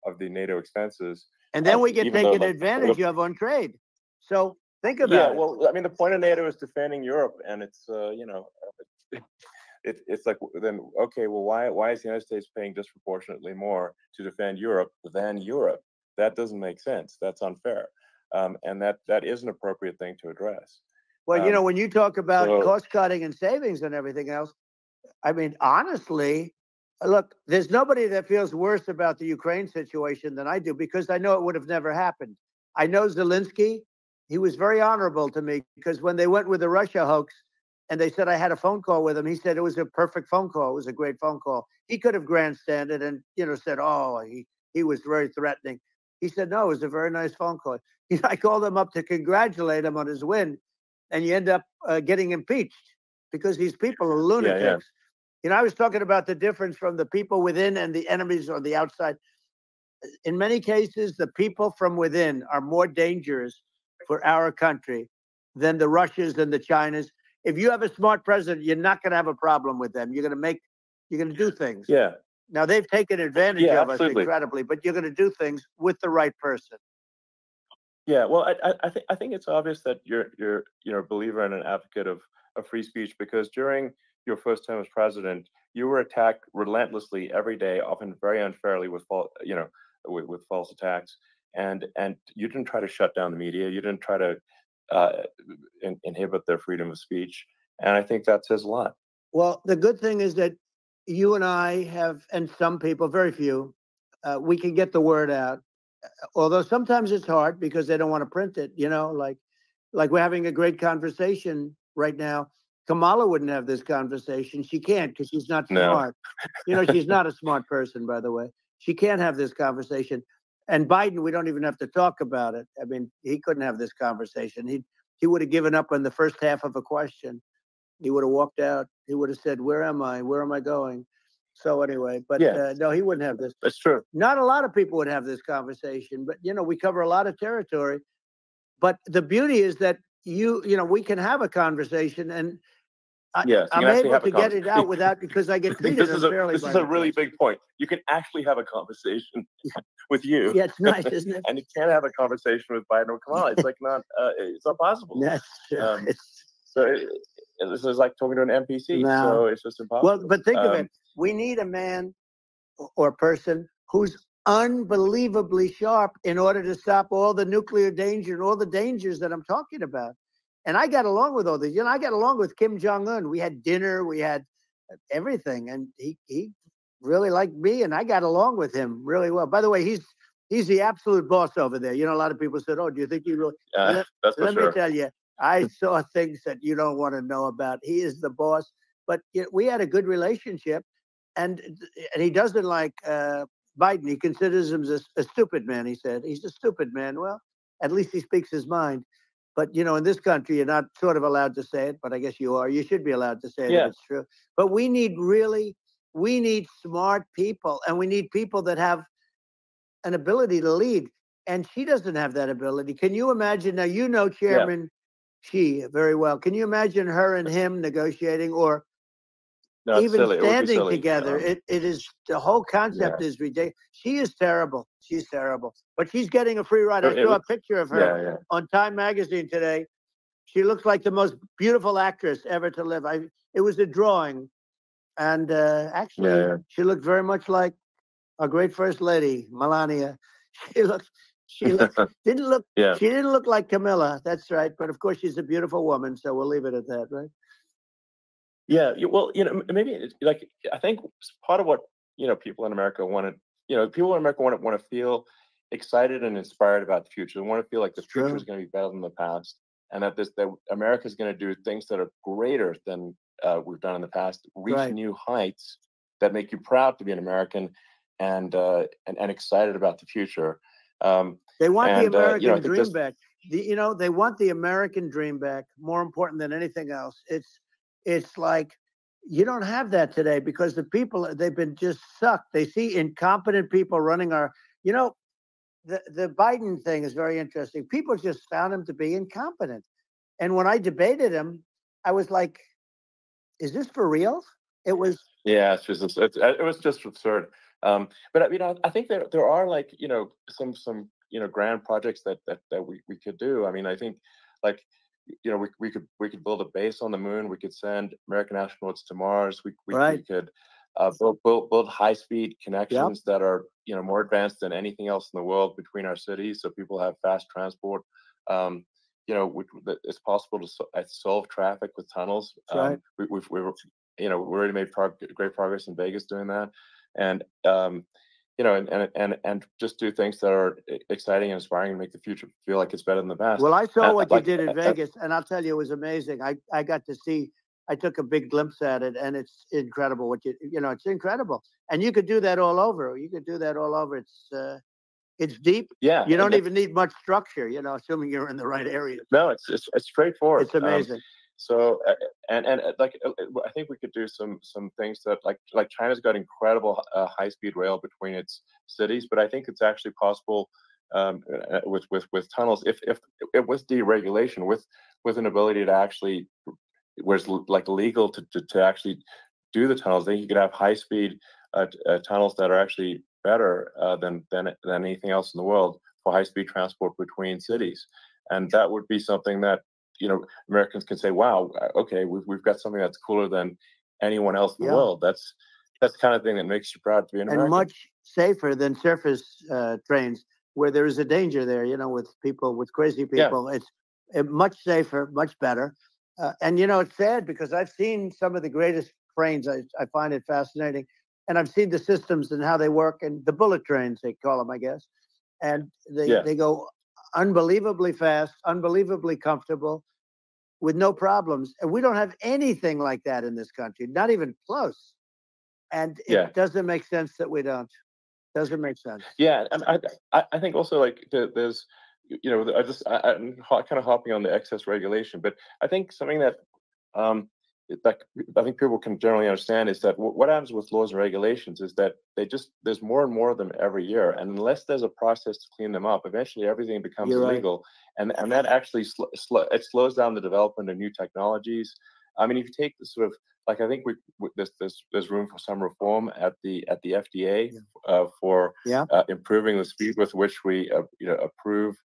of the NATO expenses. And then we get taken advantage of on trade. So think about it. Well, I mean, the point of NATO is defending Europe, and it's it's like, then okay, well, why is the United States paying disproportionately more to defend Europe than Europe? That doesn't make sense. That's unfair, and that is an appropriate thing to address. Well, when you talk about cost cutting and savings and everything else, I mean, honestly, look, there's nobody that feels worse about the Ukraine situation than I do, because I know it would have never happened. I know Zelensky. He was very honorable to me, because when they went with the Russia hoax and they said I had a phone call with him, he said it was a perfect phone call. It was a great phone call. He could have grandstanded and, said, oh, he was very threatening. He said, no, it was a very nice phone call. I called him up to congratulate him on his win, and you end up getting impeached because these people are lunatics. I was talking about the difference from the people within and the enemies on the outside. In many cases, the people from within are more dangerous for our country than the Russians and the Chinas. If you have a smart president, you're not going to have a problem with them. You're going to do things. Yeah. Now, they've taken advantage of absolutely. us incredibly, but you're going to do things with the right person. Yeah, well, I think it's obvious that you're a believer and an advocate of free speech, because during your first term as president, you were attacked relentlessly every day, often very unfairly with false attacks, and you didn't try to shut down the media. You didn't try to inhibit their freedom of speech, and I think that says a lot. Well, the good thing is that you and I have, and some people, very few, we can get the word out. Although sometimes it's hard because they don't want to print it, like we're having a great conversation right now. Kamala wouldn't have this conversation. She can't, because she's not smart. She's not a smart person, by the way. She can't have this conversation. And Biden, we don't even have to talk about it. I mean, he couldn't have this conversation. He would have given up on the first half of a question. He would have walked out. He would have said, where am I? Where am I going? So anyway, but no, he wouldn't have this. That's true. Not a lot of people would have this conversation, but, we cover a lot of territory. But the beauty is that we can have a conversation, and I'm able to get it out because I get treated unfairly. This is a really big point. You can actually have a conversation with you. Yeah, it's nice, isn't it? And you can't have a conversation with Biden or Kamala. It's like it's not possible. That's true. This is like talking to an NPC. No. So it's just impossible. Well, but think of it. We need a man or person who's unbelievably sharp in order to stop all the nuclear danger and all the dangers that I'm talking about. And I got along with all these. I got along with Kim Jong-un. We had dinner. We had everything. And he really liked me, and I got along with him really well. By the way, he's the absolute boss over there. A lot of people said, oh, do you think he really... That's for Let sure. me tell you, I saw things that you don't want to know about. He is the boss. but we had a good relationship, and he doesn't like Biden. He considers him a stupid man. He said he's a stupid man. Well, at least he speaks his mind. But in this country, you're not sort of allowed to say it, but I guess you are. You should be allowed to say it if it's true. But we need smart people, and we need people that have an ability to lead. And she doesn't have that ability. Can you imagine? Now, Chairman Xi very well. Can you imagine her and him negotiating, or even standing together? It is, the whole concept is ridiculous. She is terrible. She's terrible. But she's getting a free ride. I saw a picture of her on Time Magazine today. She looks like the most beautiful actress ever to live. It was a drawing. And actually, she looked very much like our great First Lady, Melania. She didn't look like Camilla. That's right. But of course, she's a beautiful woman. So we'll leave it at that, right? Yeah. Well, maybe like, I think part of what, people in America want to feel excited and inspired about the future. They want to feel like the future is going to be better than the past, and that America is going to do things that are greater than we've done in the past, reach new heights that make you proud to be an American, and excited about the future. They want the American dream back. They want the American dream back. More important than anything else. It's like you don't have that today, because the people, they've been just sucked. They see incompetent people running our. The Biden thing is very interesting. People just found him to be incompetent, and when I debated him, I was like, "Is this for real?" It was. Yeah, it was just absurd. But I think there are, like, some grand projects that we could do. I mean, I think, like, we could build a base on the moon. We could send American astronauts to Mars. We could build high-speed connections that are more advanced than anything else in the world between our cities, so people have fast transport. It's possible to solve traffic with tunnels. We've already made great progress in Vegas doing that, and and just do things that are exciting and inspiring and make the future feel like it's better than the past. Well, I saw what you did in Vegas, and I'll tell you, it was amazing. I got to see. I took a big glimpse at it, and it's incredible. It's incredible, and you could do that all over. It's deep. Yeah, you don't even need much structure. Assuming you're in the right area. No, it's straightforward. It's amazing. I think we could do some things that, like China's got incredible high-speed rail between its cities, but I think it's actually possible with tunnels, if with deregulation, with an ability to actually, where it's like legal to actually do the tunnels. Then you could have high-speed tunnels that are actually better than anything else in the world for high-speed transport between cities, and that would be something that Americans can say, "Wow, okay, we've got something that's cooler than anyone else in the world." That's the kind of thing that makes you proud to be an American. And much safer than surface trains, where there is a danger there. With crazy people, it's much safer, much better. And it's sad, because I've seen some of the greatest trains. I find it fascinating, and I've seen the systems and how they work, and the bullet trains, they call them, I guess, and they go unbelievably fast, unbelievably comfortable, with no problems. And we don't have anything like that in this country, not even close. And it doesn't make sense that we don't. Doesn't make sense. Yeah, and I think also, like, there's I'm kind of hopping on the excess regulation, but I think something that I think people can generally understand is that what happens with laws and regulations is that there's more and more of them every year, and unless there's a process to clean them up, eventually everything becomes illegal, and that actually it slows down the development of new technologies. I mean, if you take the sort of, like, I think there's room for some reform at the FDA for improving the speed with which we approve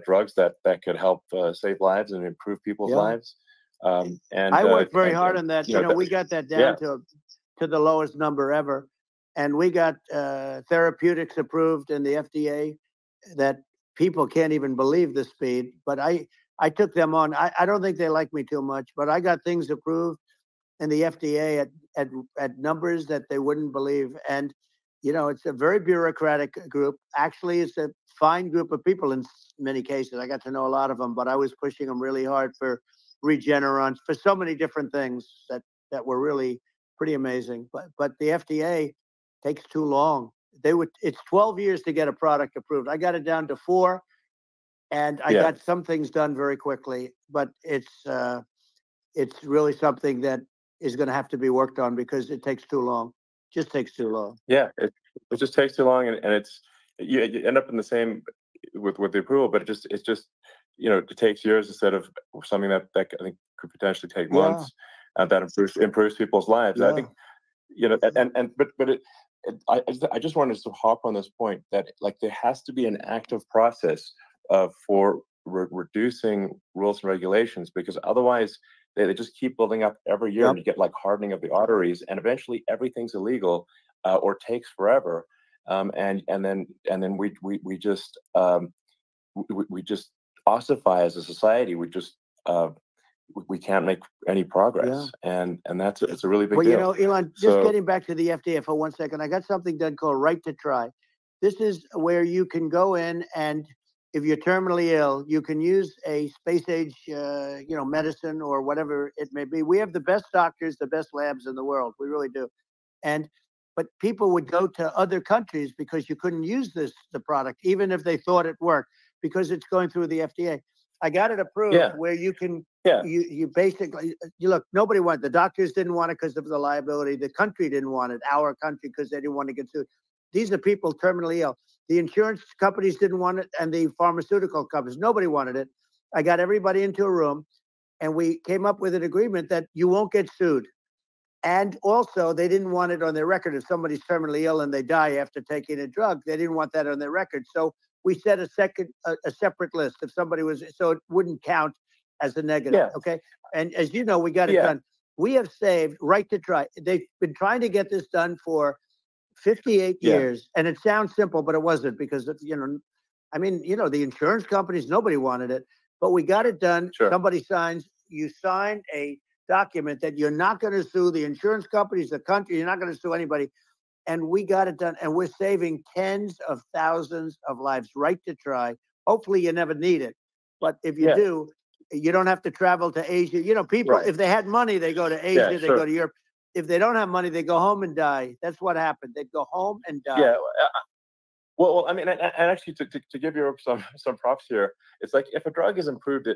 drugs that could help save lives and improve people's lives. And I worked very hard on that. We got that down to the lowest number ever, and we got therapeutics approved in the FDA that people can't even believe the speed. But I took them on. I don't think they like me too much, but I got things approved in the FDA at numbers that they wouldn't believe. And it's a very bureaucratic group. Actually, it's a fine group of people in many cases. I got to know a lot of them, but I was pushing them really hard for Regeneron, for so many different things that that were really pretty amazing. But the FDA takes too long. It's 12 years to get a product approved. I got it down to 4, and I got some things done very quickly. But it's really something that is going to have to be worked on because it takes too long. Just takes too long. Yeah, it just takes too long, and it's you end up in the same with the approval, but it's just it takes years instead of something that I think could potentially take months, that improves people's lives. And I think I just wanted to hop on this point that like there has to be an active process for reducing rules and regulations, because otherwise they just keep building up every year, and you get like hardening of the arteries, and eventually everything's illegal or takes forever, and then we just ossify as a society. We can't make any progress, and it's a really big deal. Elon, just getting back to the FDA for 1 second, I got something done called Right to Try. This is where you can go in, and if you're terminally ill, you can use a space age, medicine or whatever it may be. We have the best doctors, the best labs in the world. We really do. But people would go to other countries because you couldn't use the product, even if they thought it worked, because it's going through the FDA. I got it approved where you can, you basically, look, nobody wanted, the doctors didn't want it because of the liability. The country didn't want it, our country, because they didn't want to get sued. These are people terminally ill. The insurance companies didn't want it, and the pharmaceutical companies, nobody wanted it. I got everybody into a room, and we came up with an agreement that you won't get sued. And also, they didn't want it on their record. If somebody's terminally ill and they die after taking a drug, they didn't want that on their record. So we set a separate list if somebody was, so it wouldn't count as a negative. Okay. And as you know, we got it done. We have saved Right to Try. They've been trying to get this done for 58 years. And it sounds simple, but it wasn't, because, the insurance companies, nobody wanted it, but we got it done. Sure. Somebody signs, you sign a document that you're not going to sue the insurance companies, the country, you're not going to sue anybody. And we got it done. And we're saving tens of thousands of lives. Right to Try. Hopefully you never need it. But if you do, you don't have to travel to Asia. People, if they had money, they go to Asia, they go to Europe. If they don't have money, they go home and die. That's what happened. They'd go home and die. Yeah. Well, I mean, and actually, to give Europe some props here, it's like if a drug is approved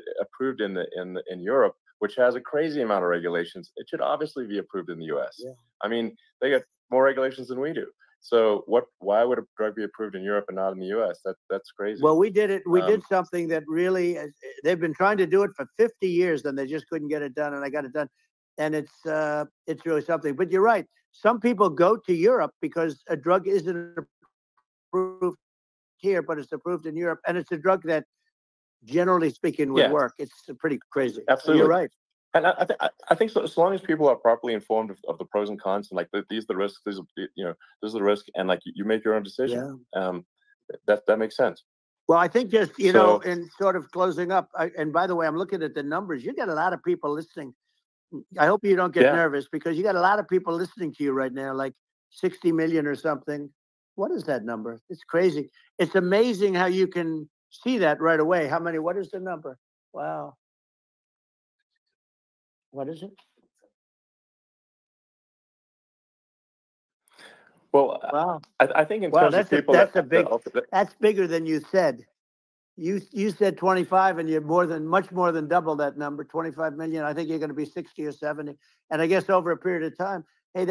in Europe, which has a crazy amount of regulations, it should obviously be approved in the U.S. Yeah. I mean, they get more regulations than we do. So why would a drug be approved in Europe and not in the U.S.? That's crazy. Well, we did it. We did something that really, they've been trying to do it for 50 years, and they just couldn't get it done, and I got it done. And it's really something. But you're right. Some people go to Europe because a drug isn't approved here, but it's approved in Europe, and it's a drug that, generally speaking, would work. It's pretty crazy. Absolutely, you're right. And I think so, as long as people are properly informed of the pros and cons, and like these are the risks, this is the risk, and like you make your own decision. That makes sense. Well, I think just in sort of closing up, and by the way, I'm looking at the numbers. You got a lot of people listening. I hope you don't get nervous, because you got a lot of people listening to you right now, like 60 million or something. What is that number? It's crazy. It's amazing how you can see that right away. How many? What is the number? Wow. What is it? Well, wow. I think in terms of people, that's bigger than you said. You said 25, and you're much more than double that number, 25 million. I think you're going to be 60 or 70. And I guess over a period of time, hey,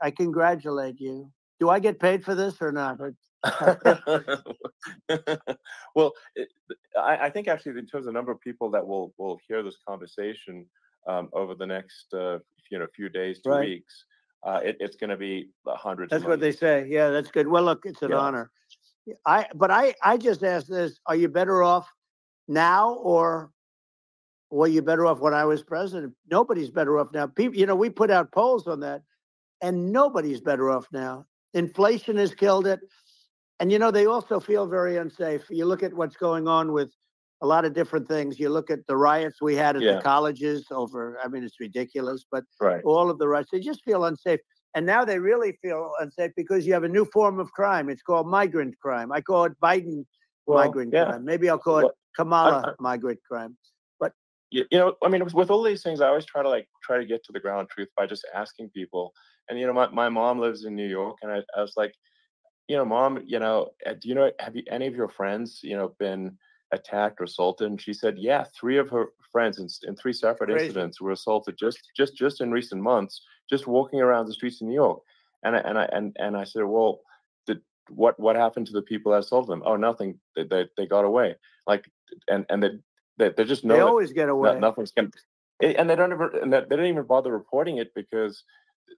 I congratulate you. Do I get paid for this or not? Well, I think actually in terms of the number of people that will hear this conversation over the next few days to weeks, it's going to be hundreds. That's what they say. Yeah, that's good. Well, look, it's an honor. I just asked this: are you better off now, or were you better off when I was president? Nobody's better off now. People, we put out polls on that, and nobody's better off now. Inflation has killed it. And, they also feel very unsafe. You look at what's going on with a lot of different things. You look at the riots we had at the colleges over, it's ridiculous, but all of the riots, they just feel unsafe. And now they really feel unsafe because you have a new form of crime. It's called migrant crime. I call it Biden migrant crime. Maybe I'll call it Kamala migrant crime. But I mean, with all these things, I always try to get to the ground truth by just asking people. And my mom lives in New York, and I was like, Mom, do you know, have any of your friends, been attacked or assaulted? And she said, yeah, three of her friends in three separate Crazy. incidents were assaulted just in recent months, just walking around the streets in New York. And I said, well, what happened to the people that assaulted them? Oh, nothing. They got away. Like, and they just know They that always get away. nothing's going to, and they don't even bother reporting it because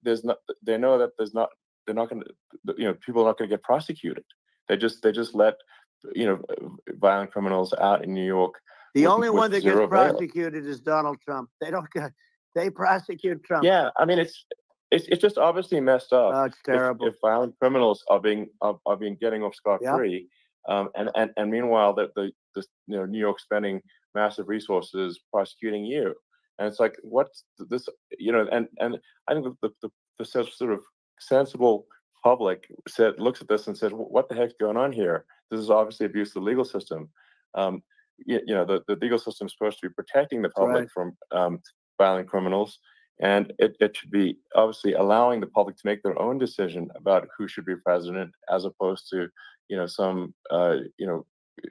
they know that they're not going to, people are not going to get prosecuted. They just let, violent criminals out in New York. The with, only with one that zero gets bail. prosecuted is Donald Trump. They prosecute Trump. Yeah, I mean, it's just obviously messed up. Oh, it's terrible. If violent criminals are being getting off scot free, and meanwhile the New York spending massive resources prosecuting you, and it's like, what's this? And I think the sort of sensible public looks at this and says, what the heck's going on here? This is obviously abuse of the legal system. The legal system is supposed to be protecting the public from violent criminals, and it should be obviously allowing the public to make their own decision about who should be president, as opposed to some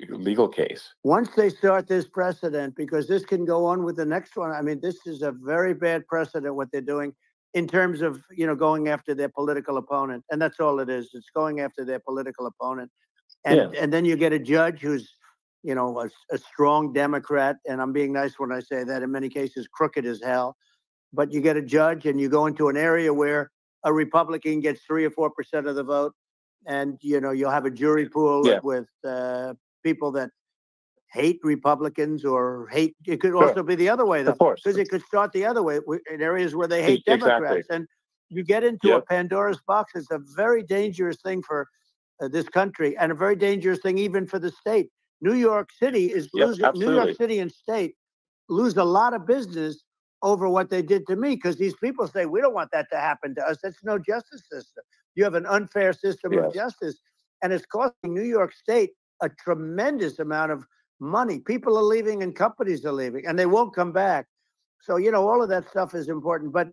legal case. Once they start this precedent, because this can go on with the next one. I mean, this is a very bad precedent what they're doing in terms of going after their political opponent, and that's all it is. It's going after their political opponent, and then you get a judge who's a strong Democrat, and I'm being nice when I say that. In many cases, crooked as hell. But you get a judge, and you go into an area where a Republican gets 3 or 4% of the vote, and you'll have a jury pool with people that hate Republicans or hate. It could also be the other way, though, because it could start the other way in areas where they hate Democrats, and you get into a Pandora's box. It's a very dangerous thing for this country, and a very dangerous thing even for the state. New York City is losing. New York City and state lose a lot of business over what they did to me, because these people say, we don't want that to happen to us. That's no justice system. You have an unfair system of justice, and it's costing New York State a tremendous amount of money. People are leaving and companies are leaving, and they won't come back. So, all of that stuff is important. But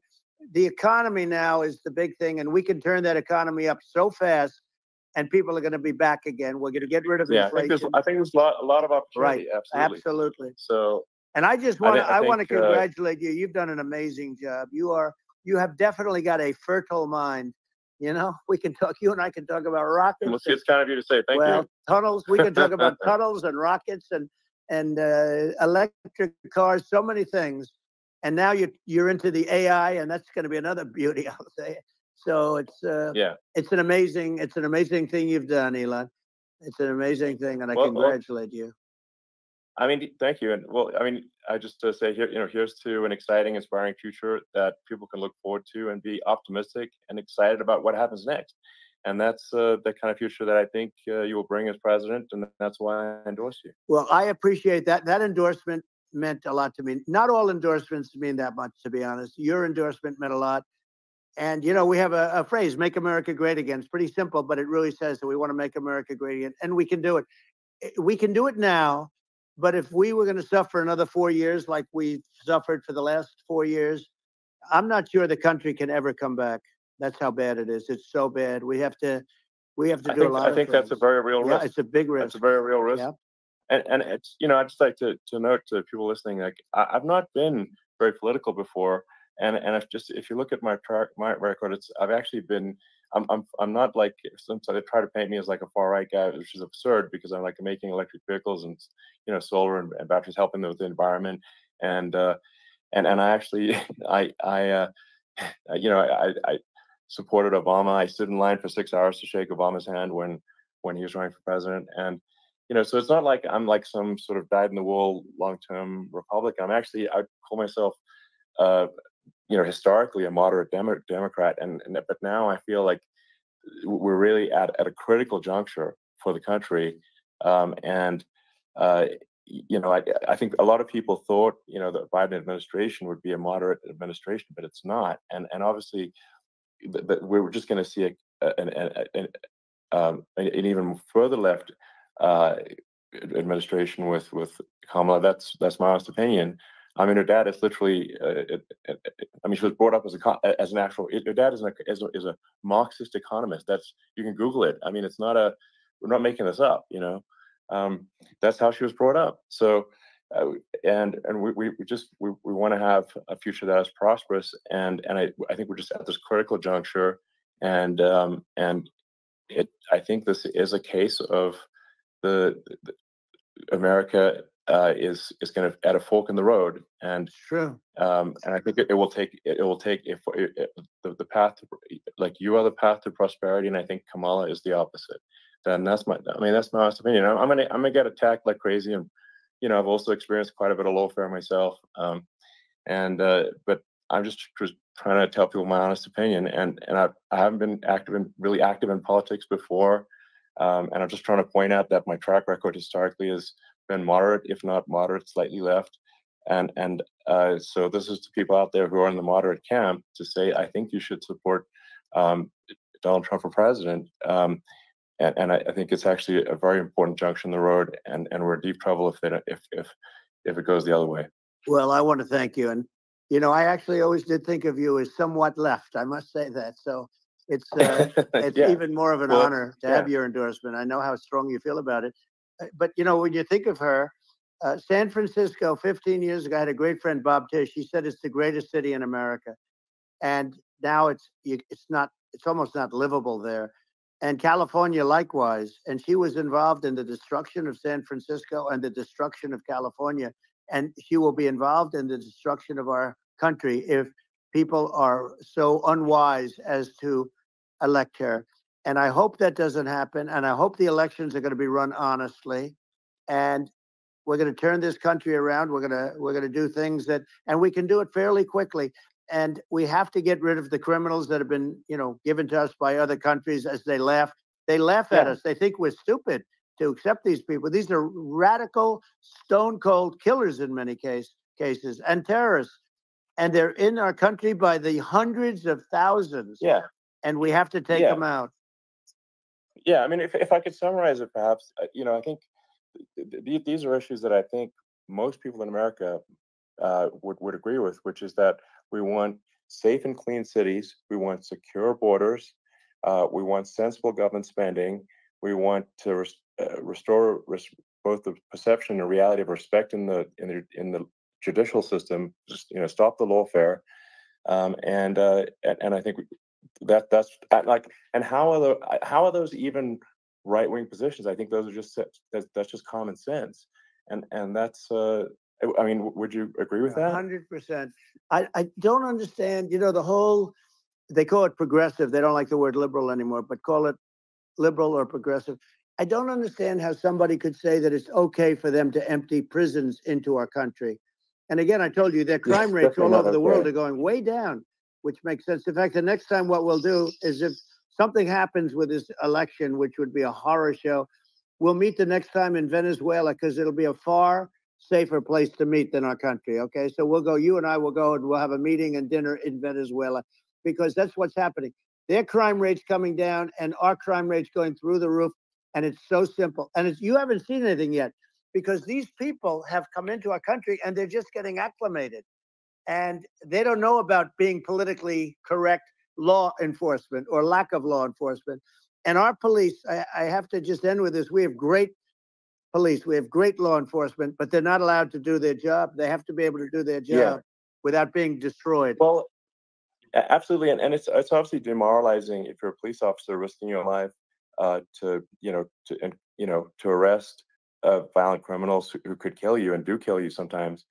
the economy now is the big thing, and we can turn that economy up so fast, and people are going to be back again. We're going to get rid of inflation. I think there's a lot of opportunity. Right. Absolutely. So, and I just want to congratulate you. You've done an amazing job. You have definitely got a fertile mind. We can talk. You and I can talk about rockets. Well, it's kind of you to say. Thank you. Tunnels. We can talk about tunnels and rockets and electric cars. So many things. And now you're into the AI, and that's going to be another beauty, I'll say. So it's an amazing thing you've done, Elon. It's an amazing thing, and I congratulate you. I mean, thank you. And I just say here, here's to an exciting, inspiring future that people can look forward to and be optimistic and excited about what happens next. And that's the kind of future that I think you will bring as president, and that's why I endorse you. Well, I appreciate that. That endorsement meant a lot to me. Not all endorsements mean that much, to be honest. Your endorsement meant a lot. And, we have a phrase, make America great again. It's pretty simple, but it really says that we want to make America great again. And we can do it. We can do it now. But if we were going to suffer another 4 years like we suffered for the last 4 years, I'm not sure the country can ever come back. That's how bad it is. It's so bad. We have to do a lot of things. I think that's a very real risk. It's a big risk. It's a very real risk. Yeah. And it's, I'd just like to note to people listening, like, I've not been very political before. And if you look at my record, I've actually been, I'm not like, sometimes they try to paint me as like a far right guy, which is absurd, because I'm like making electric vehicles and solar and batteries, helping them with the environment, and I actually I supported Obama. I stood in line for 6 hours to shake Obama's hand when he was running for president, and so it's not like I'm like some sort of dyed in the wool long-term Republican. I call myself historically a moderate Democrat, but now I feel like we're really at a critical juncture for the country, and I think a lot of people thought the Biden administration would be a moderate administration, but it's not, and obviously we're just going to see an even further left administration with Kamala. That's my honest opinion. I mean, her dad is literally. I mean, she was brought up as an actual. Her dad is a Marxist economist. You can Google it. I mean, it's not a. We're not making this up. That's how she was brought up. So, and we want to have a future that is prosperous. And I think we're just at this critical juncture. And I think this is a case of the America is kind of at a fork in the road, and True. And I think it will take if the path to, like you are the path to prosperity, and I think Kamala is the opposite. Then that's my honest opinion. I'm gonna get attacked like crazy, and I've also experienced quite a bit of lawfare myself, but I'm just trying to tell people my honest opinion, and I haven't been really active in politics before. And I'm just trying to point out that my track record historically has been moderate, if not moderate, slightly left. And so this is to people out there who are in the moderate camp to say, I think you should support Donald Trump for president. And I think it's actually a very important junction in the road, and we're in deep trouble if it goes the other way. Well, I want to thank you. And, I actually always did think of you as somewhat left. I must say that. So it's Yeah. even more of an honor to have your endorsement. I know how strong you feel about it. But, when you think of her, San Francisco, 15 years ago, I had a great friend, Bob Tish. He said it's the greatest city in America. And now it's almost not livable there. And California likewise. And she was involved in the destruction of San Francisco and the destruction of California. And she will be involved in the destruction of our country if people are so unwise as to elect her. And I hope that doesn't happen. And I hope the elections are going to be run honestly. And we're going to turn this country around. We're going to do things and we can do it fairly quickly. And we have to get rid of the criminals that have been, given to us by other countries as they laugh. They laugh at us. They think we're stupid to accept these people. These are radical, stone cold killers in many cases and terrorists. And they're in our country by the hundreds of thousands. Yeah. And we have to take them out. Yeah. I mean, if I could summarize it, perhaps, I think these are issues that I think most people in America would agree with, which is that we want safe and clean cities, we want secure borders, we want sensible government spending, we want to restore both the perception and reality of respect in the judicial system. Just stop the lawfare, and I think that's like. And how are those even right-wing positions? I think those are that's just common sense, and that's. I mean, would you agree with that? 100%. I don't understand. The whole, they call it progressive. They don't like the word liberal anymore, but call it liberal or progressive. I don't understand how somebody could say that it's okay for them to empty prisons into our country. And again, I told you their crime rates all over the world are going way down, which makes sense. In fact, the next time what we'll do is, if something happens with this election, which would be a horror show, we'll meet the next time in Venezuela, because it'll be a far safer place to meet than our country. Okay, so you and I will go and we'll have a meeting and dinner in Venezuela, because that's what's happening. Their crime rates coming down and our crime rates going through the roof. And it's so simple. And you haven't seen anything yet, because these people have come into our country and they're just getting acclimated. And they don't know about being politically correct law enforcement or lack of law enforcement. And our police, I have to just end with this. We have great police. We have great law enforcement, but they're not allowed to do their job. They have to be able to do their job without being destroyed. Well, absolutely. And it's obviously demoralizing if you're a police officer risking your life to arrest violent criminals who could kill you and do kill you sometimes.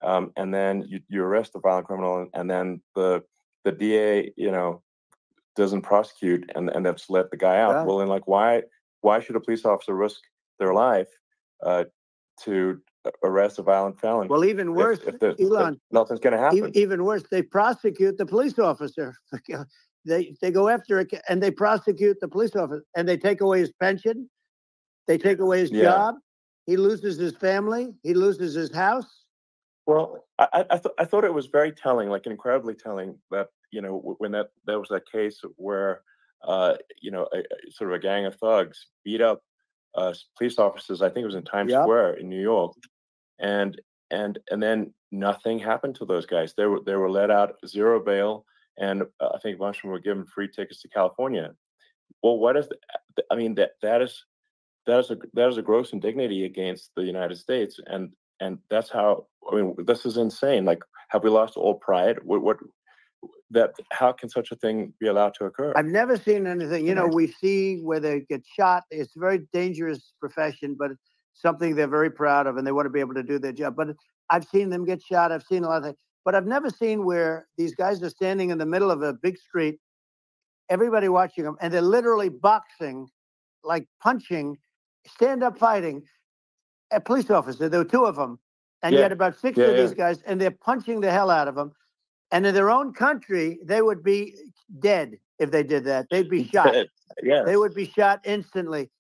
And then you arrest the violent criminal, and then the DA, doesn't prosecute and that's let the guy out. Well, then, like, why should a police officer risk their life to arrest a violent felon? Well, even worse, Elon, if nothing's going to happen. Even worse, they prosecute the police officer. They go after it and they prosecute the police officer, and they take away his pension. They take away his job. He loses his family. He loses his house. Well, I thought it was very telling, like incredibly telling, that when there was that case where sort of a gang of thugs beat up police officers. I think it was in Times Square in New York, and and then nothing happened to those guys. They were let out, zero bail, and I think a bunch of them were given free tickets to California. Well, what is I mean, that is a gross indignity against the United States, and that's how, I mean, this is insane. Like, have we lost all pride? What that, how can such a thing be allowed to occur? I've never seen anything. You know, we see where they get shot. It's a very dangerous profession, but it's something they're very proud of, and they want to be able to do their job. But I've seen them get shot. I've seen a lot of things, but I've never seen where these guys are standing in the middle of a big street, everybody watching them, and they're literally boxing, like punching, stand up fighting a police officer. There were two of them, and you had about six of these guys, and they're punching the hell out of them. And in their own country, they would be dead if they did that. They'd be shot. Yes. They would be shot instantly.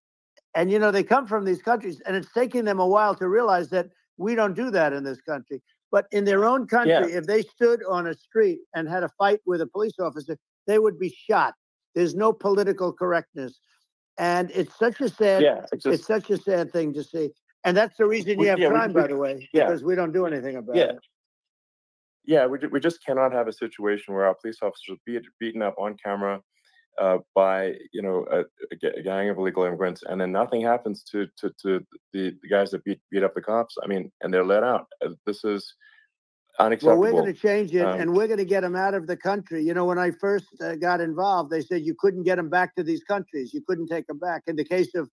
And, you know, they come from these countries, and it's taking them a while to realize that we don't do that in this country. But in their own country, if they stood on a street and had a fight with a police officer, they would be shot. There's no political correctness. And it's such a sad, it's such a sad thing to see. And that's the reason you have crime, by the way, because we don't do anything about it. Yeah, we just cannot have a situation where our police officers are beaten up on camera by, you know, a gang of illegal immigrants, and then nothing happens to the guys that beat up the cops. I mean, and they're let out. This is unacceptable. Well, we're going to change it, and we're going to get them out of the country. You know, when I first got involved, they said you couldn't get them back to these countries. You couldn't take them back. In the case of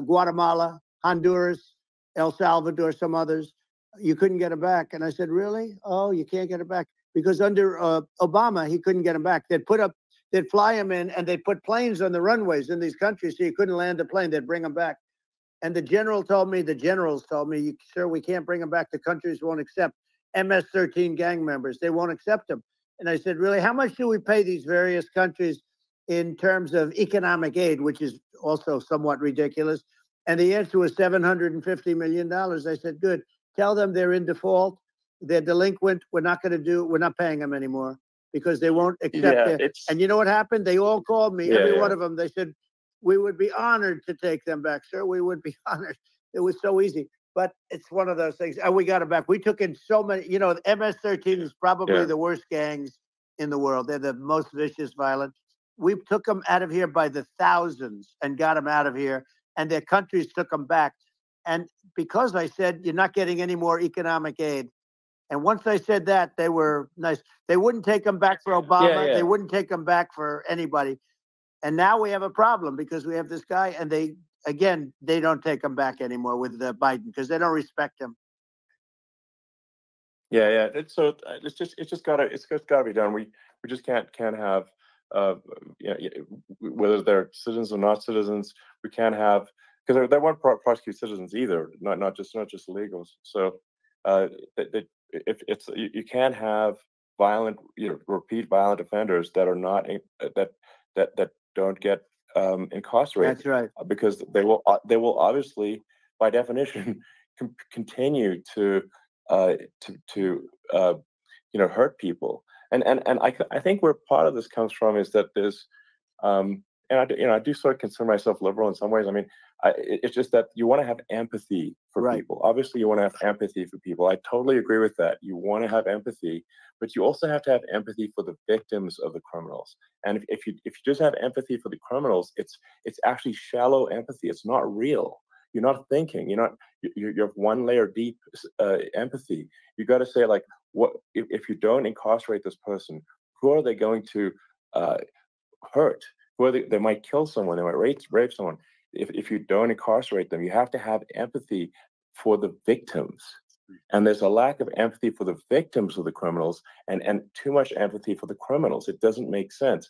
Guatemala, Honduras, El Salvador, some others, you couldn't get them back. And I said, really? Oh, you can't get them back? Because under Obama, he couldn't get them back. They'd fly them in, and they'd put planes on the runways in these countries so you couldn't land a plane. They'd bring them back. And the generals told me, sir, we can't bring them back. The countries won't accept MS-13 gang members. They won't accept them. And I said, really, how much do we pay these various countries in terms of economic aid, which is also somewhat ridiculous? And the answer was $750 million. I said, good. Tell them they're in default. They're delinquent. We're not paying them anymore because they won't accept it. And you know what happened? They all called me, every one of them. They said, we would be honored to take them back, sir. We would be honored. It was so easy. But it's one of those things. And we got it back. We took in so many, you know, the MS-13 is probably the worst gangs in the world. They're the most vicious, violent. We took them out of here by the thousands and got them out of here. And their countries took them back. And because I said, you're not getting any more economic aid. And once I said that, they were nice. They wouldn't take them back for Obama. They wouldn't take them back for anybody. And now we have a problem because we have this guy, and they don't take him back anymore with Biden because they don't respect him. It's just gotta be done. We just can't have whether they're citizens or not citizens. We can't have, because they won't prosecute citizens either, not just illegals. So you can't have violent, repeat violent offenders that are not that don't get incarcerated. That's right. Because they will obviously, by definition, continue to hurt people. And I think where part of this comes from is that there's and I do sort of consider myself liberal in some ways. I mean, it's just that you want to have empathy for people. Obviously, you want to have empathy for people. I totally agree with that. You want to have empathy, but you also have to have empathy for the victims of the criminals. And if you just have empathy for the criminals, it's actually shallow empathy. It's not real. You're not thinking. You're one layer deep empathy. You got to say, like, what if you don't incarcerate this person? Who are they going to hurt? They might kill someone. They might rape someone. If you don't incarcerate them, you have to have empathy for the victims. And there's a lack of empathy for the victims of the criminals, and too much empathy for the criminals. It doesn't make sense.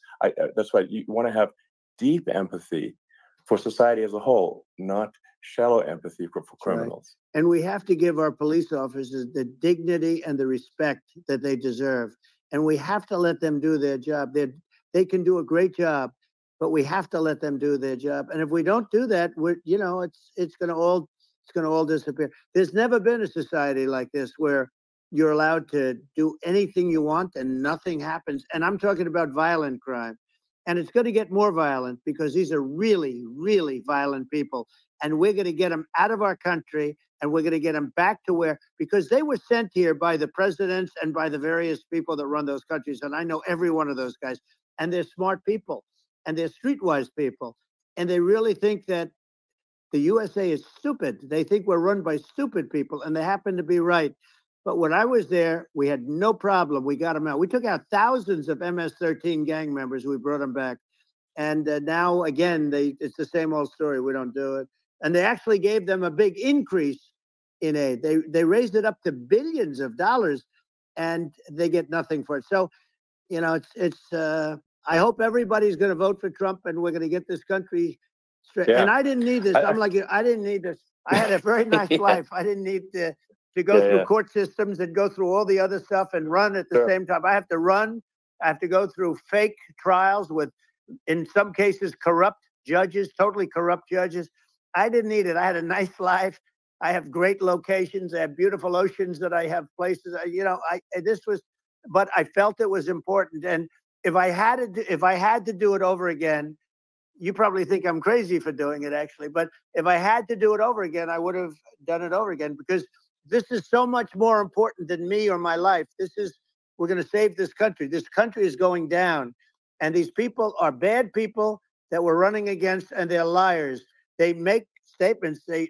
That's why you want to have deep empathy for society as a whole, not shallow empathy for criminals. Right. And we have to give our police officers the dignity and the respect that they deserve. And we have to let them do their job. They can do a great job, but we have to let them do their job. And if we don't do that, it's going to all disappear. There's never been a society like this where you're allowed to do anything you want and nothing happens. And I'm talking about violent crime. And it's going to get more violent because these are really, really violent people. And we're going to get them out of our country. and we're going to get them back to where, because they were sent here by the presidents and by the various people that run those countries. And I know every one of those guys, and they're smart people and they're streetwise people. And they really think that the USA is stupid. They think we're run by stupid people, and they happen to be right. But when I was there, we had no problem. We got them out. We took out thousands of MS-13 gang members. We brought them back. And now, again, it's the same old story. We don't do it. And they actually gave them a big increase in aid. They raised it up to billions of dollars, and they get nothing for it. So, you know, I hope everybody's going to vote for Trump, and we're going to get this country straight. Yeah. And I didn't need this. I'm like, I didn't need this. I had a very nice life. I didn't need to go through court systems and go through all the other stuff and run at the same time. I have to run. I have to go through fake trials with, in some cases, corrupt judges, totally corrupt judges. I didn't need it. I had a nice life. I have great locations. I have beautiful oceans that I have places. But I felt it was important. And if I had to do it over again, you probably think I'm crazy for doing it, actually. But if I had to do it over again, I would have done it over again, because this is so much more important than me or my life. We're going to save this country. This country is going down. And these people are bad people that we're running against, and they're liars. They make statements. They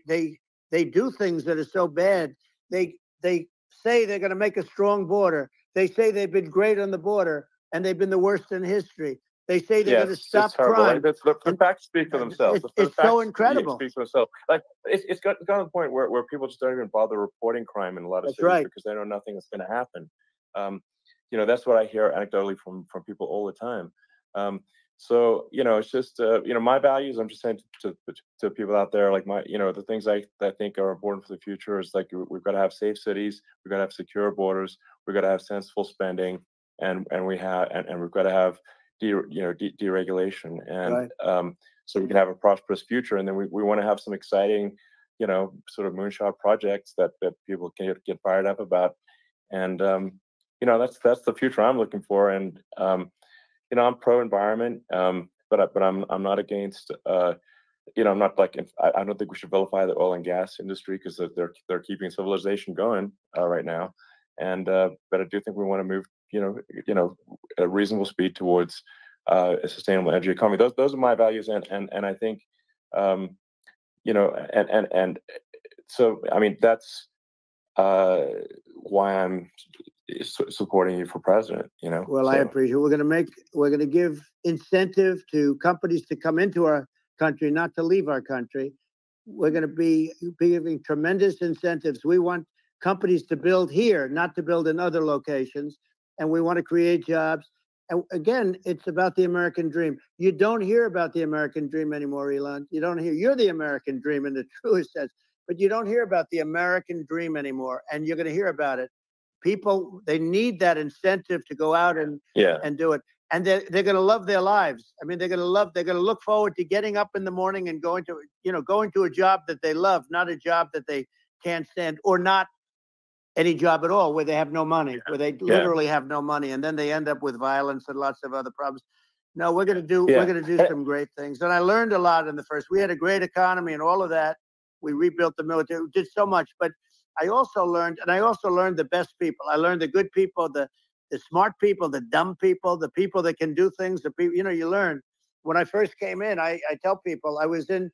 do things that are so bad. They say they're going to make a strong border. They say they've been great on the border, and they've been the worst in history. They say they're going to stop crime. Like, the facts speak for themselves. It's so incredible. Speak for themselves. Like it's got to the point where people just don't even bother reporting crime in a lot of cities because they know nothing is going to happen. That's what I hear anecdotally from people all the time. So it's just my values. I'm just saying to people out there, like the things I think are important for the future is, like, we've got to have safe cities, we've got to have secure borders, we've got to have sensible spending, and we've got to have deregulation, and so we can have a prosperous future. And then we want to have some exciting, sort of moonshot projects that people can get fired up about. And that's the future I'm looking for. And I'm pro environment, but I'm not against. I'm not like, I don't think we should vilify the oil and gas industry, because they're keeping civilization going right now. And but I do think we want to move at a reasonable speed towards a sustainable energy economy. Those are my values, and I think and so, I mean, that's why I'm supporting you for president. Well, I appreciate it. We're going to give incentive to companies to come into our country, not to leave our country. We're going to be giving tremendous incentives. We want companies to build here, not to build in other locations. And we want to create jobs. And again, it's about the American dream. You don't hear about the American dream anymore, Elon. You don't hear. You're the American dream in the truest sense, but you don't hear about the American dream anymore. And you're going to hear about it. People, they need that incentive to go out and do it. And they're going to love their lives. I mean, they're going to look forward to getting up in the morning and going to a job that they love, not a job that they can't stand, or not any job at all, where they have no money, where they literally have no money, and then they end up with violence and lots of other problems. No, we're going to do some great things. And I learned a lot in the first. We had a great economy and all of that. We rebuilt the military. We did so much, but I also learned the best people. I learned the good people, the smart people, the dumb people, the people that can do things. The people, you learn. When I first came in, I tell people I was in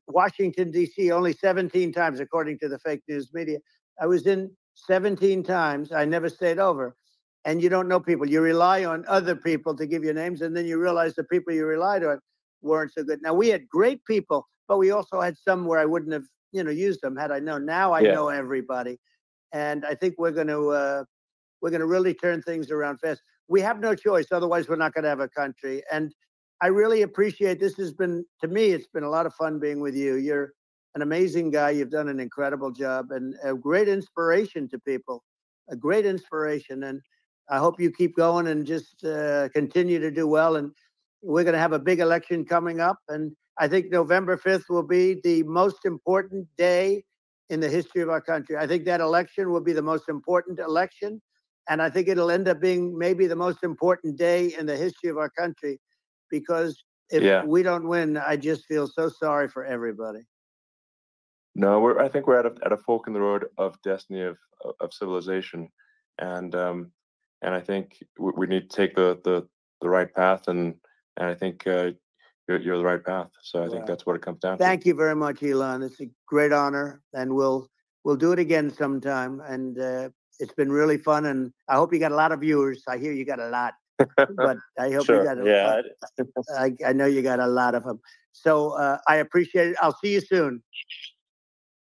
Washington, D.C. only 17 times, according to the fake news media. I was in 17 times. I never stayed over. And you don't know people. You rely on other people to give you names, and then you realize the people you relied on weren't so good. Now, we had great people, but we also had some where I wouldn't have, used them had I known. Now I know everybody. And I think we're going to really turn things around fast. We have no choice. Otherwise, we're not going to have a country. And I really appreciate this. To me, it's been a lot of fun being with you. You're an amazing guy. You've done an incredible job, and a great inspiration to people, a great inspiration. And I hope you keep going and just continue to do well. And we're going to have a big election coming up. And I think November 5th will be the most important day in the history of our country. I think that election will be the most important election. And I think it'll end up being maybe the most important day in the history of our country, because if we don't win, I just feel so sorry for everybody. No, I think we're at a fork in the road of destiny of civilization, and I think we need to take the right path, and I think you're the right path. So I think that's what it comes down to. Thank you very much, Elon. It's a great honor, and we'll do it again sometime. And it's been really fun, and I hope you got a lot of viewers. I hear you got a lot, but I hope you got. Yeah, I know you got a lot of them. So I appreciate it. I'll see you soon.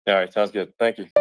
All right, sounds good. Thank you.